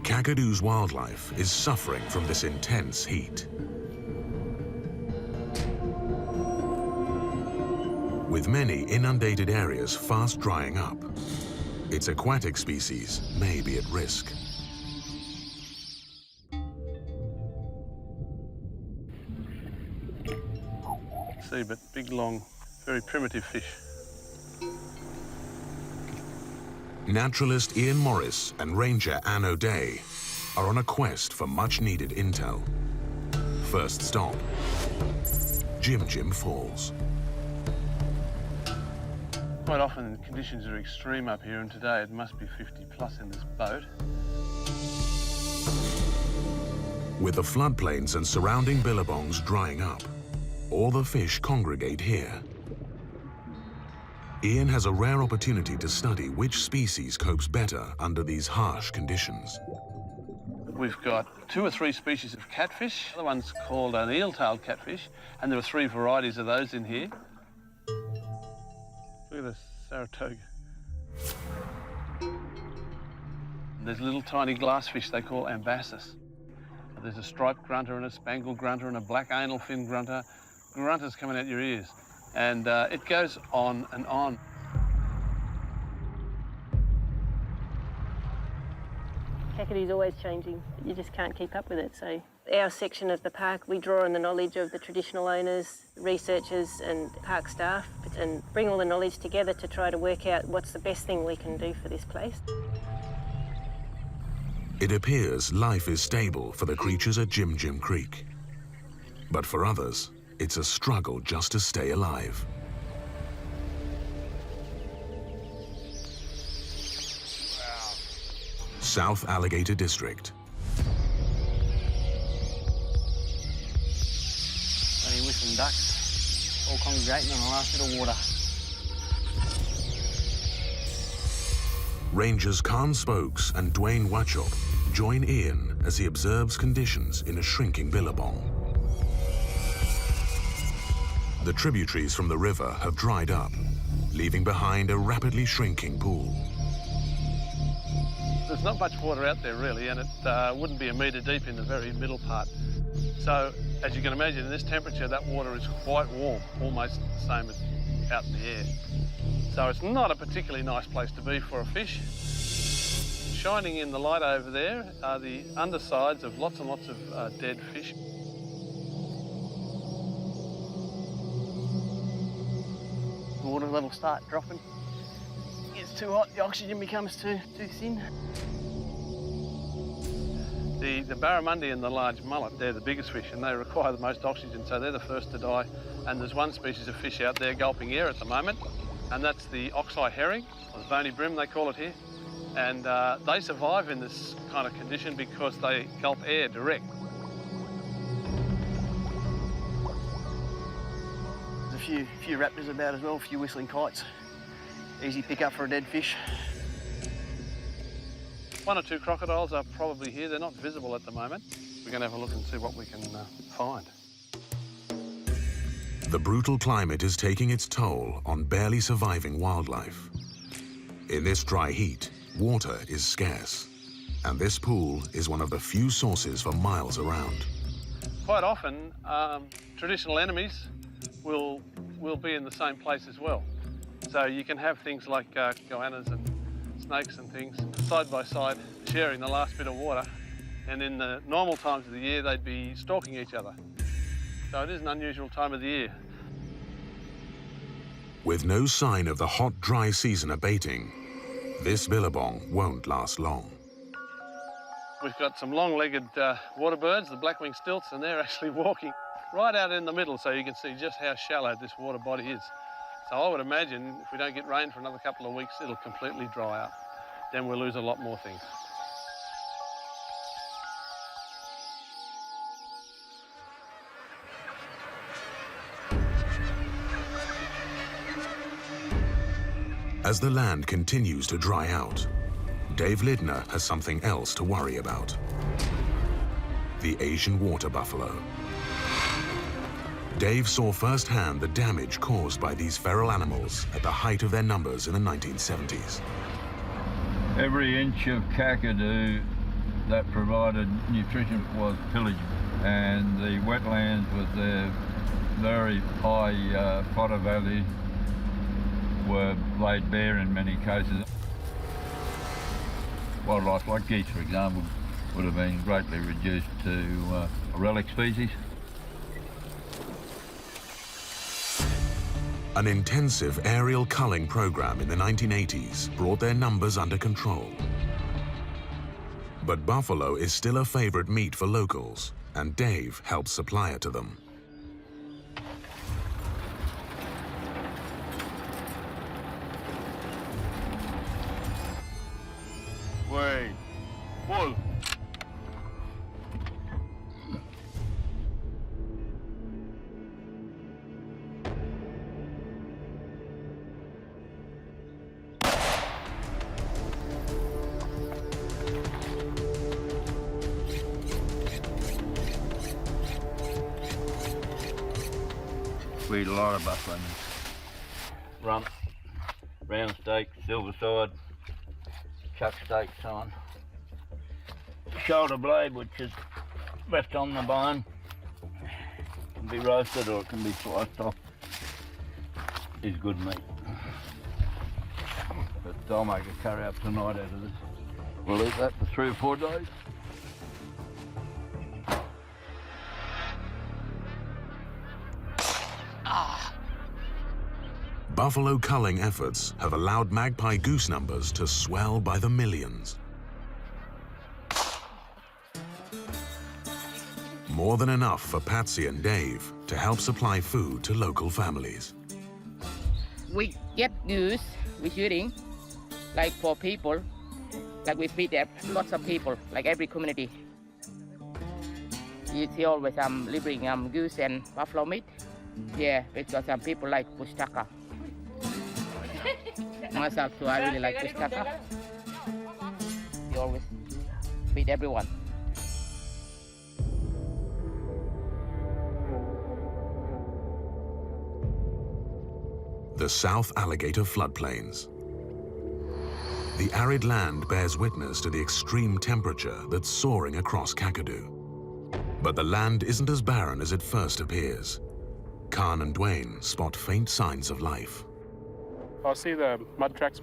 [SPEAKER 1] Kakadu's wildlife is suffering from this intense heat. With many inundated areas fast drying up, its aquatic species may be at risk.
[SPEAKER 12] See, but big, long, very primitive fish.
[SPEAKER 1] Naturalist Ian Morris and Ranger Anne O'Day are on a quest for much-needed intel. First stop, Jim Jim Falls.
[SPEAKER 12] Quite often the conditions are extreme up here, and today it must be 50 plus in this boat.
[SPEAKER 1] With the floodplains and surrounding billabongs drying up, all the fish congregate here. Ian has a rare opportunity to study which species copes better under these harsh conditions.
[SPEAKER 12] We've got 2 or 3 species of catfish. The one's called an eel-tailed catfish, and there are 3 varieties of those in here. Look at this Saratoga. There's a little tiny glassfish they call ambassus. There's a striped grunter and a spangled grunter and a black anal fin grunter. Grunters coming out your ears. And it goes on and on.
[SPEAKER 7] Kakadu's always changing. You just can't keep up with it. So our section of the park, we draw on the knowledge of the traditional owners, researchers and park staff and bring all the knowledge together to try to work out what's the best thing we can do for this place.
[SPEAKER 1] It appears life is stable for the creatures at Jim Jim Creek. But for others, it's a struggle just to stay alive. South Alligator District.
[SPEAKER 13] Only whistling ducks, all congregating on the last bit of water.
[SPEAKER 1] Rangers Khan Spokes and Dwayne Watchop join Ian as he observes conditions in a shrinking billabong. The tributaries from the river have dried up, leaving behind a rapidly shrinking pool.
[SPEAKER 12] There's not much water out there really, and it wouldn't be a metre deep in the very middle part. So, as you can imagine, in this temperature, that water is quite warm, almost the same as out in the air. So it's not a particularly nice place to be for a fish. Shining in the light over there are the undersides of lots and lots of dead fish.
[SPEAKER 13] The water levels start dropping. It gets too hot, the oxygen becomes too thin.
[SPEAKER 12] The barramundi and the large mullet, they're the biggest fish and they require the most oxygen, so they're the first to die. And there's one species of fish out there gulping air at the moment, and that's the oxeye herring, or the bony brim they call it here. And they survive in this kind of condition because they gulp air direct.
[SPEAKER 13] There's a few raptors about as well, a few whistling kites. Easy pick up for a dead fish.
[SPEAKER 12] One or two crocodiles are probably here. They're not visible at the moment. We're going to have a look and see what we can find.
[SPEAKER 1] The brutal climate is taking its toll on barely surviving wildlife. In this dry heat, water is scarce, and this pool is one of the few sources for miles around.
[SPEAKER 12] Quite often, traditional enemies will be in the same place as well. So you can have things like goannas and snakes and things side by side, sharing the last bit of water, and in the normal times of the year, they'd be stalking each other. So it is an unusual time of the year.
[SPEAKER 1] With no sign of the hot, dry season abating, this billabong won't last long.
[SPEAKER 12] We've got some long-legged water birds, the black-winged stilts, and they're actually walking right out in the middle, so you can see just how shallow this water body is. So I would imagine if we don't get rain for another couple of weeks, it'll completely dry up. Then we'll lose a lot more things.
[SPEAKER 1] As the land continues to dry out, Dave Lidner has something else to worry about. The Asian water buffalo. Dave saw firsthand the damage caused by these feral animals at the height of their numbers in the 1970s.
[SPEAKER 9] Every inch of Kakadu that provided nutrition was pillaged, and the wetlands with their very high fodder value were laid bare in many cases. Wildlife like geese, for example, would have been greatly reduced to a relic species.
[SPEAKER 1] An intensive aerial culling program in the 1980s brought their numbers under control. But buffalo is still a favorite meat for locals, and Dave helps supply it to them.
[SPEAKER 9] Wait, full. We eat a lot of buffalo meat. Rump, round steak, silver side, chuck steaks on. Shoulder blade, which is left on the bone, can be roasted or it can be sliced off. Is good meat. But I'll make a curry up tonight out of this. We'll eat that for 3 or 4 days.
[SPEAKER 1] Buffalo culling efforts have allowed magpie goose numbers to swell by the millions. More than enough for Patsy and Dave to help supply food to local families.
[SPEAKER 5] We get goose, we're shooting, like for people, like we feed lots of people, like every community. You see always delivering goose and buffalo meat. Yeah, because some people like bush tucker. Myself too, I really like bush tucker. You always feed everyone.
[SPEAKER 1] The South Alligator floodplains. The arid land bears witness to the extreme temperature that's soaring across Kakadu. But the land isn't as barren as it first appears. Khan and Dwayne spot faint signs of life.
[SPEAKER 12] I see the mud tracks.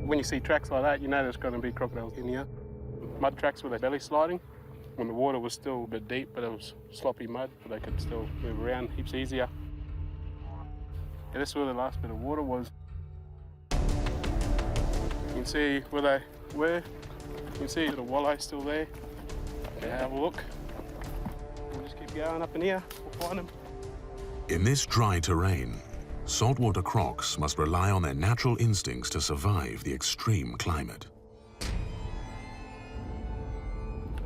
[SPEAKER 12] When you see tracks like that, you know there's going to be crocodiles in here. Mud tracks with their belly sliding. When the water was still a bit deep, but it was sloppy mud, but they could still move around heaps easier. Yeah, this is where the last bit of water was. You can see where they were. You can see the walleye still there. Okay, have a look. We'll just keep going up in here. We'll find them.
[SPEAKER 1] In this dry terrain, saltwater crocs must rely on their natural instincts to survive the extreme climate.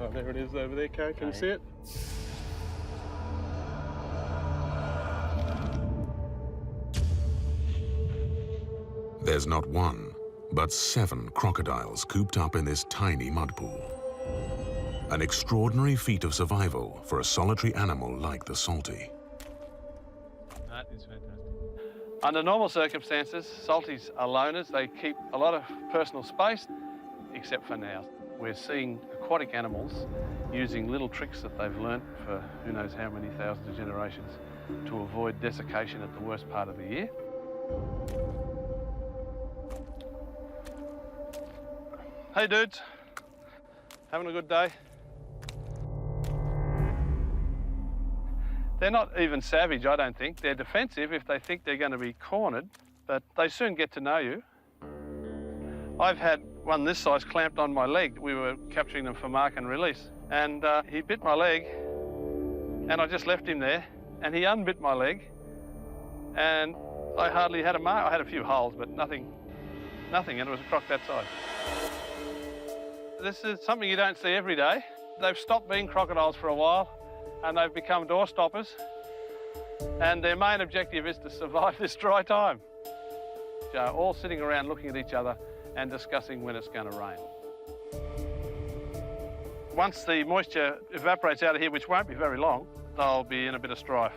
[SPEAKER 12] Oh, there it is over there, Kay. Can you see it?
[SPEAKER 1] There's not one, but 7 crocodiles cooped up in this tiny mud pool. An extraordinary feat of survival for a solitary animal like the salty.
[SPEAKER 12] That is fantastic. Under normal circumstances, salties are loners. They keep a lot of personal space, except for now. We're seeing aquatic animals using little tricks that they've learnt for who knows how many thousands of generations to avoid desiccation at the worst part of the year. Hey dudes, having a good day? They're not even savage, I don't think. They're defensive if they think they're going to be cornered, but they soon get to know you. I've had one this size clamped on my leg. We were capturing them for mark and release, and he bit my leg, and I just left him there, and he unbit my leg, and I hardly had a mark. I had a few holes, but nothing, and it was a croc that size. This is something you don't see every day. They've stopped being crocodiles for a while, and they've become door stoppers, and their main objective is to survive this dry time. All sitting around looking at each other and discussing when it's going to rain. Once the moisture evaporates out of here, which won't be very long, they'll be in a bit of strife.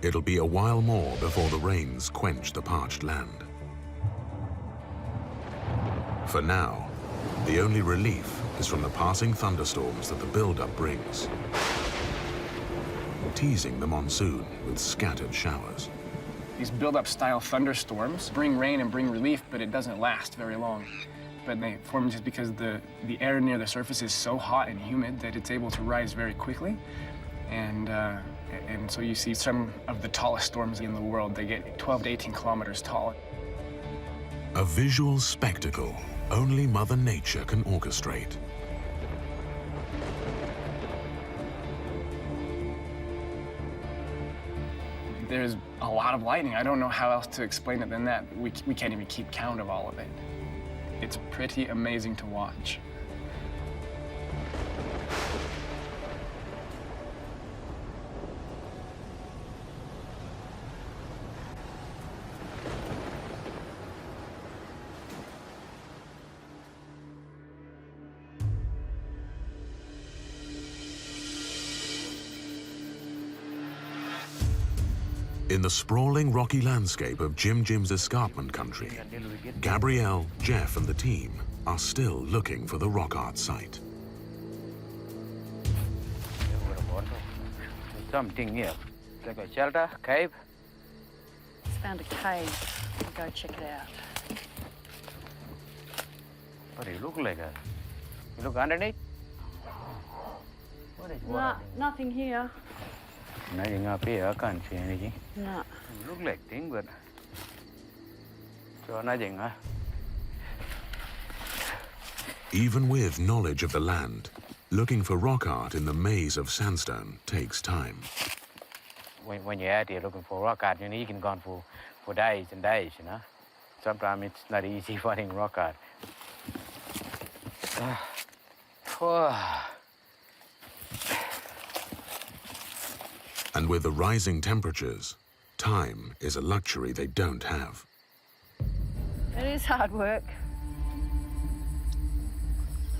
[SPEAKER 1] It'll be a while more before the rains quench the parched land. For now, the only relief is from the passing thunderstorms that the buildup brings, teasing the monsoon with scattered showers.
[SPEAKER 21] These build-up style thunderstorms bring rain and bring relief, but it doesn't last very long. But they form just because the air near the surface is so hot and humid that it's able to rise very quickly. And so you see some of the tallest storms in the world. They get 12 to 18 kilometers tall.
[SPEAKER 1] A visual spectacle only Mother Nature can orchestrate.
[SPEAKER 21] There's a lot of lightning. I don't know how else to explain it than that. We can't even keep count of all of it. It's pretty amazing to watch.
[SPEAKER 1] In the sprawling rocky landscape of Jim's escarpment country, Gabrielle, Jeff and the team are still looking for the rock art site.
[SPEAKER 4] Something here. It's like a shelter, cave.
[SPEAKER 6] It's found a cave. We'll go check it out.
[SPEAKER 4] What do you look like? You look underneath? What is water?
[SPEAKER 6] Nothing here.
[SPEAKER 4] Nothing up here, I can't see anything.
[SPEAKER 6] No.
[SPEAKER 4] It look like thing, but so nothing, huh?
[SPEAKER 1] Even with knowledge of the land, looking for rock art in the maze of sandstone takes time.
[SPEAKER 4] When you're out here looking for rock art, you can go on for days and days, you know. Sometimes it's not easy finding rock art.
[SPEAKER 1] And with the rising temperatures, time is a luxury they don't have.
[SPEAKER 6] It is hard work.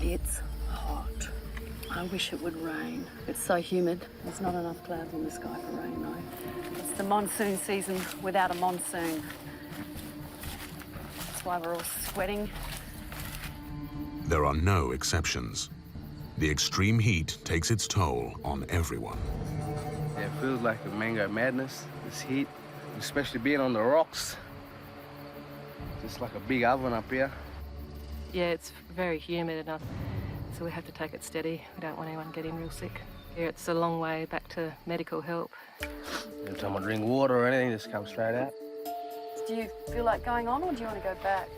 [SPEAKER 6] It's hot. I wish it would rain. It's so humid. There's not enough clouds in the sky for rain, though. It's the monsoon season without a monsoon. That's why we're all sweating.
[SPEAKER 1] There are no exceptions. The extreme heat takes its toll on everyone.
[SPEAKER 16] Yeah, it feels like a mango madness, this heat, especially being on the rocks. Just like a big oven up here.
[SPEAKER 19] Yeah, it's very humid enough, so we have to take it steady. We don't want anyone getting real sick. Here it's a long way back to medical help.
[SPEAKER 16] Every time I drink water or anything, just comes straight out.
[SPEAKER 6] Do you feel like going on, or do you want to go back?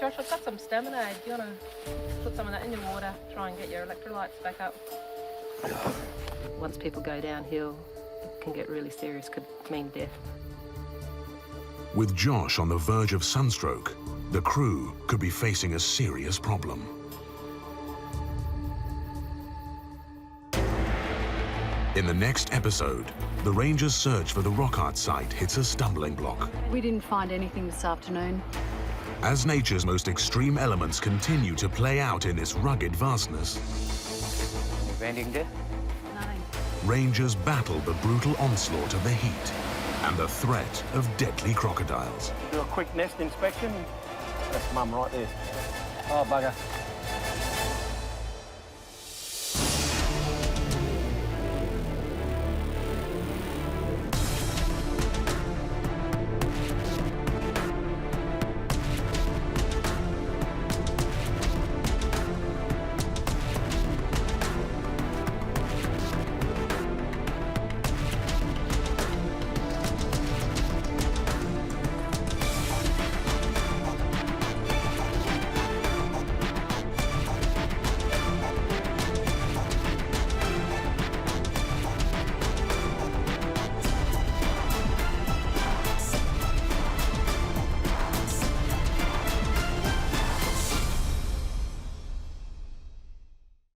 [SPEAKER 19] Josh, I've got some stamina aid. Do you want to put some of that in your water, try and get your electrolytes back up? Once people go downhill, it can get really serious, could mean death.
[SPEAKER 1] With Josh on the verge of sunstroke, the crew could be facing a serious problem. In the next episode, the Rangers' search for the rock art site hits a stumbling block.
[SPEAKER 6] We didn't find anything this afternoon.
[SPEAKER 1] As nature's most extreme elements continue to play out in this rugged vastness,
[SPEAKER 4] Anything there?
[SPEAKER 6] Nothing.
[SPEAKER 1] Rangers battle the brutal onslaught of the heat and the threat of deadly crocodiles.
[SPEAKER 15] Do a quick nest inspection. That's Mum right there. Oh, bugger.